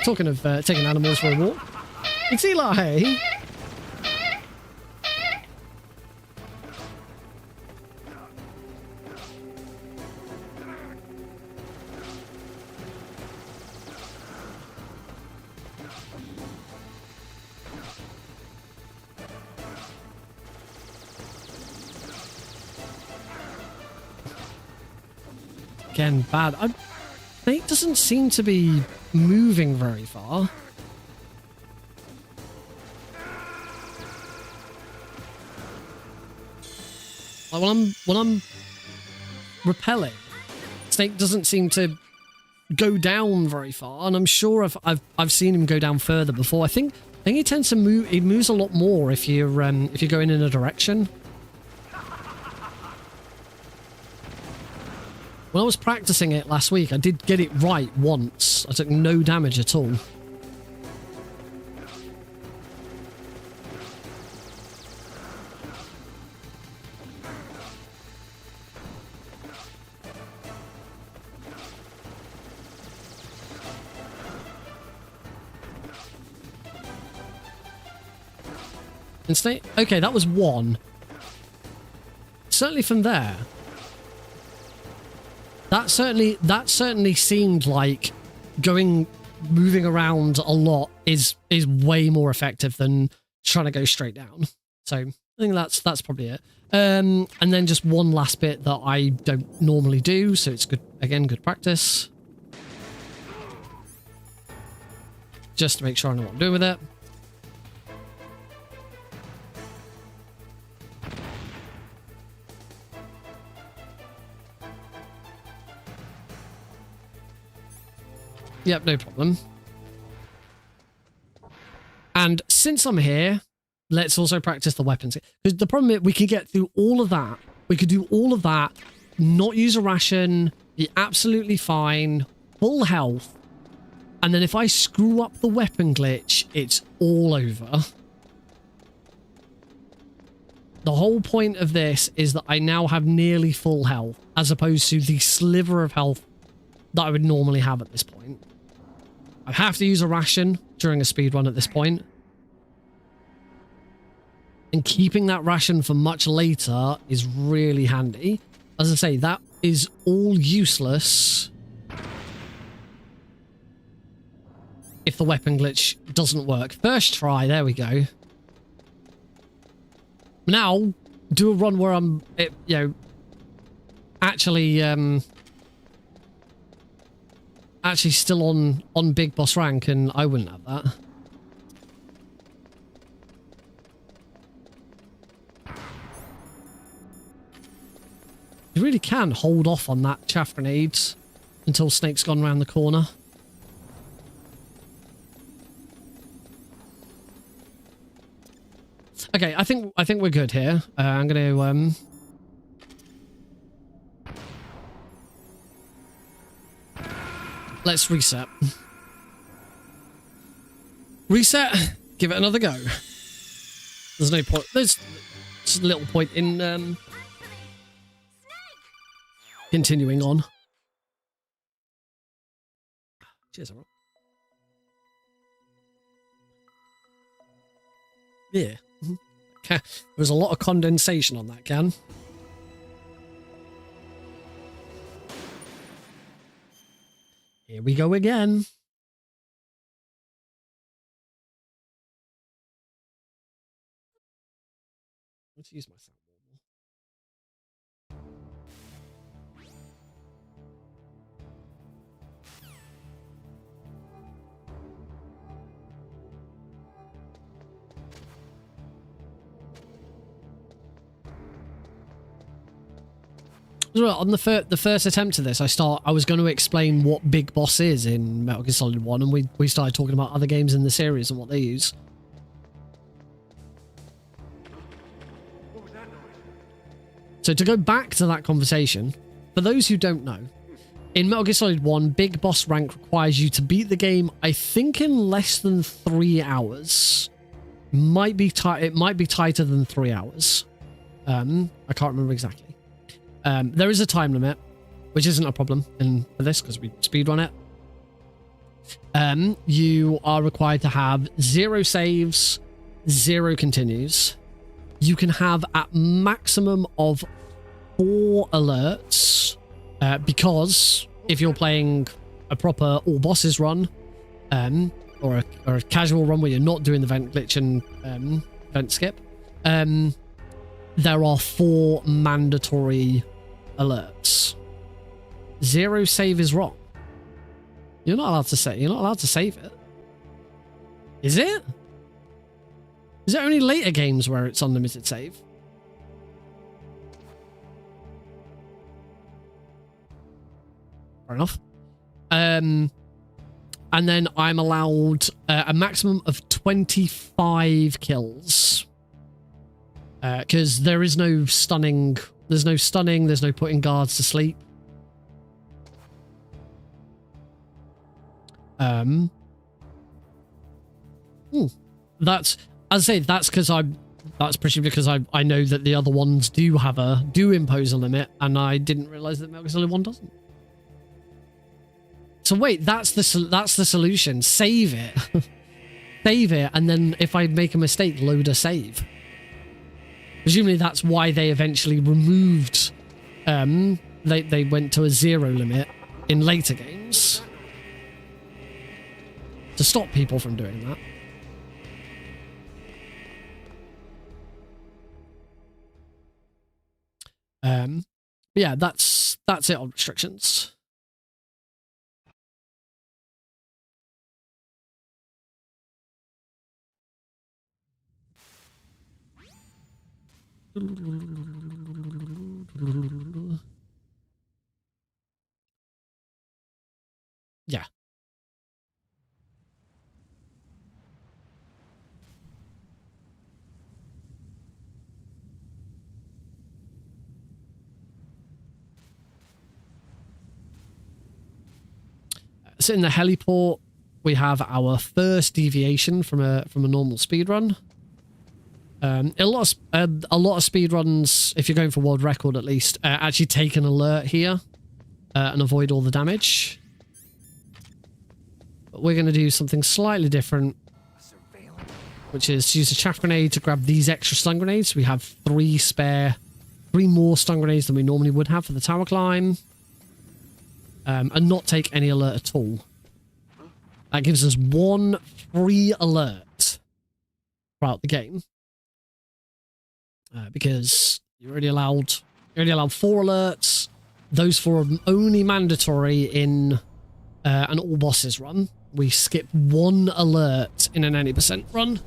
Talking of taking animals for a walk, it's Eli. Again, bad. Snake doesn't seem to be moving very far. Like when I'm repelling, Snake doesn't seem to go down very far, and I'm sure I've seen him go down further before. I think he tends to move. He moves a lot more if you're going in a direction. When I was practicing it last week, I did get it right once. I took no damage at all. Instant. Okay, that was one. Certainly from there. That certainly seemed like moving around a lot is way more effective than trying to go straight down. So I think that's probably it. And then just one last bit that I don't normally do, so it's good, again, good practice. Just to make sure I know what I'm doing with it. Yep, no problem. And since I'm here, let's also practice the weapons. Because the problem is we could get through all of that. We could do all of that, not use a ration, be absolutely fine, full health. And then if I screw up the weapon glitch, it's all over. The whole point of this is that I now have nearly full health, as opposed to the sliver of health that I would normally have at this point. I have to use a ration during a speedrun at this point. And keeping that ration for much later is really handy. As I say, that is all useless if the weapon glitch doesn't work. First try, there we go. Now, do a run where I'm, actually still on Big Boss rank, and I wouldn't have that. You really can hold off on that chaff grenades until Snake's gone around the corner. Okay, I think we're good here. I'm gonna let's reset. Reset. Give it another go. There's no point. There's just a little point in continuing on. Cheers, everyone. Yeah. There's a lot of condensation on that can. Here we go again. Let's use my sound. On the first attempt of this, I was going to explain what Big Boss is in Metal Gear Solid 1, and we started talking about other games in the series and what they use. What was that noise? So to go back to that conversation, for those who don't know, in Metal Gear Solid 1, Big Boss rank requires you to beat the game, I think, in less than 3 hours. It might be tighter than 3 hours. I can't remember exactly. There is a time limit, which isn't a problem for this because we speedrun it. You are required to have 0 saves, 0 continues. You can have a maximum of 4 alerts because if you're playing a proper all bosses run or a casual run where you're not doing the vent glitch and vent skip, there are 4 mandatory alerts. 0 save is wrong. You're not allowed to say. You're not allowed to save it. Is it? Is it only later games where it's unlimited save? Fair enough. And then I'm allowed a maximum of 25 kills. Because there is no stunning. There's no stunning. There's no putting guards to sleep. That's, as I say, that's because that's pretty because I know that the other ones do impose a limit, and I didn't realize that Metal Gear Solid 1 doesn't. So wait, that's the solution. Save it. Save it, and then if I make a mistake, load a save. Presumably that's why they eventually removed, they went to a 0 limit in later games to stop people from doing that. Yeah, that's it on restrictions. Yeah. So in the heliport, we have our first deviation from a normal speedrun. A lot of speedruns, if you're going for world record at least, actually take an alert here and avoid all the damage. But we're going to do something slightly different, which is to use a chaff grenade to grab these extra stun grenades. We have 3 more stun grenades than we normally would have for the tower climb. And not take any alert at all. That gives us 1 free alert throughout the game. Because you're already allowed 4 alerts. Those 4 are only mandatory in an all bosses run. We skip 1 alert in an 80% run.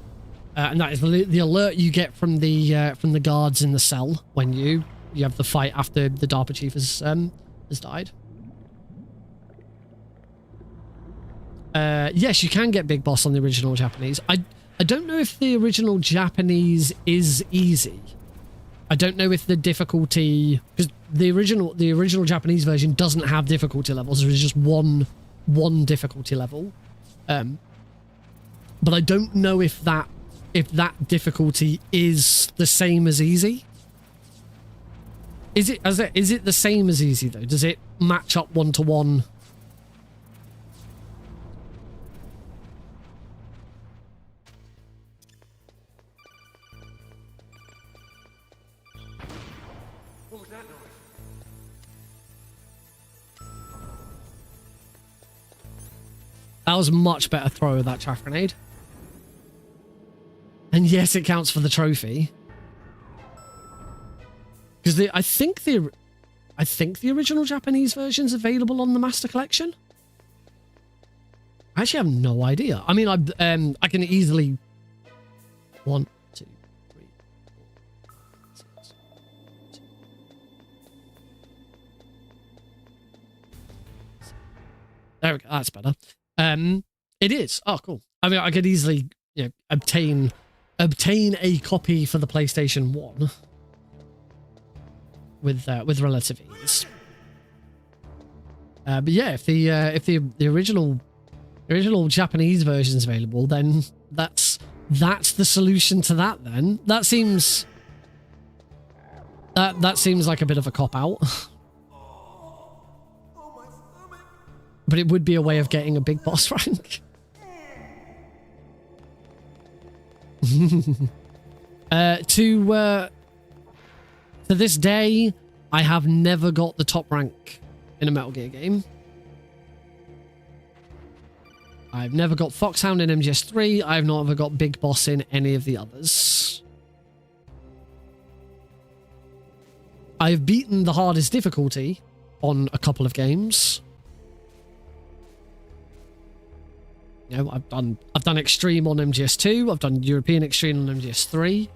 And that is the alert you get from the guards in the cell when you have the fight after the DARPA chief has died. Yes, you can get Big Boss on the original Japanese. I don't know if the original Japanese is easy. I don't know if the difficulty, because the original Japanese version doesn't have difficulty levels. There is just one difficulty level. But I don't know if that difficulty is the same as easy. Is it the same as easy though? Does it match up 1-to-1? What was that noise? That was a much better throw of that chaff grenade. And yes, it counts for the trophy. Because I think the original Japanese version's available on the Master Collection. I actually have no idea. I mean, I can easily 1, 2, 3, 4, 6, 2. There we go. That's better. It is. Oh, cool. I mean, I could easily, obtain a copy for the PlayStation 1 with relative ease. But yeah, if the original Japanese version is available, then that's the solution to that. Then that seems like a bit of a cop out. But it would be a way of getting a big boss rank. To this day, I have never got the top rank in a Metal Gear game. I've never got Foxhound in MGS3. I've not ever got Big Boss in any of the others. I've beaten the hardest difficulty on a couple of games. I've done Extreme on MGS2. I've done European Extreme on MGS3.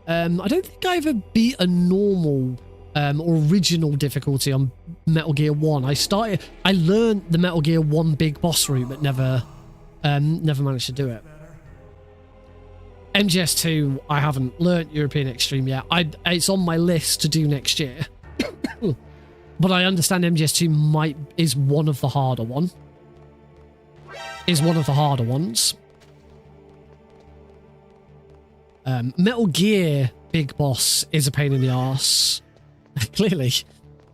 I don't think I ever beat a normal original difficulty on Metal Gear 1. I learned the Metal Gear 1 Big Boss route, but never managed to do it. MGS2, I haven't learnt European Extreme yet. It's on my list to do next year. But I understand MGS2 is one of the harder ones. Metal Gear Big Boss is a pain in the arse. Clearly.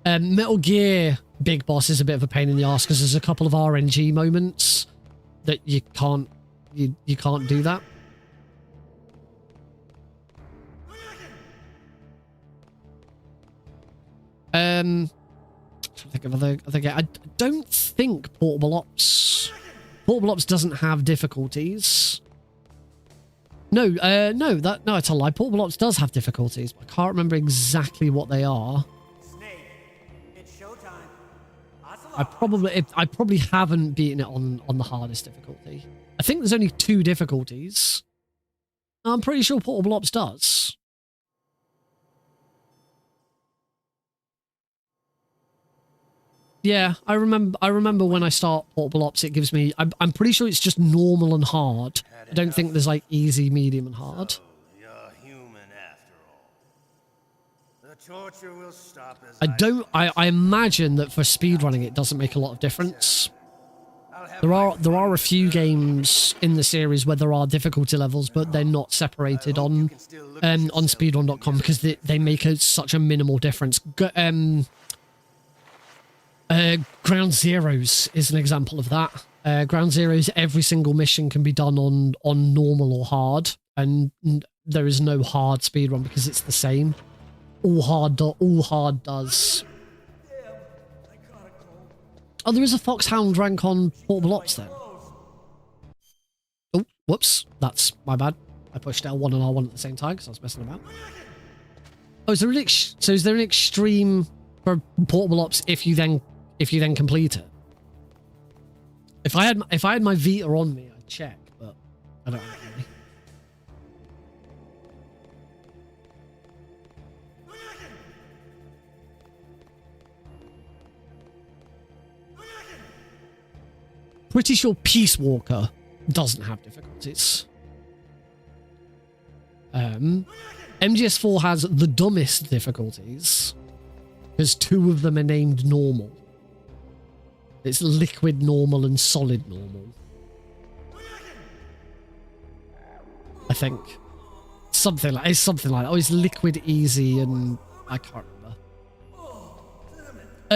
Metal Gear Big Boss is a bit of a pain in the arse because there's a couple of RNG moments that you can't do that. trying to think of other I don't think Portable Ops doesn't have difficulties. No, no, it's a lie. Portable Ops does have difficulties, but I can't remember exactly what they are. Snake, it's showtime. I probably haven't beaten it on the hardest difficulty. I think there's only 2 difficulties. I'm pretty sure Portable Ops does. Yeah, I remember when I start Portable Ops, it gives me... I'm pretty sure it's just normal and hard. I don't think there's like easy, medium, and hard. So, you're human after all. The torture will stop as I imagine that for speedrunning it doesn't make a lot of difference. There are a few games in the series where there are difficulty levels, but they're not separated on speedrun.com because they make such a minimal difference. Ground Zeroes is an example of that. Ground Zeroes, every single mission can be done on normal or hard, and there is no hard speedrun because it's the same. All hard does. Oh, there is a Foxhound rank on Portable Ops then. Oh, whoops, that's my bad. I pushed L1 and R1 at the same time because I was messing about. Oh, is there an extreme for Portable Ops if you then complete it? If I had my Vita on me, I'd check, but I don't really. Pretty sure Peace Walker doesn't have difficulties. MGS4 has the dumbest difficulties because 2 of them are named normal. It's liquid normal and solid normal. I think something like that. Oh, it's liquid easy and I can't remember.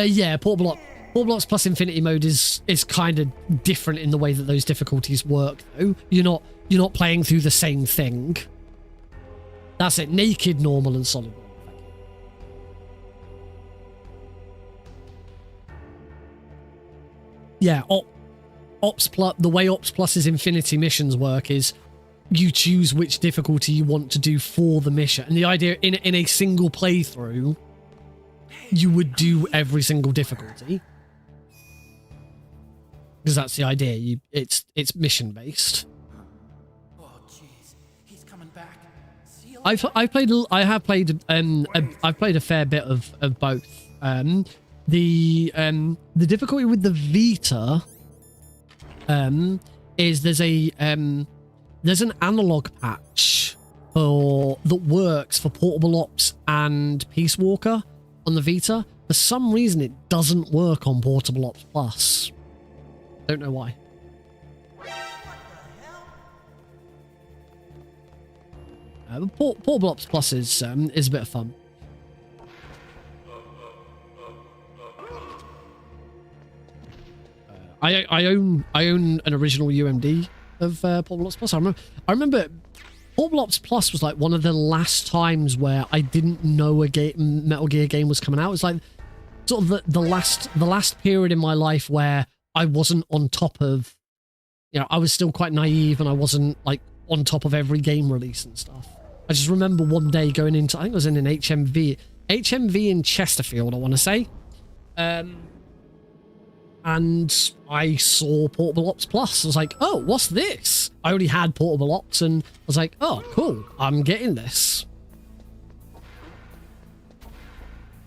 Yeah, Portable Ops plus Infinity Mode is kind of different in the way that those difficulties work, though. You're not playing through the same thing. That's it. Naked, normal, and solid normal. Yeah, Ops Plus. The way Ops Plus's Infinity missions work is you choose which difficulty you want to do for the mission, and the idea in a single playthrough, you would do every single difficulty. Because that's the idea. It's mission based. Oh, jeez. He's coming back. See you I've played a fair bit of both. The difficulty with the Vita is there's an analog patch that works for Portable Ops and Peace Walker on the Vita. For some reason, it doesn't work on Portable Ops Plus. Don't know why. But Portable Ops Plus is a bit of fun. I own an original UMD of Portable Ops Plus. I remember Portable Ops Plus was like one of the last times where I didn't know a Metal Gear game was coming out. It was like sort of the last period in my life where I wasn't on top of, I was still quite naive and I wasn't like on top of every game release and stuff. I just remember one day going into, I think it was in an HMV in Chesterfield, I want to say. And I saw Portable Ops Plus. I was like, oh, what's this? I already had Portable Ops and I was like, oh, cool, I'm getting this.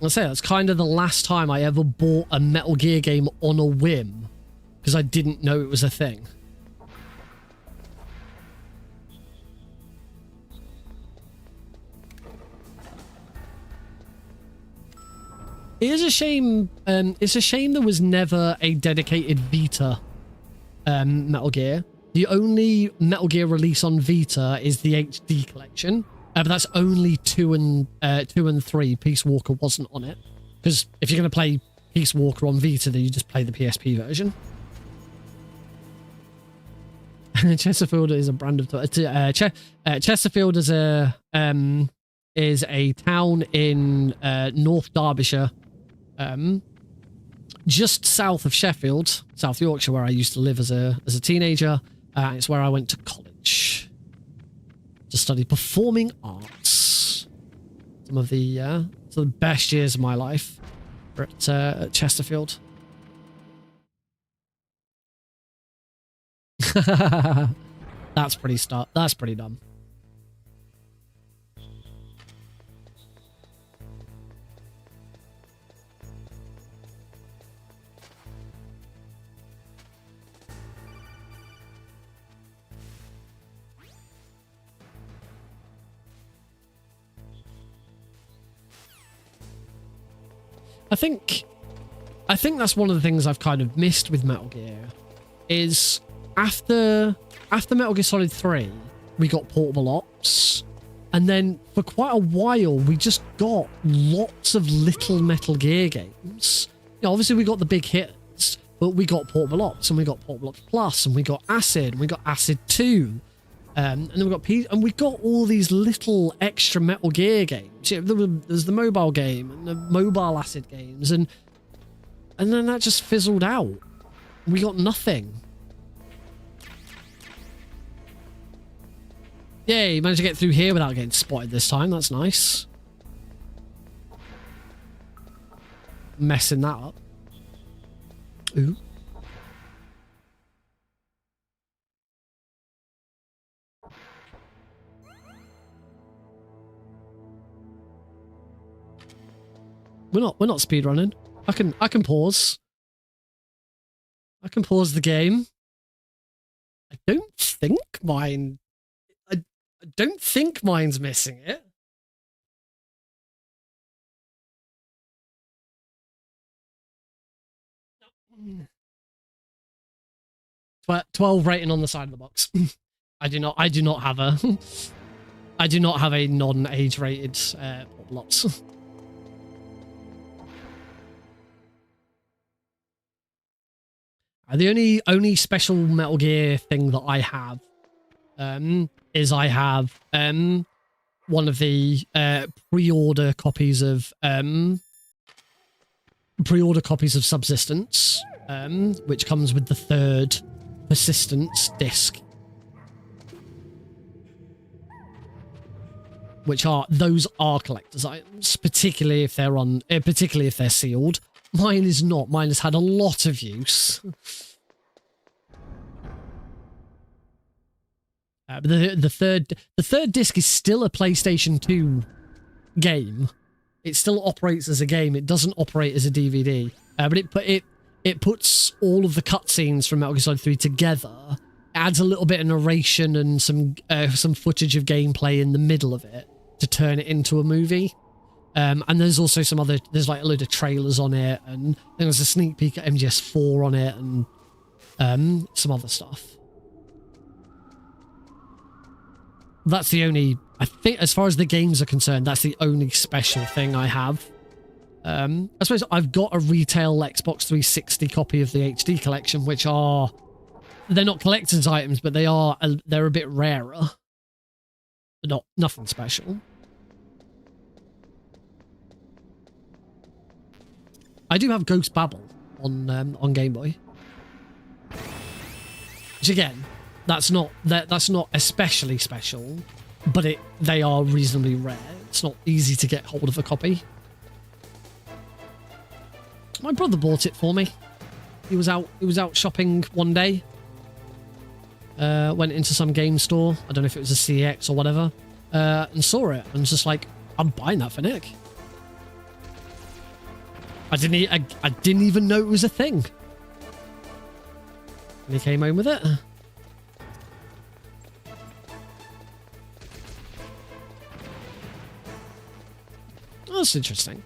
I'll say that's kind of the last time I ever bought a Metal Gear game on a whim because I didn't know it was a thing. It is a shame. It's a shame there was never a dedicated Vita Metal Gear. The only Metal Gear release on Vita is the HD collection, but that's only 2 and 3. Peace Walker wasn't on it because if you're going to play Peace Walker on Vita, then you just play the PSP version. Chesterfield is a brand of Chesterfield is a town in North Derbyshire. just south of Sheffield, South Yorkshire, where I used to live as a teenager. It's where I went to college to study performing arts. Some of the best years of my life were at Chesterfield. That's pretty dumb. I think that's one of the things I've kind of missed with Metal Gear is after Metal Gear Solid 3, we got portable ops, and then for quite a while we just got lots of little Metal Gear games. You know, obviously we got the big hits, but we got portable ops, and we got portable ops plus, and we got Acid, and we got Acid 2. And then we got and we got all these little extra Metal Gear games. Yeah, there's the mobile game and the mobile Acid games, and then that just fizzled out. We got nothing. Yay, managed to get through here without getting spotted this time. That's nice. Messing that up. Ooh. We're not speedrunning. I can pause. I can pause the game. I don't think mine. I don't think mine's missing it. No. 12 rating on the side of the box. I do not have a I do not have a non-age rated lots. The only special Metal Gear thing that I have is I have one of the pre-order copies of Subsistence, which comes with the 3rd Persistence disc, those are collector's items, particularly if they're sealed. Mine is not. Mine has had a lot of use. But the third disc is still a PlayStation 2 game. It still operates as a game. It doesn't operate as a DVD. But it puts all of the cutscenes from Metal Gear Solid 3 together. Adds a little bit of narration and some footage of gameplay in the middle of it to turn it into a movie. And there's also there's like a load of trailers on it, and there's a sneak peek at MGS4 on it, and some other stuff. That's the only, I think, as far as the games are concerned, that's the only special thing I have. I suppose I've got a retail Xbox 360 copy of the HD collection, which they're not collector's items, but they're a bit rarer. But nothing special. I do have Ghost Babel on Game Boy, which again, that's not especially special, but they are reasonably rare. It's not easy to get hold of a copy. My brother bought it for me. He was out shopping one day. Went into some game store. I don't know if it was a CX or whatever, and saw it and was just like, I'm buying that for Nick. I didn't even know it was a thing. And he came home with it. Oh, that's interesting.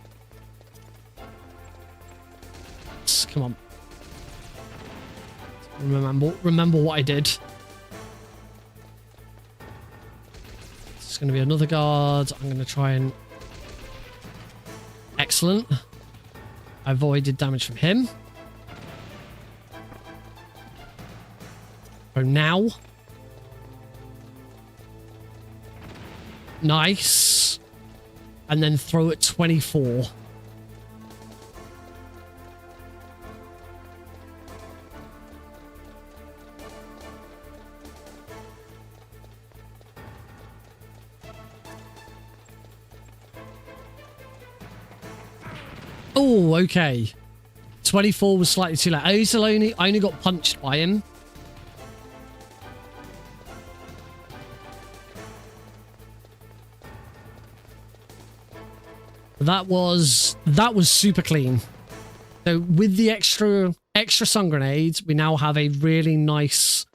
Come on. Remember what I did. It's going to be another guard. I'm going to try and... Excellent. I avoided damage from him. So now. Nice. And then throw at 24. Oh, okay. 24 was slightly too late. I only got punched by him. That was super clean. So with the extra stun grenades, we now have a really nice.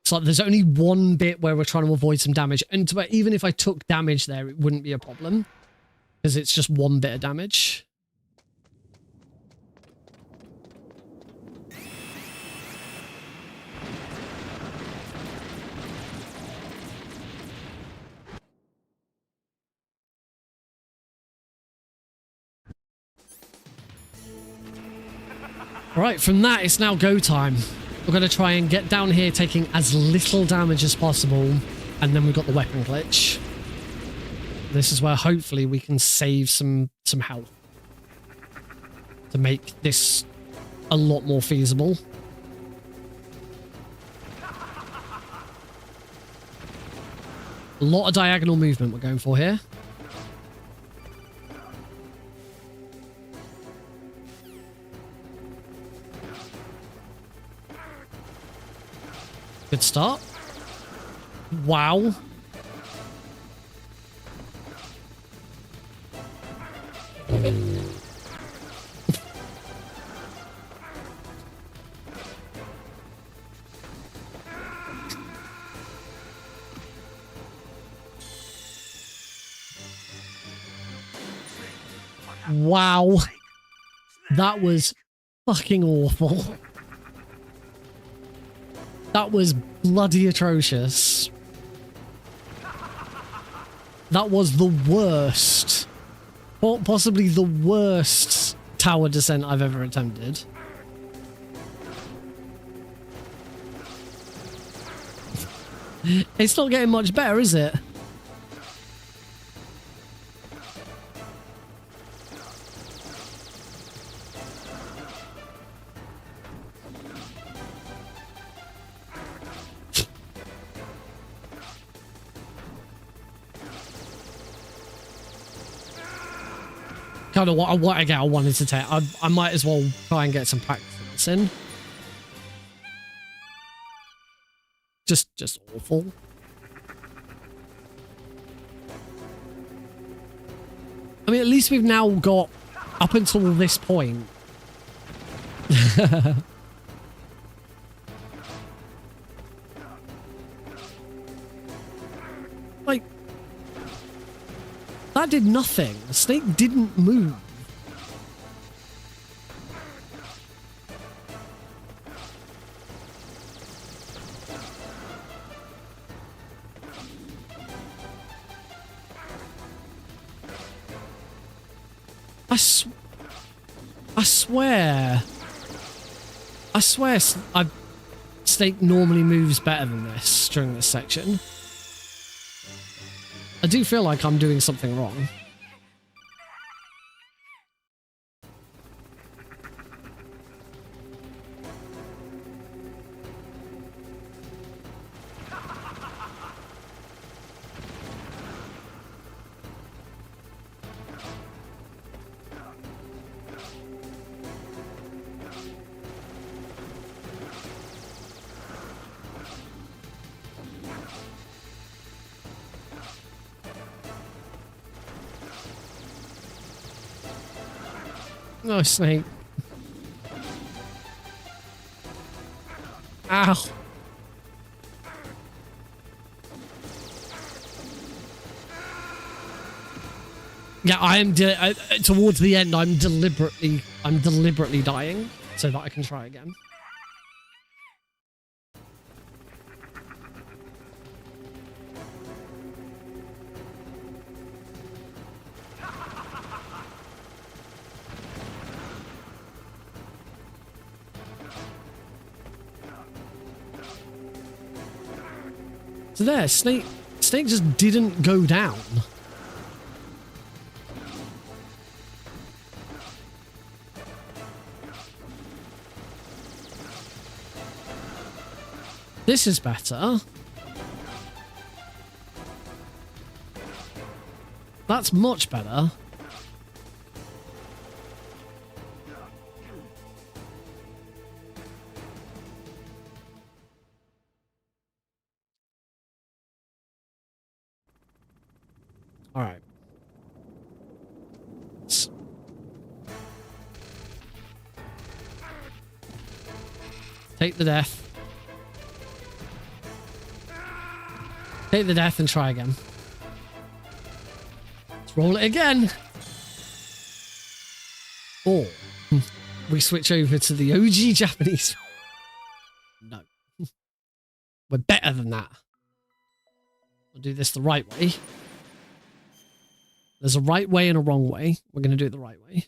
It's like there's only one bit where we're trying to avoid some damage, and even if I took damage there, it wouldn't be a problem because it's just one bit of damage. Right, from that, it's now go time. We're going to try and get down here taking as little damage as possible, and then we've got the weapon glitch. This is where hopefully we can save some health to make this a lot more feasible. A lot of diagonal movement we're going for here. Good start. Wow. Wow. That was fucking awful. That was bloody atrocious. That was the worst, possibly the worst tower descent I've ever attempted. It's not getting much better, is it? Kind of what again I wanted to take. I might as well try and get some practice in. Just awful. I mean, at least we've now got up until this point. Like, that did nothing. The snake didn't move. I swear snake normally moves better than this during this section. I do feel like I'm doing something wrong. Oh, snake. Ow. Yeah, I am towards the end. I'm deliberately dying so that I can try again. So there, snake just didn't go down. This is better. That's much better. All right. Take the death. Take the death and try again. Let's roll it again. Or we switch over to the OG Japanese. No. We're better than that. We'll do this the right way. There's a right way and a wrong way. We're going to do it the right way.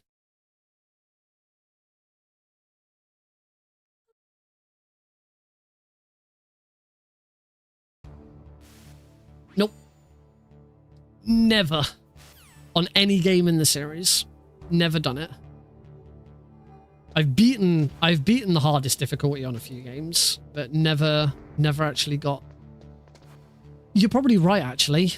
Nope. Never. On any game in the series. Never done it. I've beaten the hardest difficulty on a few games, but never actually got... You're probably right, actually.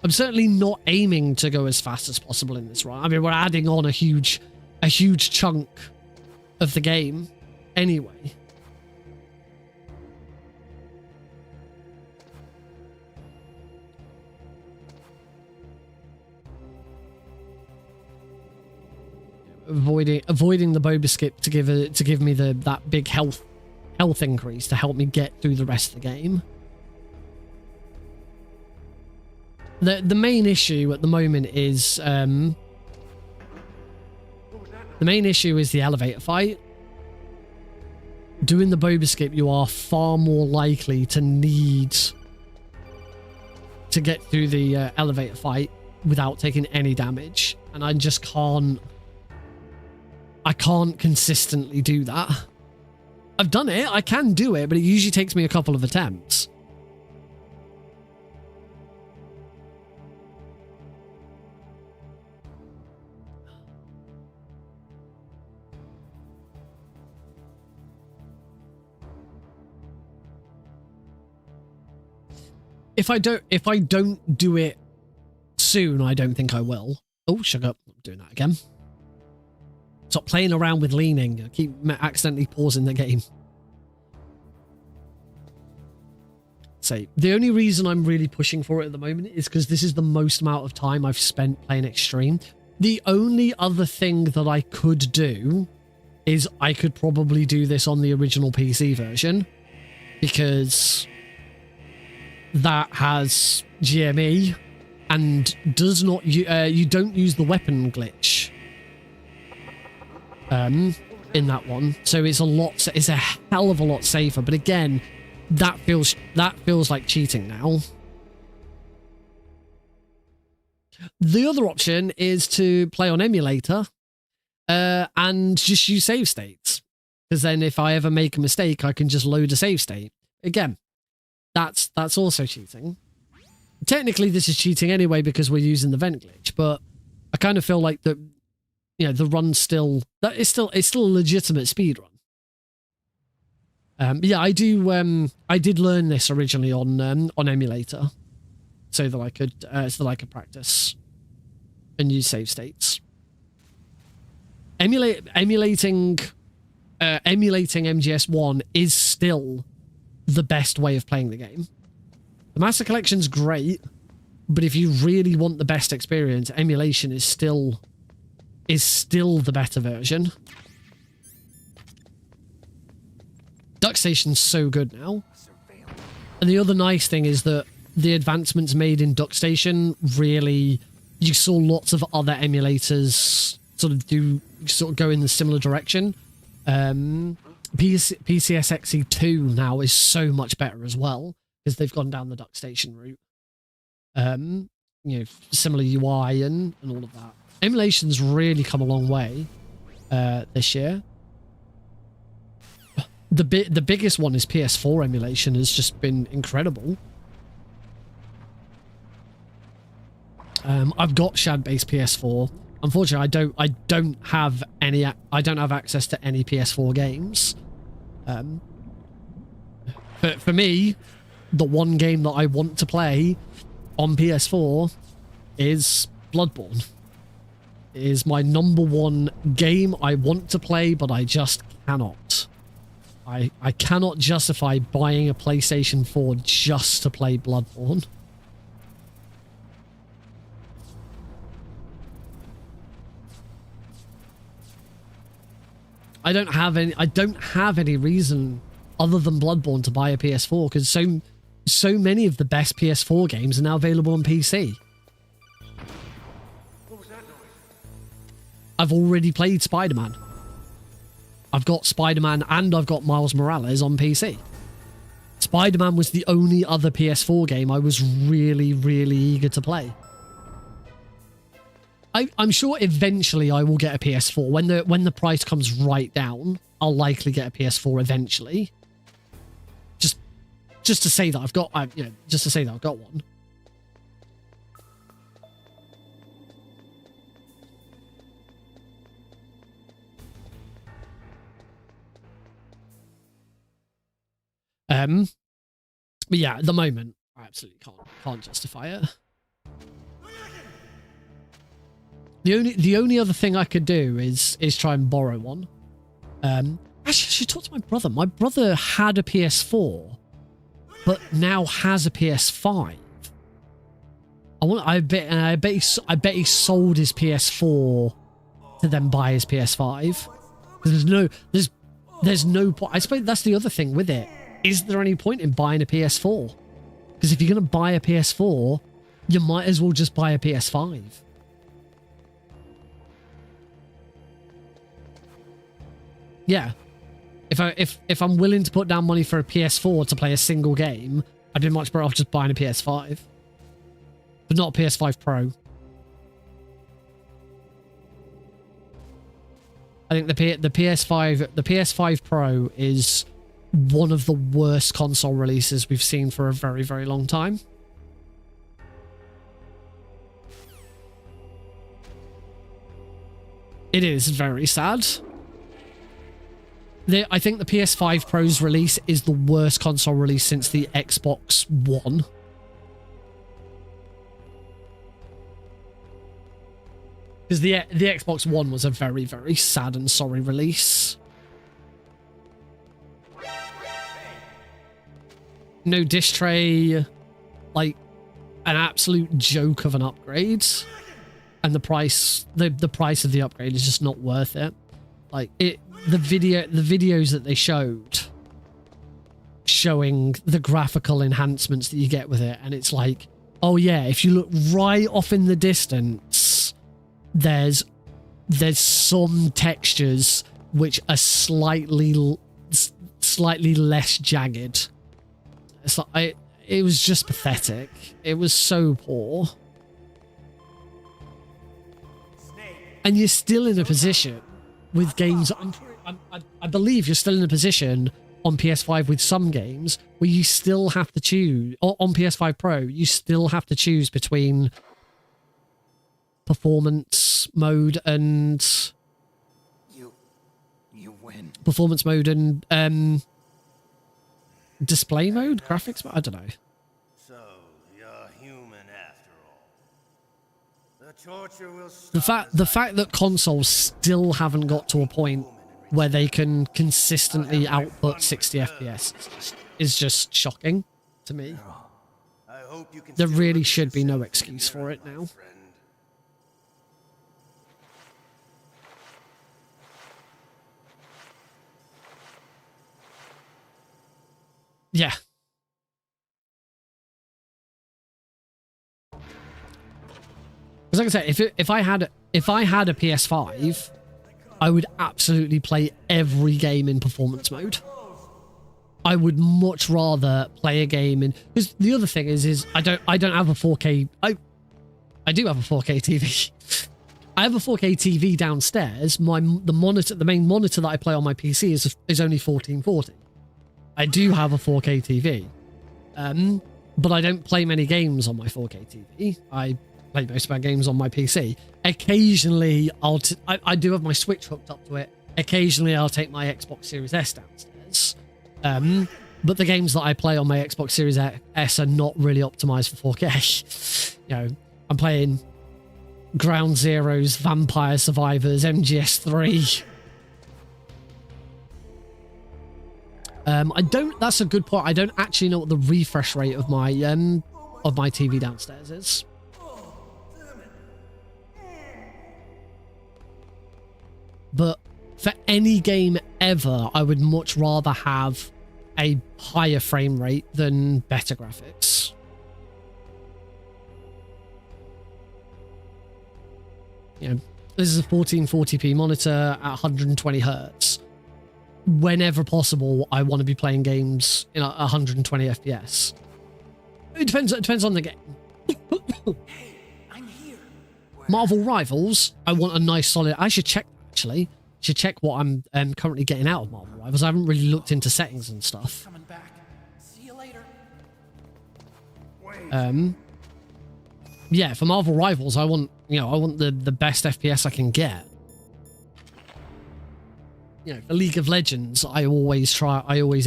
I'm certainly not aiming to go as fast as possible in this run. I mean, we're adding on a huge chunk of the game anyway. Avoiding the boba skip to give me that big health increase to help me get through the rest of the game. The main issue at the moment is the elevator fight. Doing the boba skip, you are far more likely to need to get through the elevator fight without taking any damage, and I just can't. I can't consistently do that. I've done it. I can do it, but it usually takes me a couple of attempts. If I don't do it soon, I don't think I will. Oh, sugar. I'm doing that again. Stop playing around with leaning. I keep accidentally pausing the game. So, the only reason I'm really pushing for it at the moment is because this is the most amount of time I've spent playing Extreme. The only other thing that I could do is I could probably do this on the original PC version, because that has GME and does not you don't use the weapon glitch in that one, so it's a hell of a lot safer. But again, that feels like cheating now. The other option is to play on emulator and just use save states, because then if I ever make a mistake, I can just load a save state again. That's also cheating. Technically, this is cheating anyway because we're using the vent glitch, but I kind of feel like the run's still it's still a legitimate speed run. Yeah, I did learn this originally on emulator, so that I could practice and use save states. Emulating MGS1 is still the best way of playing the game. The Master Collection's great, but if you really want the best experience, emulation is still the better version. Duck Station's so good now. And the other nice thing is that the advancements made in Duck Station really, you saw lots of other emulators sort of go in the similar direction. PCSXE2 now is so much better as well, because they've gone down the Duck Station route. Similar UI and all of that. Emulation's really come a long way this year. The biggest one is PS4 emulation has just been incredible. I've got shad-based PS4. Unfortunately, I don't have access to any PS4 games. But for me, the one game that I want to play on PS4 is Bloodborne. It is my number one game I want to play, but I just cannot. I cannot justify buying a PlayStation 4 just to play Bloodborne. I don't have any reason other than Bloodborne to buy a PS4 because so many of the best PS4 games are now available on PC. What was that noise? I've already played Spider-Man. I've got Spider-Man and I've got Miles Morales on PC. Spider-Man was the only other PS4 game I was really, really eager to play. I'm sure eventually I will get a PS4. When the price comes right down, I'll likely get a PS4 eventually. Just to say that I've got one. But yeah, at the moment, I absolutely can't justify it. The only other thing I could do is try and borrow one. Actually, I should talk to my brother. My brother had a PS4, but now has a PS5. I bet he sold his PS4 to then buy his PS5. There's no point. I suppose that's the other thing with it. Is there any point in buying a PS4? Because if you're going to buy a PS4, you might as well just buy a PS5. Yeah. If I'm willing to put down money for a PS4 to play a single game, I'd be much better off just buying a PS5. But not a PS5 Pro. I think the PS5 Pro is one of the worst console releases we've seen for a very, very long time. It is very sad. I think the PS5 Pro's release is the worst console release since the Xbox One. Because the Xbox One was a very, very sad and sorry release. No disc tray, like an absolute joke of an upgrade, and the price of the upgrade is just not worth it. Like the videos that they showed showing the graphical enhancements that you get with it, and it's like, oh yeah, if you look right off in the distance, there's some textures which are slightly less jagged. It's like it was just pathetic. It was so poor. And you're still in a position with games. I believe you're still in a position on PS5 with some games where you still have to choose, or on PS5 Pro, you still have to choose between performance mode and You win. performance mode and display mode, graphics mode. I don't know. So, you're human after all. The torture will The stop. fact that consoles still haven't got to a point where they can consistently output 60 FPS is just shocking to me. I hope you can There still really look should be no yourself in excuse the mirror, for it my now. friend. Yeah. Because like I said, if I had a PS5, I would absolutely play every game in performance mode. I would much rather play a game in, because the other thing is I don't have a 4K. I do have a 4K TV. I have a 4K TV downstairs. The main monitor that I play on my PC is only 1440. I do have a 4K TV, but I don't play many games on my 4K TV. I play most of my games on my PC. Occasionally, I do have my Switch hooked up to it. Occasionally, I'll take my Xbox Series S downstairs. But the games that I play on my Xbox Series S are not really optimized for 4K. You know, I'm playing Ground Zeroes, Vampire Survivors, MGS3. I don't. That's a good point. I don't actually know what the refresh rate of my TV downstairs is. But for any game ever, I would much rather have a higher frame rate than better graphics. You know, this is a 1440p monitor at 120 hertz. Whenever possible, I want to be playing games in 120 FPS. It depends on the game. Hey, I'm here. Marvel Rivals, I want a nice solid. I should check actually. Should check what I'm currently getting out of Marvel Rivals. I haven't really looked into settings and stuff. Coming back. See you later. Yeah, for Marvel Rivals, I want the best FPS I can get. You know, for League of Legends, I always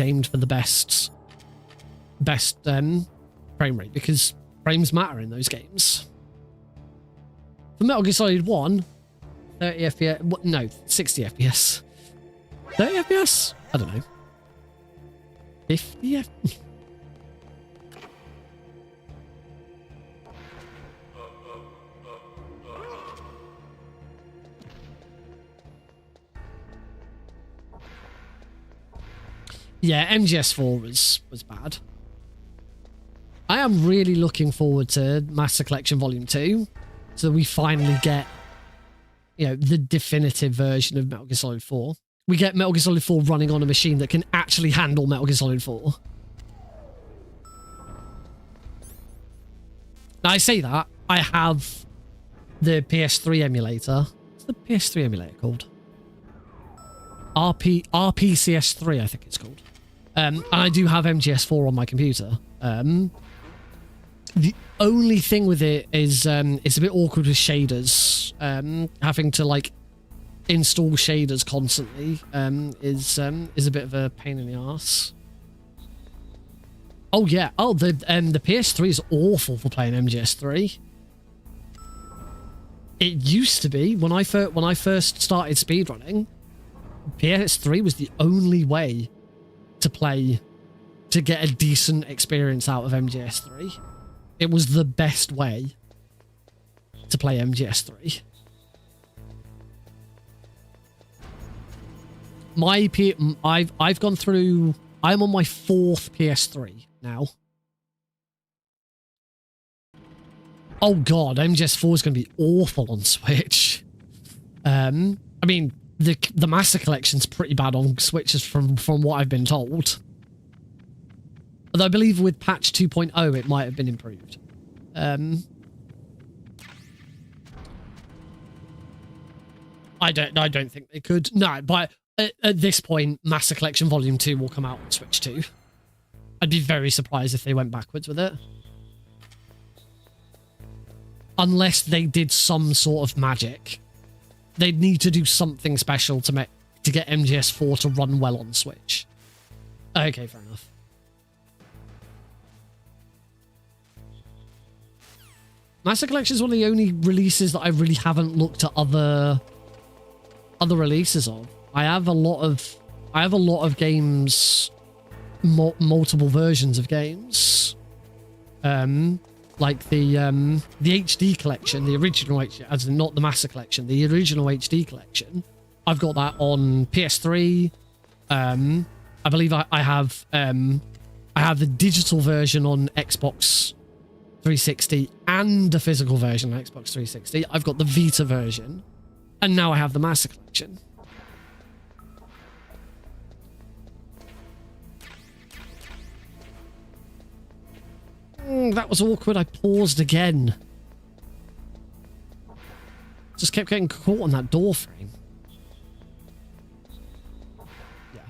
aimed for the best frame rate because frames matter in those games. For Metal Gear Solid 1, 30 FPS, no, 60 FPS. 30 FPS? I don't know. 50 FPS? Yeah, MGS4 was bad. I am really looking forward to Master Collection Volume 2, so that we finally get, you know, the definitive version of Metal Gear Solid 4. We get Metal Gear Solid 4 running on a machine that can actually handle Metal Gear Solid 4. Now, I say that, I have the PS3 emulator. What's the PS3 emulator called? RPCS3, I think it's called. And I do have MGS4 on my computer. The only thing with it is it's a bit awkward with shaders. Having to like install shaders constantly is a bit of a pain in the ass. Oh yeah. Oh, the PS3 is awful for playing MGS3. It used to be when I first started speedrunning. PS3 was the only way to get a decent experience out of MGS3. It was the best way to play MGS3. I've gone through. I'm on my 4th PS3 now. Oh god, MGS4 is going to be awful on Switch. I mean, the Master Collection's pretty bad on Switches from what I've been told. Although I believe with patch 2.0 it might have been improved. I don't think they could. No, but at this point, Master Collection Volume 2 will come out on Switch 2. I'd be very surprised if they went backwards with it. Unless they did some sort of magic. They'd need to do something special to get MGS4 to run well on Switch. Okay, fair enough. Master Collection is one of the only releases that I really haven't looked at other releases of. I have a lot of games, multiple versions of games. Like the HD collection, the original HD, as in not the Master Collection, the original HD collection. I've got that on PS3. I believe I have the digital version on Xbox 360 and a physical version on Xbox 360. I've got the Vita version, and now I have the Master Collection. That was awkward. I paused again. Just kept getting caught on that door frame. Yeah.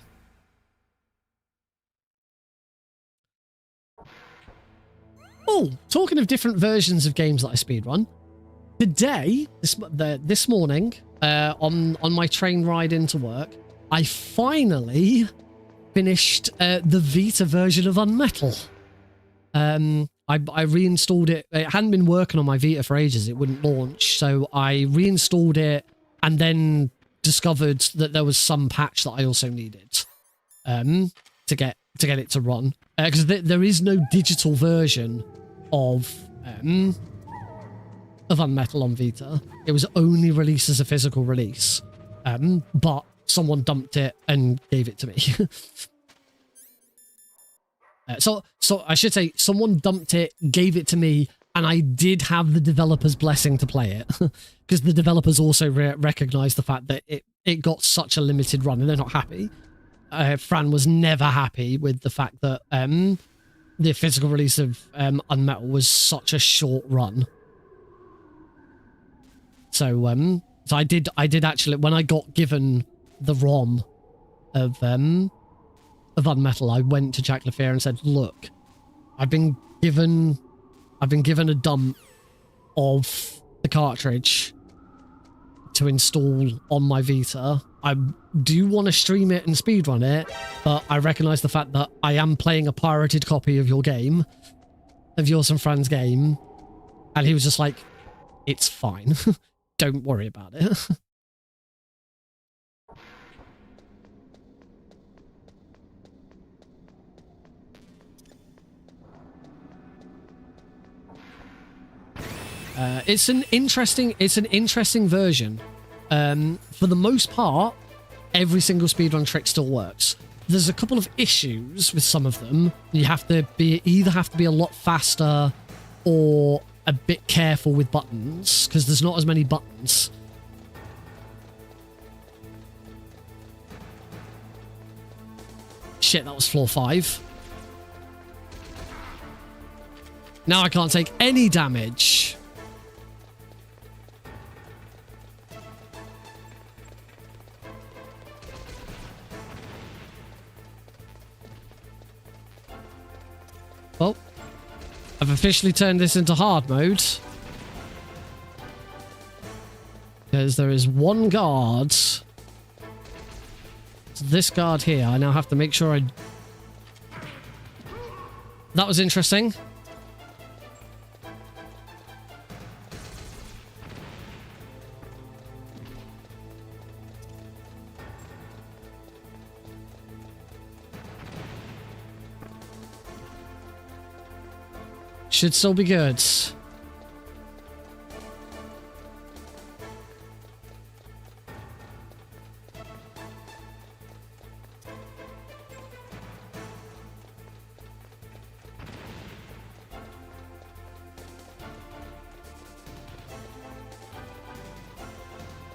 Oh, talking of different versions of games that I speedrun. Today, this morning, on my train ride into work, I finally finished the Vita version of Unmetal. I reinstalled it. It hadn't been working on my Vita for ages. It wouldn't launch. So I reinstalled it and then discovered that there was some patch that I also needed to get it to run. Because there is no digital version of Unmetal on Vita. It was only released as a physical release. But someone dumped it and gave it to me. So I should say someone dumped it, gave it to me, and I did have the developer's blessing to play it. Because the developers also recognized the fact that it got such a limited run and they're not happy. Fran was never happy with the fact that the physical release of Unmetal was such a short run. So I did actually, when I got given the ROM of Unmetal, I went to Jack Lafier and said, "Look, I've been given a dump of the cartridge to install on my Vita. I do want to stream it and speedrun it, but I recognise the fact that I am playing a pirated copy of your game, of yours and Fran's game." And he was just like, "It's fine. Don't worry about it." It's an interesting version. For the most part, every single speedrun trick still works. There's a couple of issues with some of them. You have to either be a lot faster or a bit careful with buttons, because there's not as many buttons. Shit, that was floor 5. Now I can't take any damage. Well, I've officially turned this into hard mode. Because there is one guard. It's this guard here. I now have to make sure I... That was interesting. Should still be good.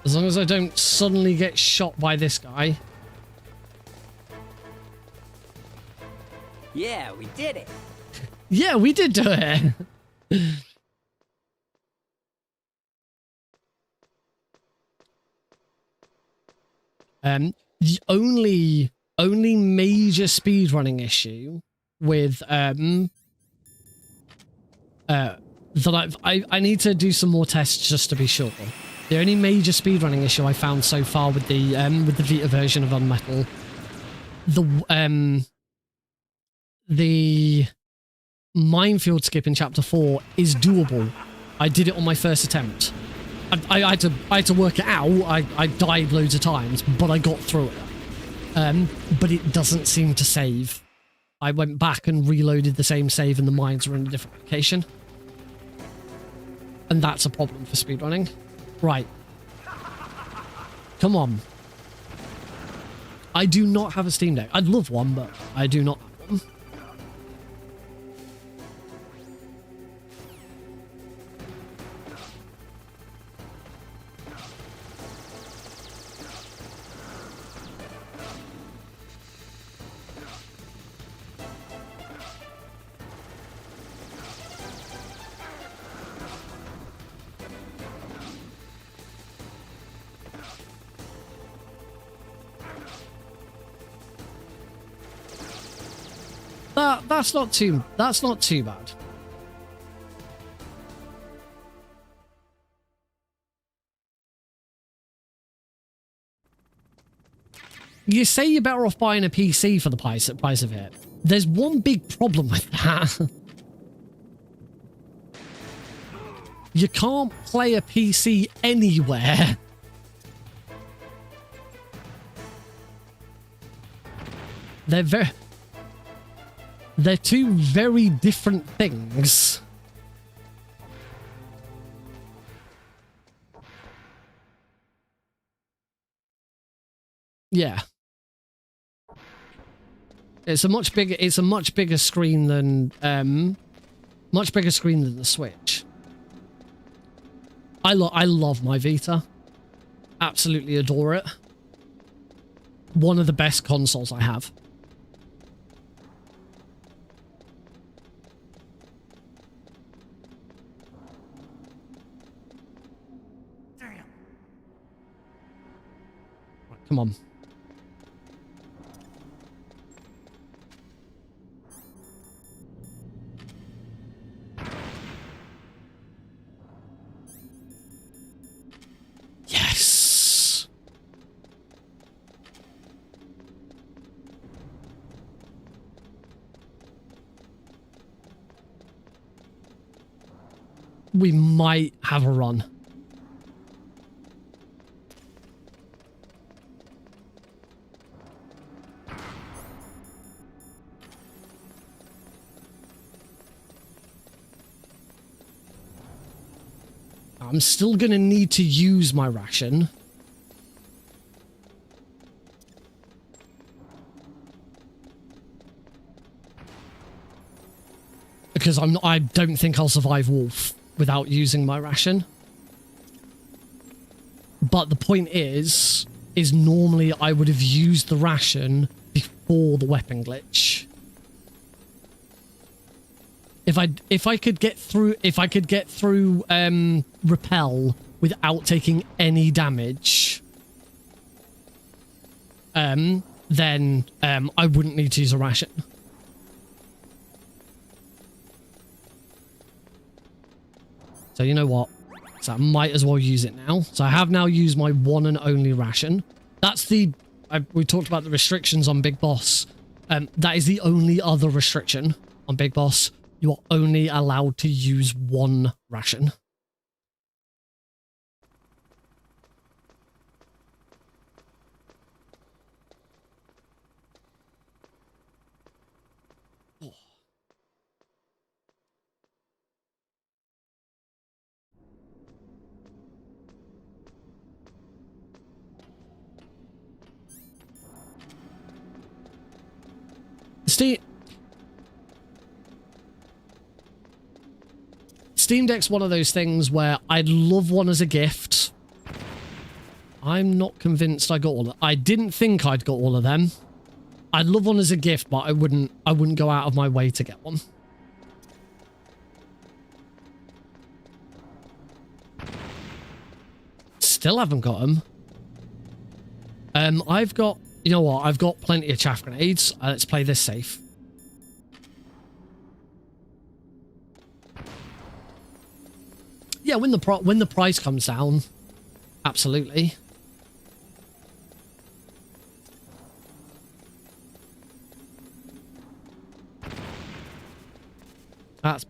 As long as I don't suddenly get shot by this guy. Yeah, we did it. Yeah, we did do it. The only major speedrunning issue with that I need to do some more tests just to be sure. The only major speedrunning issue I found so far with the Vita version of Unmetal, the minefield skip in chapter 4 is doable. I did it on my first attempt. I had to work it out. I died loads of times, but I got through it. But it doesn't seem to save. I went back and reloaded the same save and the mines were in a different location. And that's a problem for speedrunning. Right. Come on. I do not have a Steam Deck. I'd love one, but I do not have one. That's not too bad. You say you're better off buying a PC for the price of it. There's one big problem with that. You can't play a PC anywhere. They're two very different things. Yeah. It's a much bigger screen than the Switch. I love my Vita. Absolutely adore it. One of the best consoles I have. Damn. Come on. Yes. We might have a run. I'm still going to need to use my ration. Because I don't think I'll survive Wolf without using my ration. But the point is normally I would have used the ration before the weapon glitch. If I could get through repel without taking any damage, then I wouldn't need to use a ration. So you know what? So I might as well use it now. So I have now used my one and only ration. That's we talked about the restrictions on Big Boss. That is the only other restriction on Big Boss. You are only allowed to use one ration. Oh. Steam Deck's one of those things where I'd love one as a gift. I'm not convinced I got all of them. I didn't think I'd got all of them. I'd love one as a gift, but I wouldn't go out of my way to get one. Still haven't got them. I've got, you know what? I've got plenty of chaff grenades. Let's play this safe. Yeah, when the price comes down, absolutely. That's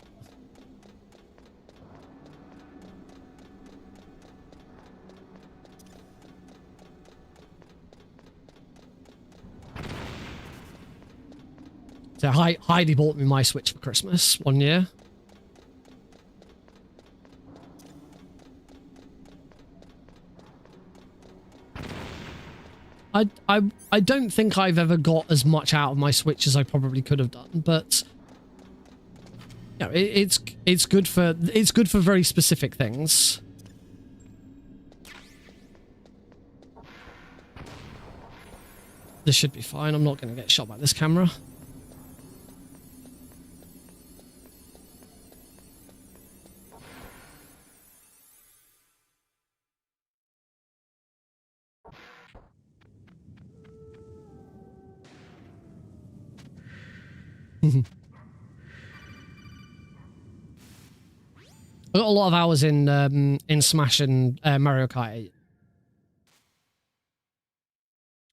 so Heidi bought me my Switch for Christmas one year. I don't think I've ever got as much out of my Switch as I probably could have done, but you know, it's good for very specific things. This should be fine. I'm not going to get shot by this camera. I got a lot of hours in Smash and Mario Kart 8.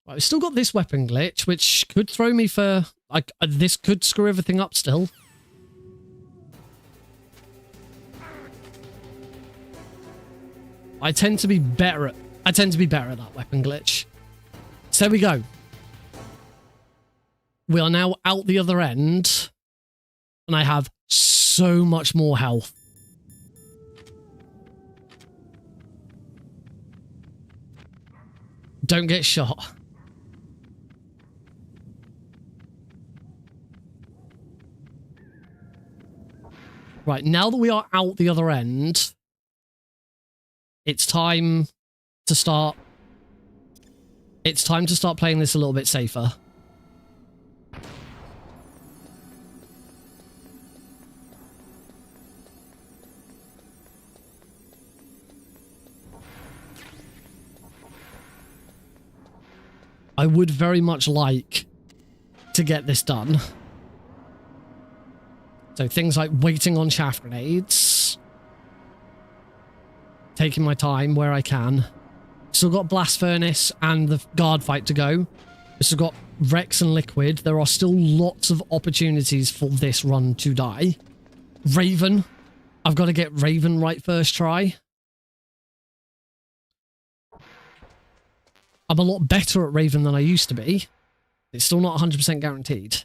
Right, we've still got this weapon glitch, which could throw me for like this could screw everything up still. I tend to be better at that weapon glitch. So there we go. We are now out the other end, and I have so much more health. Don't get shot. Right, now that we are out the other end, it's time to start. It's time to start playing this a little bit safer. I would very much like to get this done. So things like waiting on chaff grenades. Taking my time where I can. Still got Blast Furnace and the guard fight to go. Still got Rex and Liquid. There are still lots of opportunities for this run to die. Raven. I've got to get Raven right first try. I'm a lot better at Raven than I used to be. It's still not 100% guaranteed.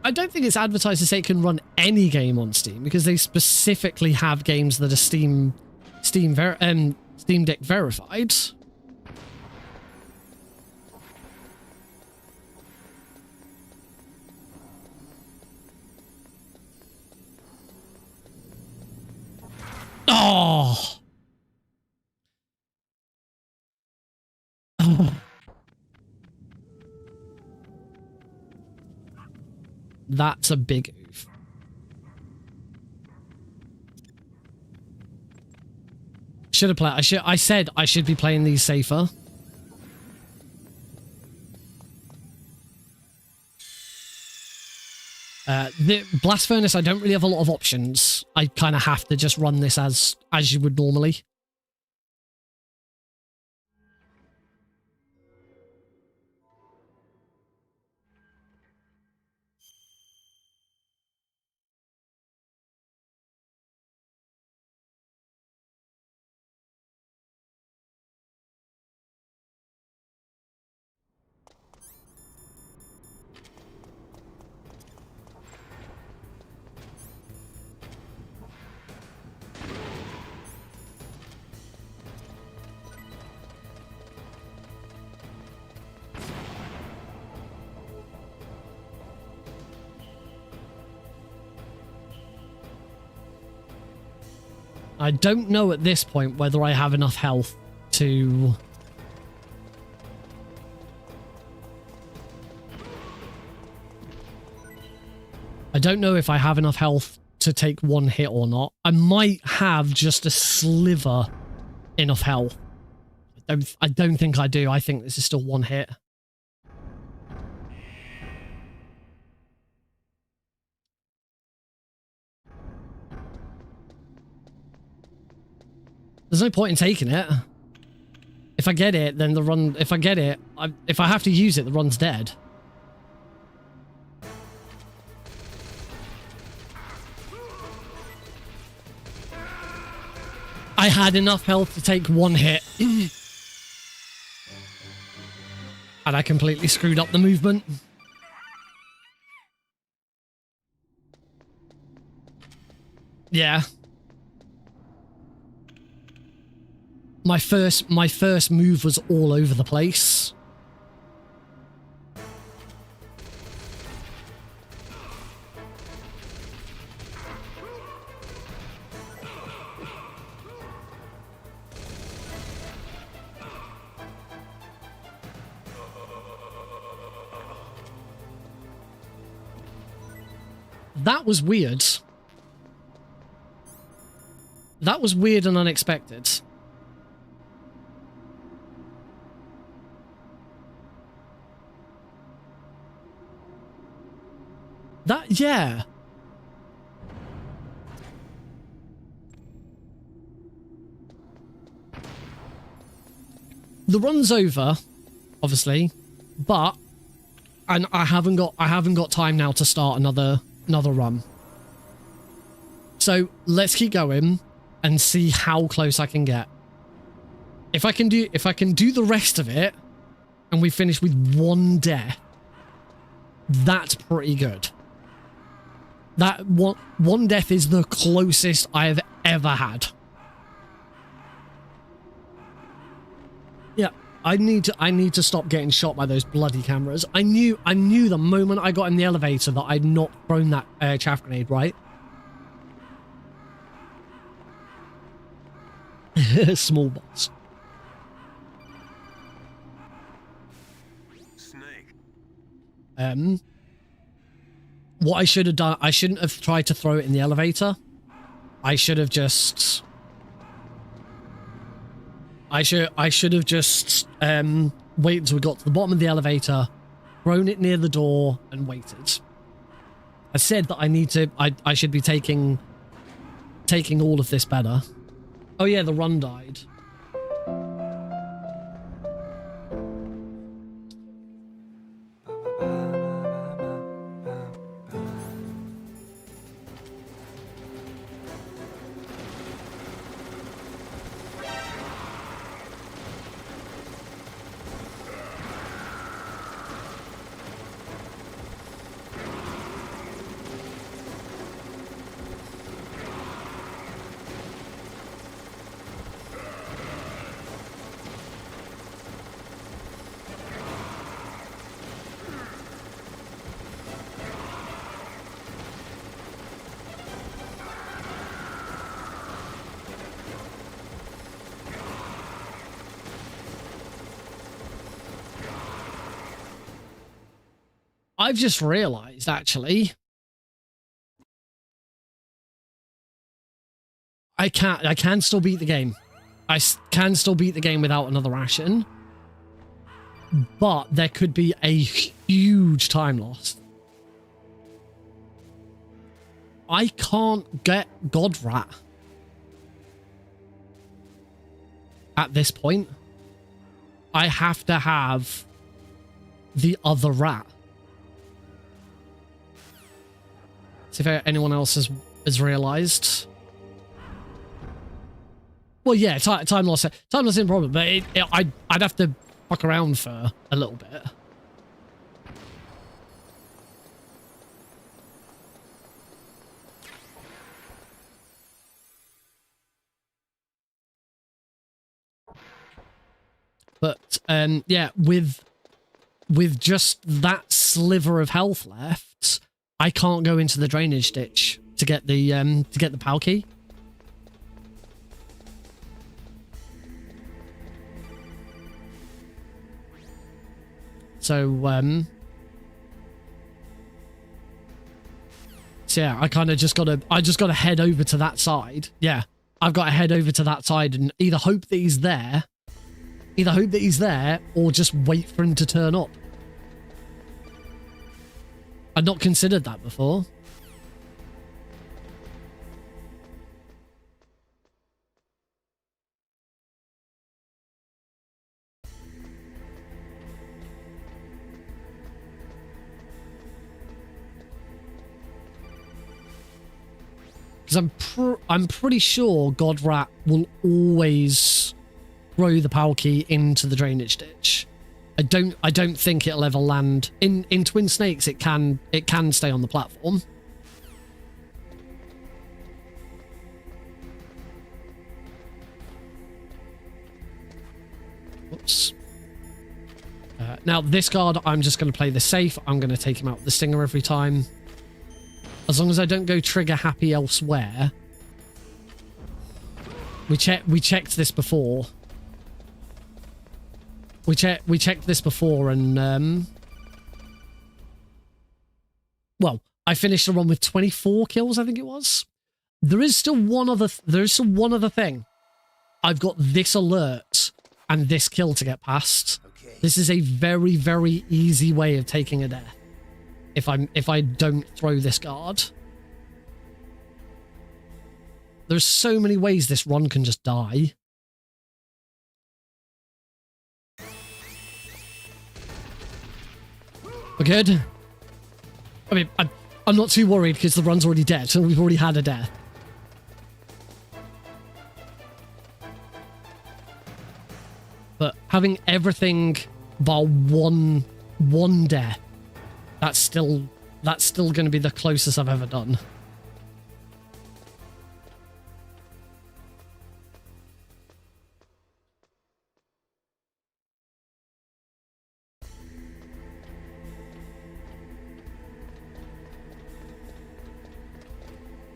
I don't think it's advertised to say it can run any game on Steam, because they specifically have games that are Steam Deck verified. Oh. That's a big oof. Should have played. I said I should be playing these safer. The Blast Furnace, I don't really have a lot of options. I kind of have to just run this as you would normally. I don't know at this point whether I have enough health to... I don't know if I have enough health to take one hit or not. I might have just a sliver enough health. I don't think I do. I think this is still one hit. There's no point in taking it. If I get it, then the run... If I get it, if I have to use it, the run's dead. I had enough health to take one hit. And I completely screwed up the movement. Yeah. My first move was all over the place. That was weird. That was weird and unexpected. Yeah. the run's over, obviously, but and I haven't got time now to start another run. So let's keep going and see how close I can get. If I can do the rest of it and we finish with 1 death, that's pretty good. That one death is the closest I have ever had. Yeah, I need to stop getting shot by those bloody cameras. I knew the moment I got in the elevator that I'd not thrown that chaff grenade, right? Small boss. Snake. What I should have done, I shouldn't have tried to throw it in the elevator. I should have just waited until we got to the bottom of the elevator, thrown it near the door and waited. I said that I should be taking all of this better. Oh yeah, the run died. I've just realized, actually, I can still beat the game. I can still beat the game without another ration, but there could be a huge time loss. I can't get God Rat at this point. I have to have the other rat. See if anyone else has realized. Well, yeah, time loss isn't a problem, but I'd have to fuck around for a little bit. But yeah, with just that sliver of health left, I can't go into the drainage ditch to get the PAL key. So yeah, I just gotta head over to that side. Yeah, I've got to head over to that side and either hope that he's there, or just wait for him to turn up. I'd not considered that before. Because I'm pretty sure God Rat will always throw the PAL key into the drainage ditch. I don't think it'll ever land in Twin Snakes. It can stay on the platform. Whoops. Now this guard, I'm just going to play this safe. I'm going to take him out with the stinger every time, as long as I don't go trigger happy elsewhere. We checked this before. We checked this before, and well, I finished the run with 24 kills, I think it was. There is still one other thing. I've got this alert and this kill to get past. Okay. This is a very, very easy way of taking a death if I don't throw this guard. There's so many ways this run can just die. We're good. I mean, I'm not too worried because the run's already dead, so we've already had a death. But having everything bar one death, that's still going to be the closest I've ever done.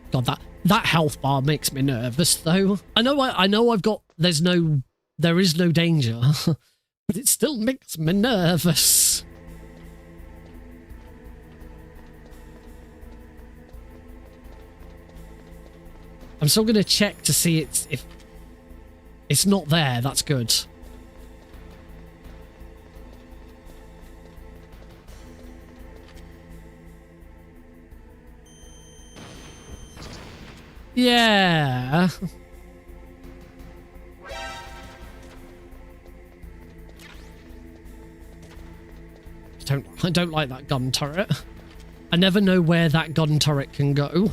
God, that health bar makes me nervous though. I know I've got there is no danger, but it still makes me nervous. I'm still gonna check to see if it's not there. That's good. Yeah. I don't like that gun turret. I never know where that gun turret can go.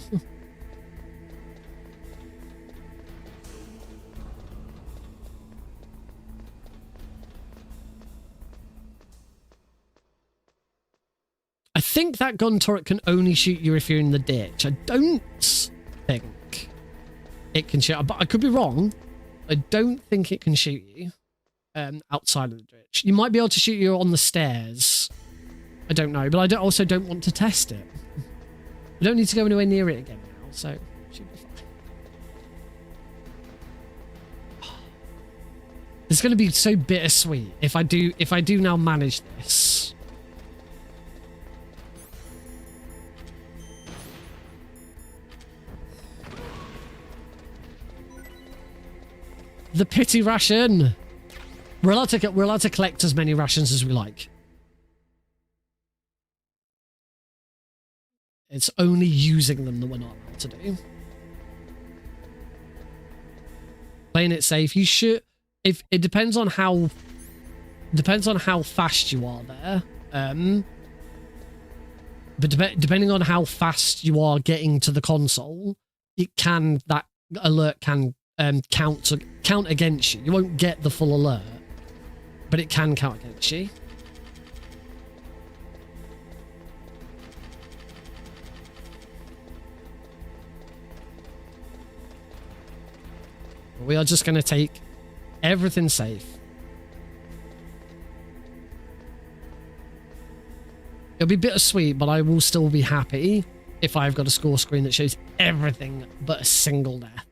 I think that gun turret can only shoot you if you're in the ditch. I don't think it can shoot, but I could be wrong. I don't think it can shoot you outside of the ditch. You might be able to shoot you on the stairs. I don't know, but I also don't want to test it. I don't need to go anywhere near it again now, so it should be fine. It's going to be so bittersweet if I do now manage this. The pity ration. We're allowed to collect as many rations as we like. It's only using them that we're not allowed to do. Playing it safe. You should. If it depends on how fast you are there. But depending on how fast you are getting to the console, that alert can count against you. You won't get the full alert, but it can count against you. We are just going to take everything safe. It'll be bittersweet, but I will still be happy if I've got a score screen that shows everything but a single death.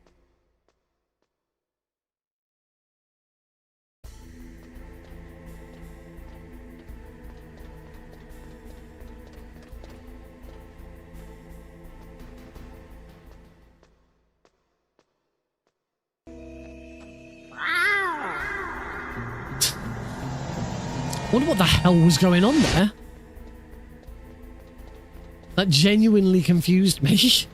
I wonder what the hell was going on there. That genuinely confused me.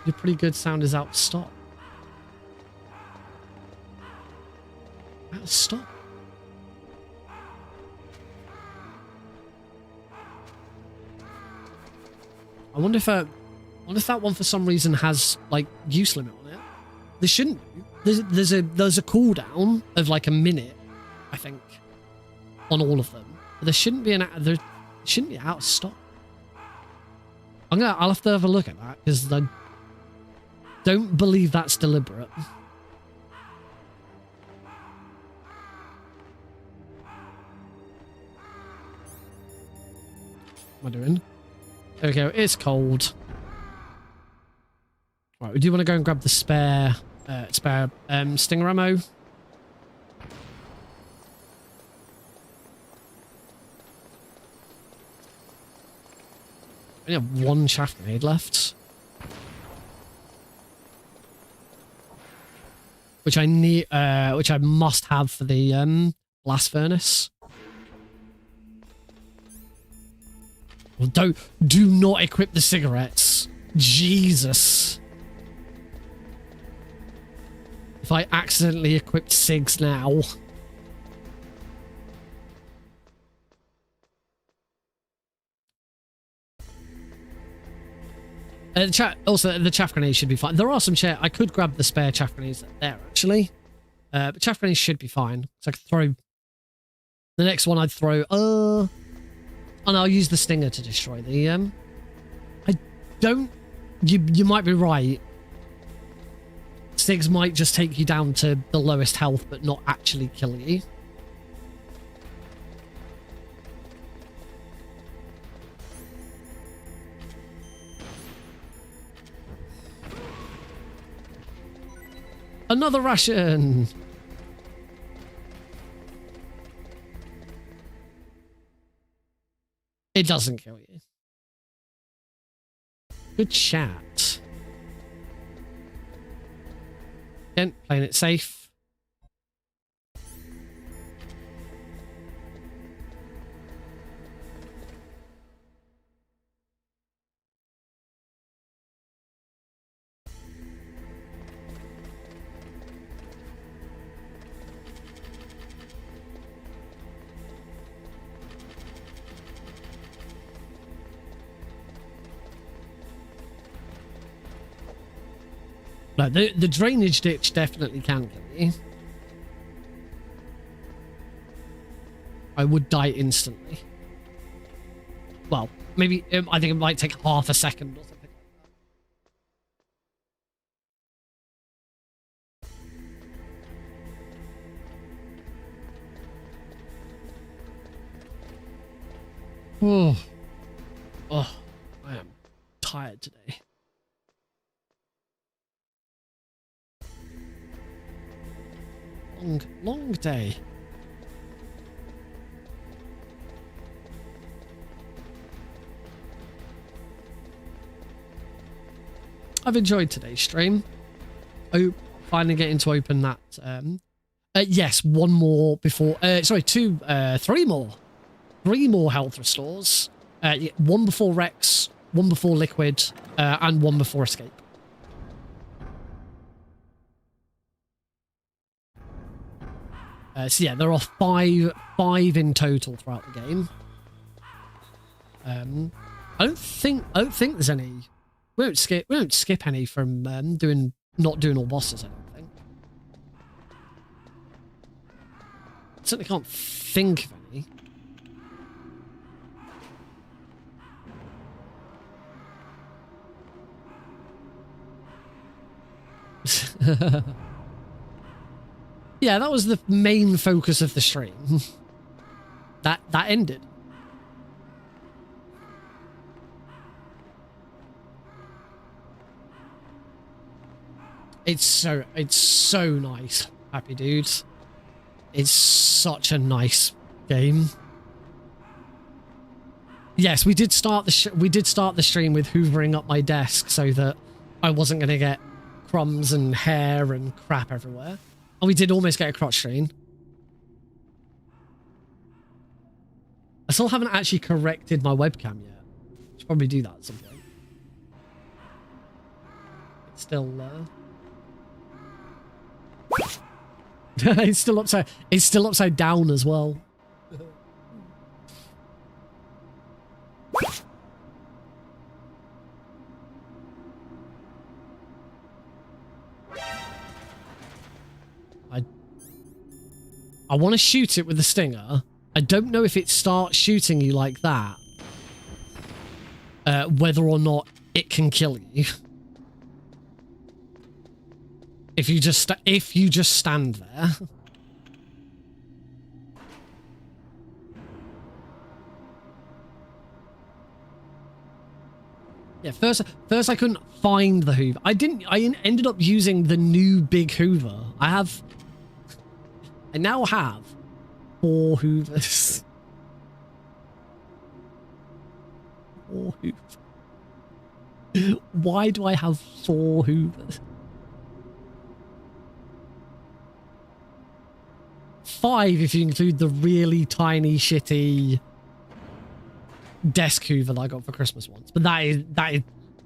Your pretty good sound is out of stock. Out of stock? I wonder if that one for some reason has like use limit on it. There shouldn't be. There's a cooldown of like a minute, I think, on all of them. But there shouldn't be out of stock. I'll have to have a look at that because I don't believe that's deliberate. What am I doing? There we go. It's cold. Right, we do want to go and grab the spare stinger ammo. I only have one chaff grenade left. Which I need, which I must have for the blast furnace. Well, do not equip the cigarettes. Jesus. If I accidentally equipped cigs now. Also, the chaff grenades should be fine. There are some I could grab the spare chaff grenades there, actually. But chaff grenades should be fine. So I could throw... The next one I'd throw... and I'll use the stinger to destroy the... I don't... You might be right. Cigs might just take you down to the lowest health, but not actually kill you. Another ration! It doesn't kill you. Good chat. Again, playing it safe. No, the drainage ditch definitely can kill you. I would die instantly. Well, maybe I think it might take half a second or something like that. Oh, I am tired today. Long day. I've enjoyed today's stream. Oh, finally getting to open that. Yes, one more before. Sorry, three more. Three more health restores. Yeah, one before Rex, one before Liquid, and one before Escape. So yeah, there are five in total throughout the game. I don't think there's any. We don't skip any from not doing all bosses. I don't think. I certainly can't think of any. Yeah, that was the main focus of the stream. that ended. It's so nice, happy dudes. It's such a nice game. Yes, we did start the stream with hoovering up my desk so that I wasn't going to get crumbs and hair and crap everywhere. And we did almost get a crotch strain. I still haven't actually corrected my webcam yet. Should probably do that at some point. It's still it's still upside down as well. I want to shoot it with the stinger. I don't know if it starts shooting you like that. Whether or not it can kill you. If you just stand there. Yeah, first I couldn't find the Hoover. I ended up using the new big Hoover. I now have 4 Hoovers. 4 Hoovers. Why do I have 4 Hoovers? 5 if you include the really tiny, shitty desk Hoover that I got for Christmas once. But that is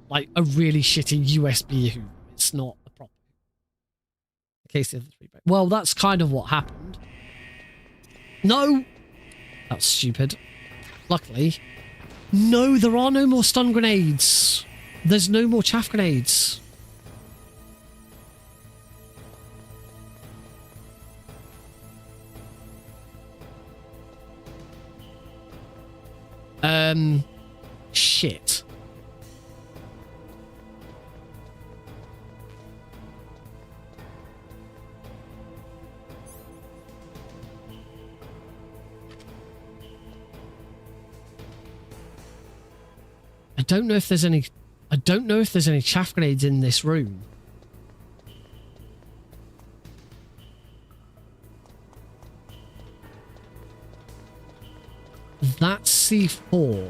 like a really shitty USB Hoover. It's not a proper. In case the other 3 break. Well, that's kind of what happened. No! That's stupid. Luckily. No, there are no more stun grenades. There's no more chaff grenades. Shit. I don't know if there's any chaff grenades in this room. That's C4.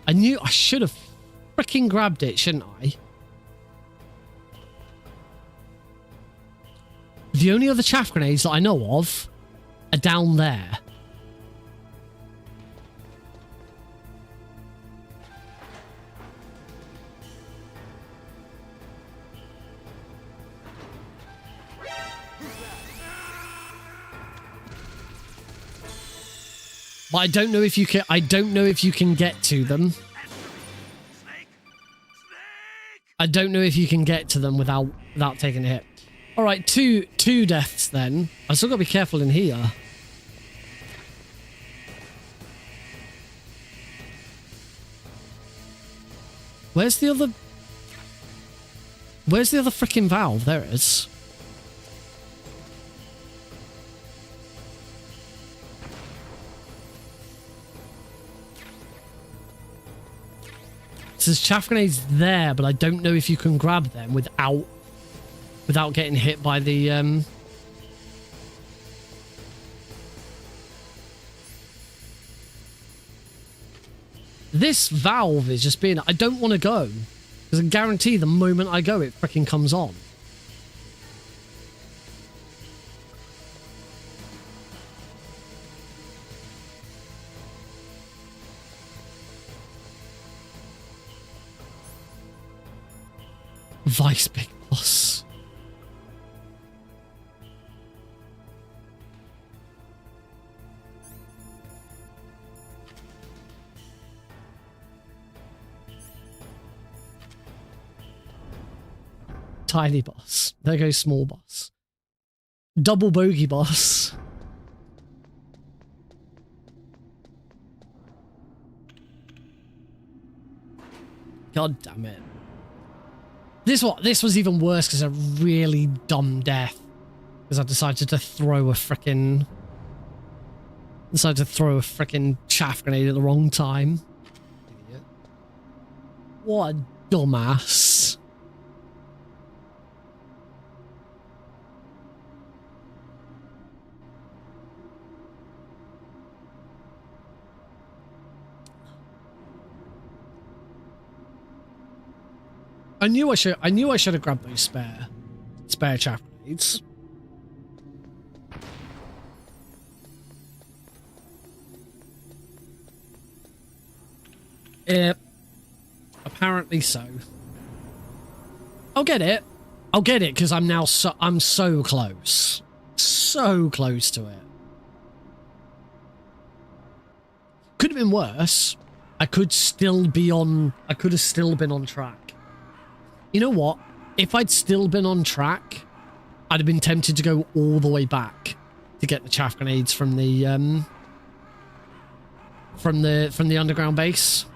I knew I should have freaking grabbed it, shouldn't I? The only other chaff grenades that I know of are down there. But I don't know if you can get to them. I don't know if you can get to them without taking a hit. All right, two deaths then. I still got to be careful in here. Where's the other freaking valve? There it is. There's chaff grenades there, but I don't know if you can grab them without getting hit by the This valve is just being... I don't want to go, because I guarantee the moment I go, it freaking comes on. Vice Big Boss. Tiny boss. There goes small boss. Double bogey boss. God damn it. This was even worse because a really dumb death. Because I decided to throw a frickin' chaff grenade at the wrong time. Idiot. What a dumbass. I knew I should have grabbed those spare chaff grenades. Apparently so. I'll get it because I'm so close. So close to it. Could have been worse. I could have still been on track. You know what? If I'd still been on track, I'd have been tempted to go all the way back to get the chaff grenades from the underground base.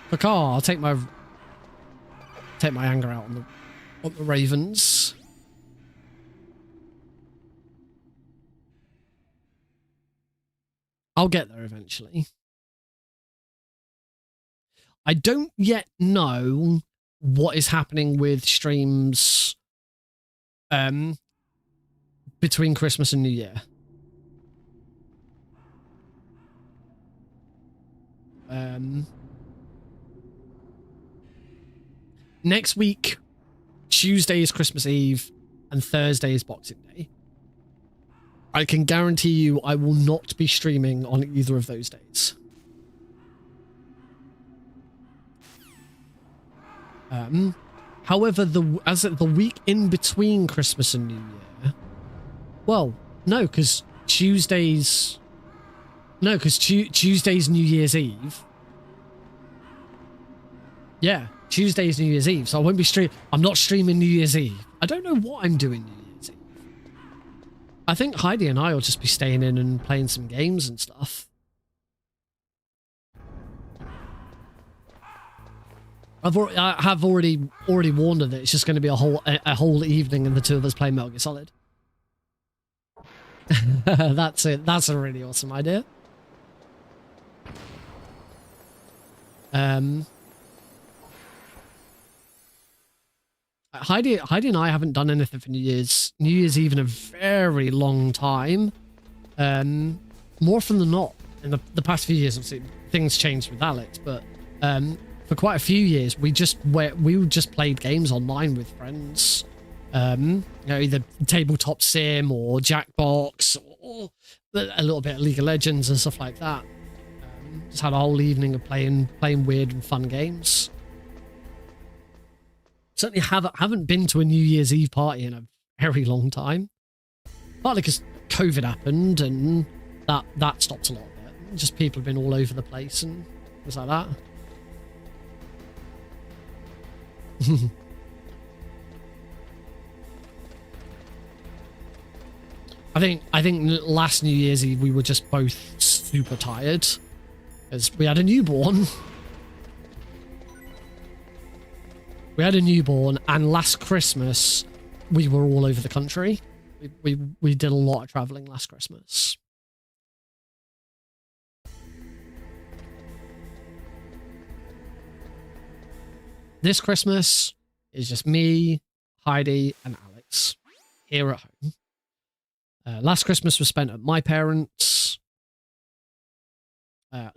But I'll take my anger out on the Ravens. I'll get there eventually. I don't yet know what is happening with streams between Christmas and New Year. Next week, Tuesday is Christmas Eve and Thursday is Boxing Day. I can guarantee you I will not be streaming on either of those days. However, the week in between Christmas and New Year, well, no, because Tuesday's New Year's Eve. Yeah, Tuesday's New Year's Eve, so I won't be I'm not streaming New Year's Eve. I don't know what I'm doing New Year's Eve. I think Heidi and I will just be staying in and playing some games and stuff. I have already warned her that it's just going to be a whole evening and the two of us playing Metal Gear Solid. That's it. That's a really awesome idea. Heidi and I haven't done anything for New Year's Eve in a very long time. More often than not, in the past few years, obviously things changed with Alex, but for quite a few years, we just played games online with friends. You know, either tabletop sim or Jackbox or a little bit of League of Legends and stuff like that. Just had a whole evening of playing weird and fun games. Certainly haven't been to a New Year's Eve party in a very long time. Partly because COVID happened and that stopped a lot of it. Just people have been all over the place and things like that. I think last New Year's Eve we were just both super tired because we had a newborn. We had a newborn, and last Christmas we were all over the country. We did a lot of traveling last Christmas. This Christmas is just me, Heidi, and Alex here at home. Last Christmas was spent at my parents'.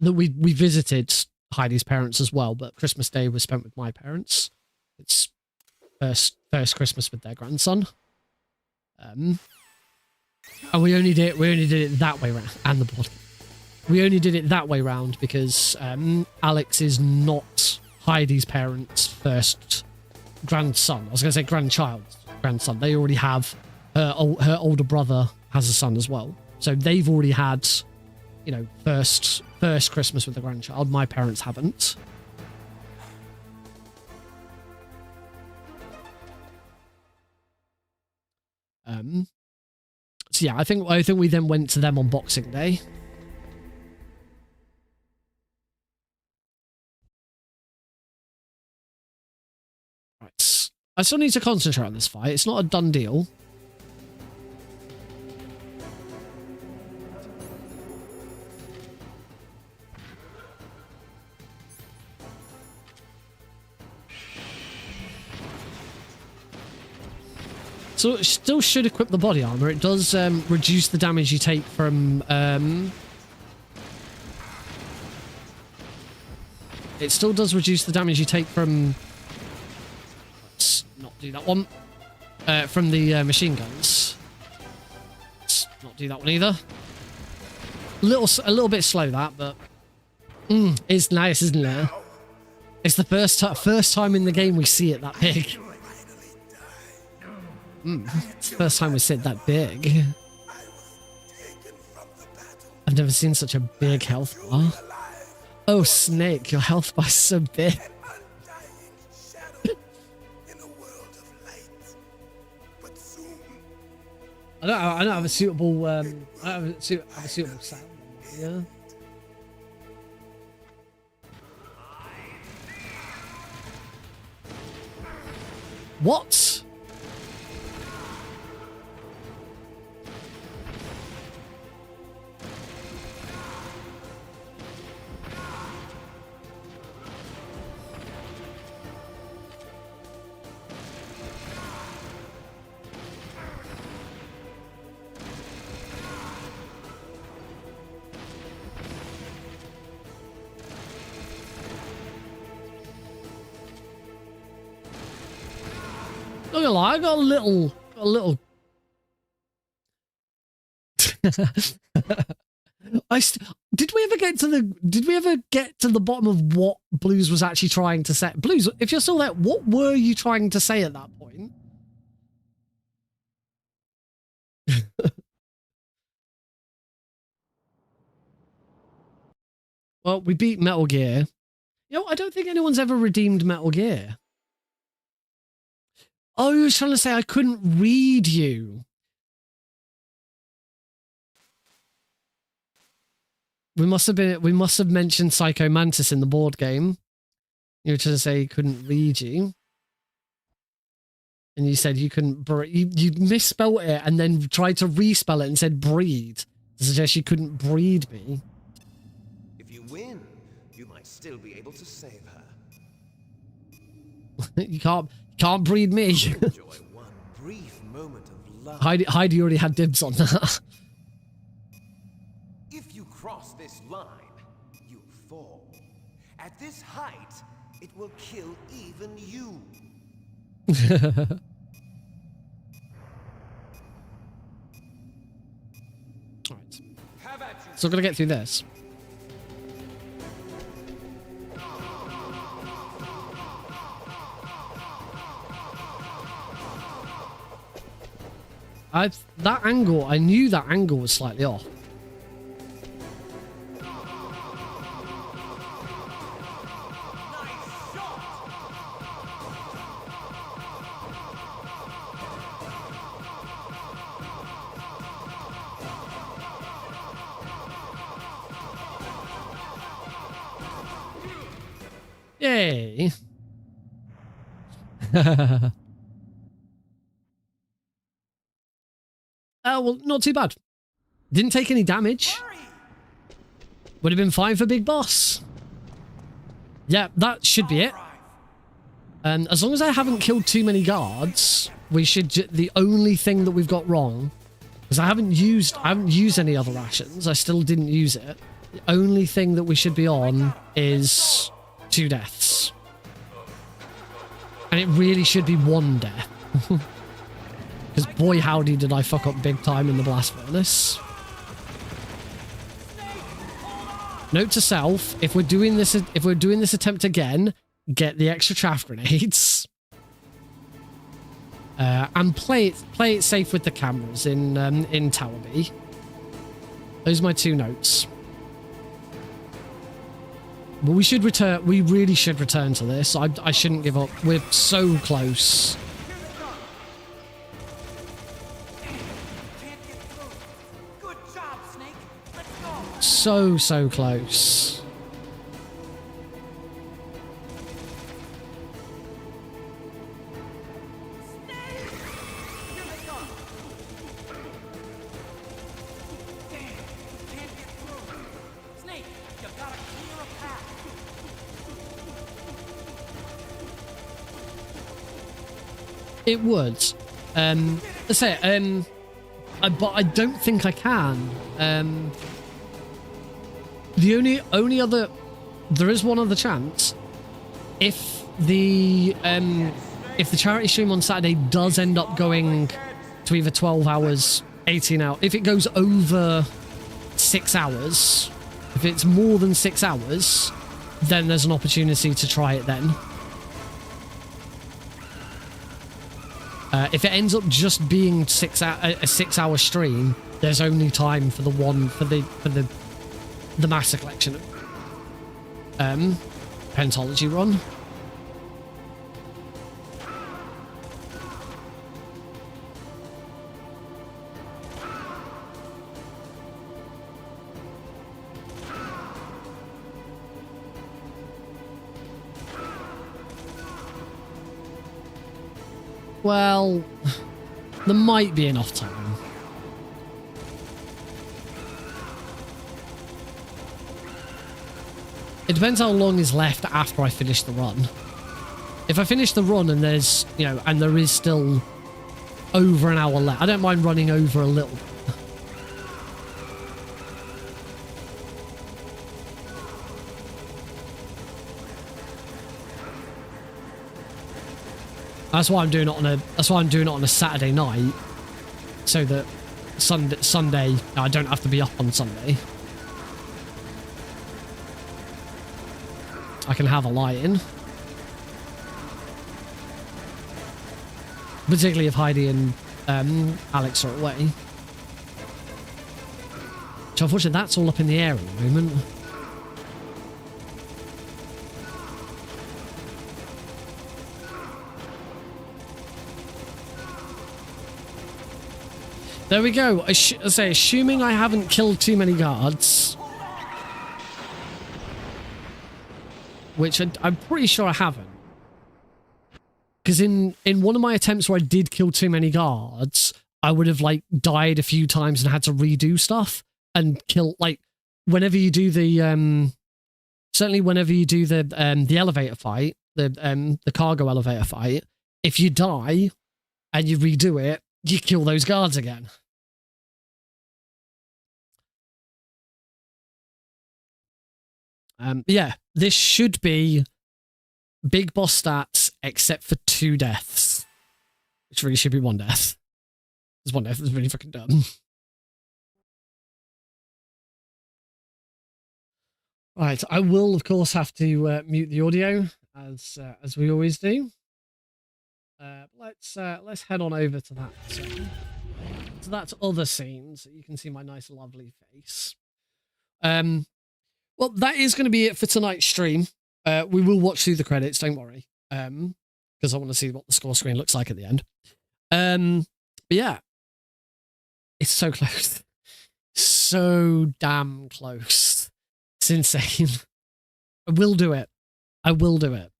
We visited Heidi's parents as well, but Christmas Day was spent with my parents. It's first Christmas with their grandson. And we only did it that way round, and the body. We only did it that way round because Alex is not Heidi's parents' first grandson. I was going to say grandson. They already have her older brother has a son as well, so they've already had, you know, first Christmas with the grandchild. My parents haven't. So yeah, I think we then went to them on Boxing Day. Right. I still need to concentrate on this fight. It's not a done deal. So it still should equip the body armor. It does reduce the damage you take from... It still does reduce the damage you take from... Let's not do that one. From the machine guns. Let's not do that one either. A little bit slow, that, but... it's nice, isn't it? It's the first time in the game we see it that big. It's the first time we see it that big. I've never seen such a big health bar. Oh, Snake, your health bar is so big. I don't have a suitable sound. Yeah. What? gonna lie, I got a little. Did we ever get to the bottom of what Blues was actually trying to say? Blues, if you're still there, what were you trying to say at that point? Well, we beat Metal Gear. You know, I don't think anyone's ever redeemed Metal Gear. Oh, you was trying to say I couldn't read you. We must have mentioned Psycho Mantis in the board game. You were trying to say he couldn't read you. And you said you couldn't you misspelled it and then tried to respell it and said breed to suggest you couldn't breed me. If you win, you might still be able to save her. You can't breed me. Enjoy one brief moment of love. Heidi already had dibs on that. If you cross this line, you'll fall. At this height, it will kill even you. Alright. So I'm gonna get through this. That angle, I knew that angle was slightly off. Yay. Well, not too bad. Didn't take any damage. Would have been fine for Big Boss. Yeah, that should be it. As long as I haven't killed too many guards, we should. The only thing that we've got wrong, because I haven't used any other rations. I still didn't use it. The only thing that we should be on is 2 deaths, and it really should be 1 death. Because boy howdy did I fuck up big time in the blast furnace. Note to self: if we're doing this attempt again, get the extra chaff grenades, and play it safe with the cameras in Tower B. Those are my 2 notes. But we should return. We really should return to this. I shouldn't give up. We're so close. So close. It would. Let's say, but I don't think I can. The only other, there is one other chance. If the charity stream on Saturday does end up going to either 12 hours, 18 hours, if it goes over 6 hours, if it's more than 6 hours, then there's an opportunity to try it then. If it ends up just being a 6-hour stream, there's only time for the Master Collection Pentology run. Well, there might be enough time. It depends how long is left after I finish the run. If I finish the run and there's, and there is still over an hour left, I don't mind running over a little bit. That's why I'm doing it on a. That's why I'm doing it on a Saturday night, so that Sunday I don't have to be up on Sunday. I can have a lie in, particularly if Heidi and Alex are away. So unfortunately, that's all up in the air at the moment. There we go. I say, assuming I haven't killed too many guards, which I'm pretty sure I haven't, because in one of my attempts where I did kill too many guards, I would have like died a few times and had to redo stuff and kill, like, whenever you do the certainly whenever you do the elevator fight, the cargo elevator fight, if you die and you redo it, you kill those guards again. Yeah, this should be Big Boss stats except for 2 deaths, which really should be 1 death. There's 1 death. That's really fucking dumb. Right, I will of course have to mute the audio as we always do. Let's head on over to that other scene so you can see my nice lovely face. Well, that is going to be it for tonight's stream. We will watch through the credits, don't worry, because I want to see what the score screen looks like at the end. But yeah, it's so close, so damn close. It's insane. I will do it. I will do it.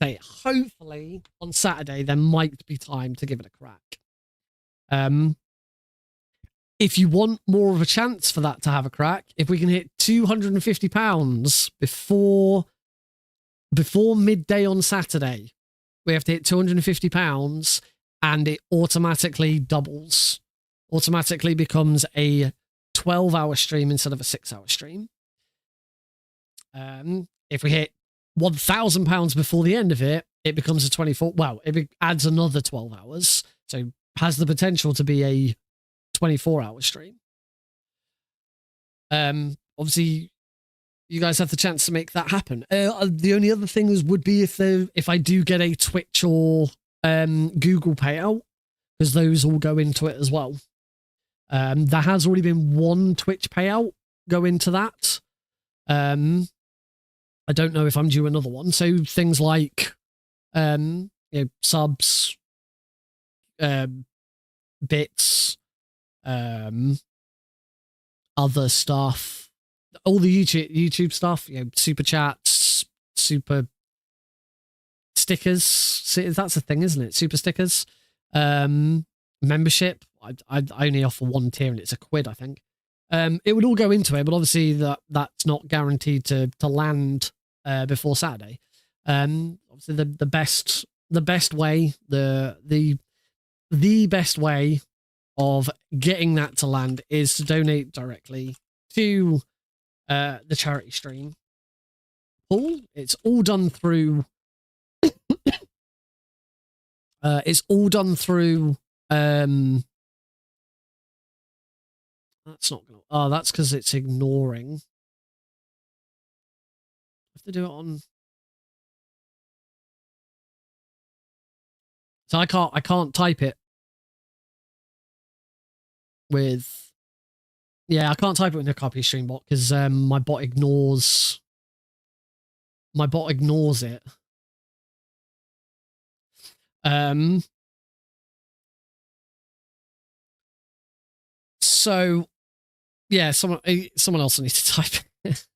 Okay, hopefully on Saturday there might be time to give it a crack. If you want more of a chance for that to have a crack, if we can hit £250 before midday on Saturday, we have to hit £250 and it automatically doubles. Automatically becomes a 12-hour stream instead of a 6-hour stream. If we hit £1,000 before the end of it, it becomes a 24. Well, it adds another 12 hours. So has the potential to be a 24-hour stream. Obviously, you guys have the chance to make that happen. The only other thing would be if I do get a Twitch or Google payout, because those all go into it as well. There has already been 1 Twitch payout go into that. I don't know if I'm due another one. So things like subs, bits, other stuff, all the YouTube stuff, super chats, super stickers. That's a thing, isn't it? Super stickers, membership. I only offer 1 tier and it's £1, I think. It would all go into it, but obviously that's not guaranteed to land before Saturday. Obviously the best way, the best way of getting that to land is to donate directly to the charity stream pool. It's all done through that's not gonna, that's because it's ignoring. I have to do it on, so I can't type it with, I can't type it with a copy stream bot because my bot ignores it. So yeah, someone else will need to type it.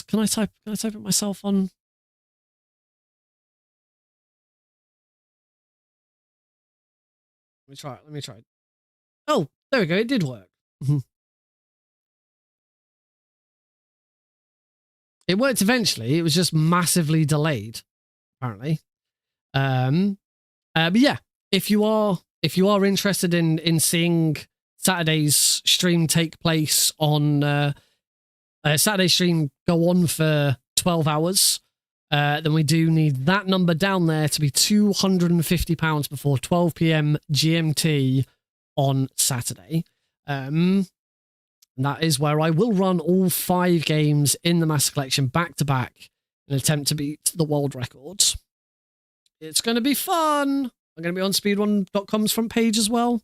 Can I type it myself on? Let me try it. Oh, there we go. It did work. It worked eventually. It was just massively delayed, apparently. But yeah, if you are interested in seeing Saturday's stream take place on Saturday's stream go on for 12 hours, then we do need that number down there to be £250 before 12 p.m. GMT on Saturday. That is where I will run all 5 games in the Master Collection back to back in an attempt to beat the world records. It's going to be fun. I'm going to be on speedrun.com's front page as well.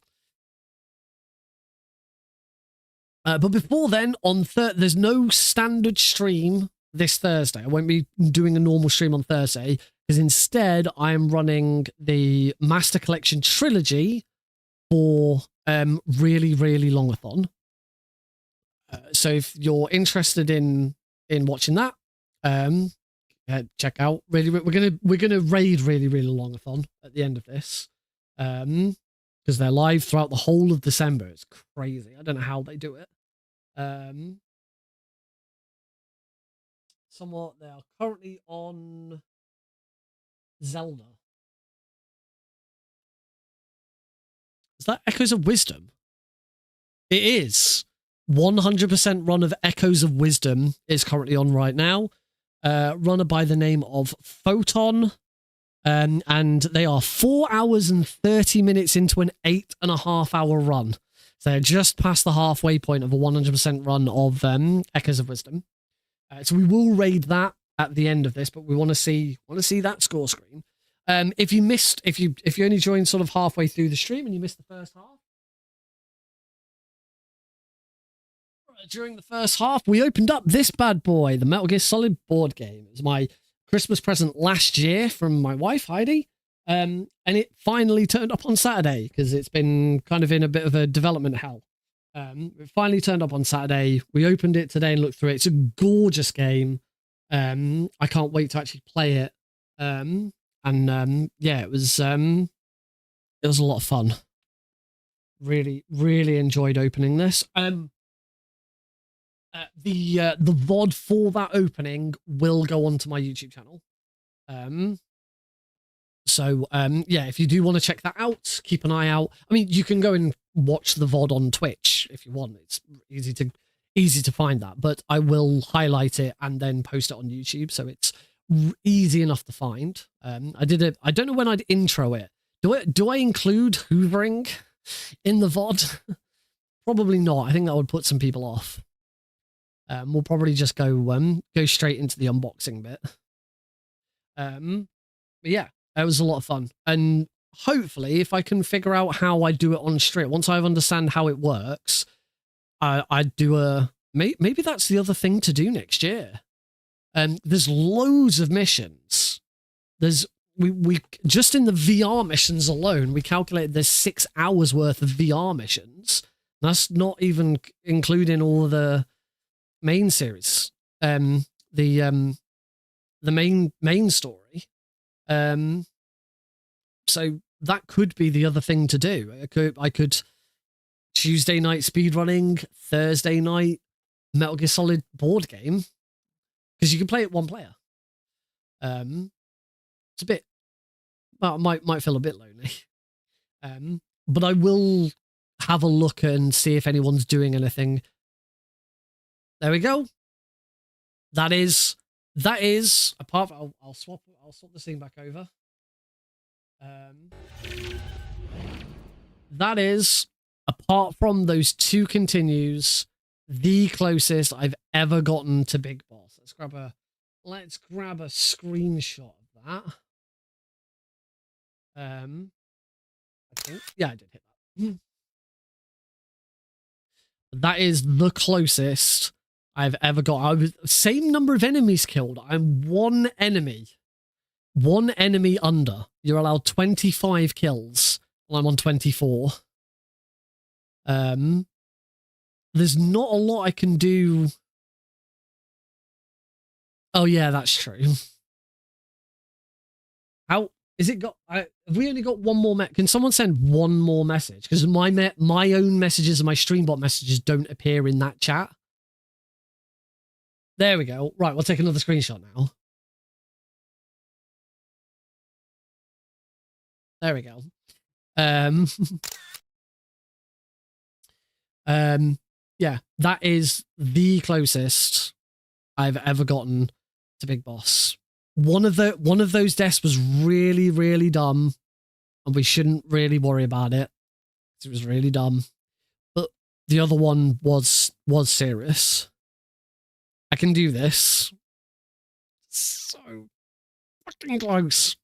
But before then, there's no standard stream this Thursday. I won't be doing a normal stream on Thursday because instead I am running the Master Collection trilogy for really, really longathon. So if you're interested in watching that, check out. Really, we're gonna raid really, really longathon at the end of this, because they're live throughout the whole of December. It's crazy. I don't know how they do it. Somewhat, they are currently on Zelda. Is that Echoes of Wisdom? It is. 100% run of Echoes of Wisdom is currently on right now. Runner by the name of Photon. And they are 4 hours and 30 minutes into an 8.5 hour run. So they're just past the halfway point of a 100% run of Echoes of Wisdom. So we will raid that at the end of this, but we want to see that score screen. If you only joined sort of halfway through the stream and you missed the first half, during the first half, we opened up this bad boy, the Metal Gear Solid board game. It was my Christmas present last year from my wife, Heidi. And it finally turned up on Saturday because it's been kind of in a bit of a development hell. It finally turned up on Saturday. We opened it today and looked through it. It's a gorgeous game. I can't wait to actually play it. Yeah, it was a lot of fun. Really, really enjoyed opening this. The VOD for that opening will go onto my YouTube channel. Yeah, if you do want to check that out, keep an eye out. I mean, you can go and watch the VOD on Twitch if you want. It's easy to find that, but I will highlight it and then post it on YouTube, so it's easy enough to find. I don't know when I'd intro it. Do I include hoovering in the VOD? Probably not. I think that would put some people off. We'll probably just go straight into the unboxing bit. But yeah, it was a lot of fun, and hopefully, if I can figure out how I do it on stream, once I understand how it works, I'd do maybe that's the other thing to do next year. There's loads of missions. We just in the VR missions alone, we calculated there's 6 hours worth of VR missions. That's not even including all the main series, the main story. So that could be the other thing to do. I could Tuesday night speedrunning, Thursday night Metal Gear Solid board game, because you can play it one player. It's a bit, well, it might feel a bit lonely. But I will have a look and see if anyone's doing anything. There we go. That is apart from, I'll swap the scene back over. That is, apart from those 2 continues, the closest I've ever gotten to Big Boss. Let's grab a screenshot of that. I think, yeah, I did hit that. That is the closest I've ever got. Same number of enemies killed. I'm one enemy under. You're allowed 25 kills, and I'm on 24. There's not a lot I can do. Oh yeah, that's true. How is it got? Have we only got one more? Can someone send one more message? Because my own messages and my Streambot messages don't appear in that chat. There we go. Right, we'll take another screenshot now. There we go. Yeah, that is the closest I've ever gotten to Big Boss. one of those deaths was really, really dumb, and we shouldn't really worry about it. It was really dumb. But the other one was serious. I can do this. So fucking close.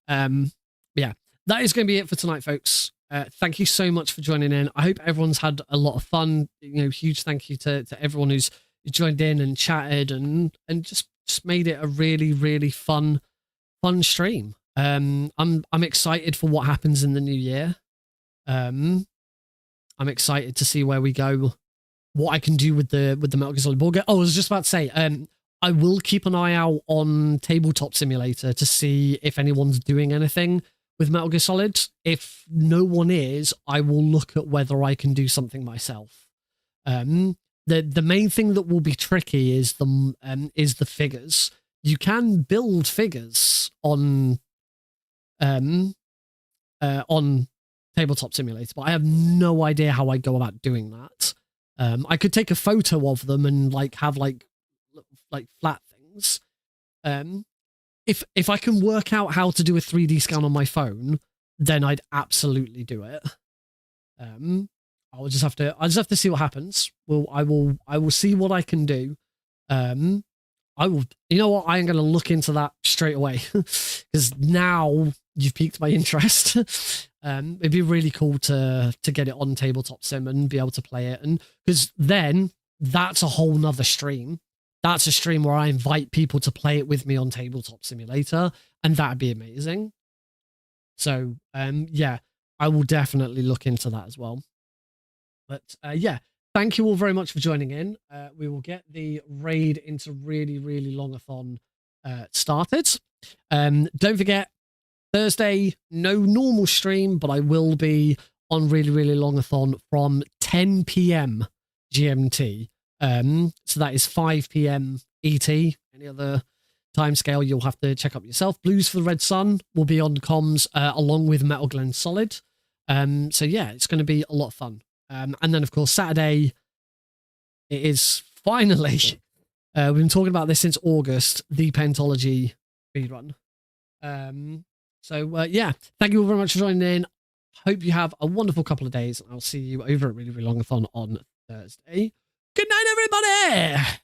Yeah, that is going to be it for tonight, folks. Thank you so much for joining in. I hope everyone's had a lot of fun. You know, huge thank you to everyone who's joined in and chatted and just made it a really, really fun stream. I'm excited for what happens in the new year. I'm excited to see where we go, what I can do with the Metal Gear Solid board game. Oh, I was just about to say, I will keep an eye out on Tabletop Simulator to see if anyone's doing anything with Metal Gear Solid. If no one is, I will look at whether I can do something myself. The main thing that will be tricky is the figures. You can build figures on Tabletop Simulator, but I have no idea how I go about doing that. I could take a photo of them and like have like flat things. If I can work out how to do a 3D scan on my phone, then I'd absolutely do it. I'll just have to see what happens. I will see what I can do. I will, you know what? I am going to look into that straight away because now you've piqued my interest. It'd be really cool to get it on Tabletop Sim and be able to play it. And because then that's a whole nother stream. That's a stream where I invite people to play it with me on Tabletop Simulator, and that'd be amazing. So, yeah, I will definitely look into that as well. But yeah, thank you all very much for joining in. We will get the raid into really, really longathon started. Don't forget, Thursday, no normal stream, but I will be on really, really longathon from 10 p.m. GMT. So that is 5 p.m. ET. Any other timescale, you'll have to check up yourself. Blues for the Red Sun will be on comms along with Metal Gear Solid. So yeah, it's going to be a lot of fun. And then, of course, Saturday, it is finally, we've been talking about this since August, the Pentology speedrun. So yeah, thank you all very much for joining in. Hope you have a wonderful couple of days. I'll see you over at Really, Really Longathon on Thursday. Good night, everybody!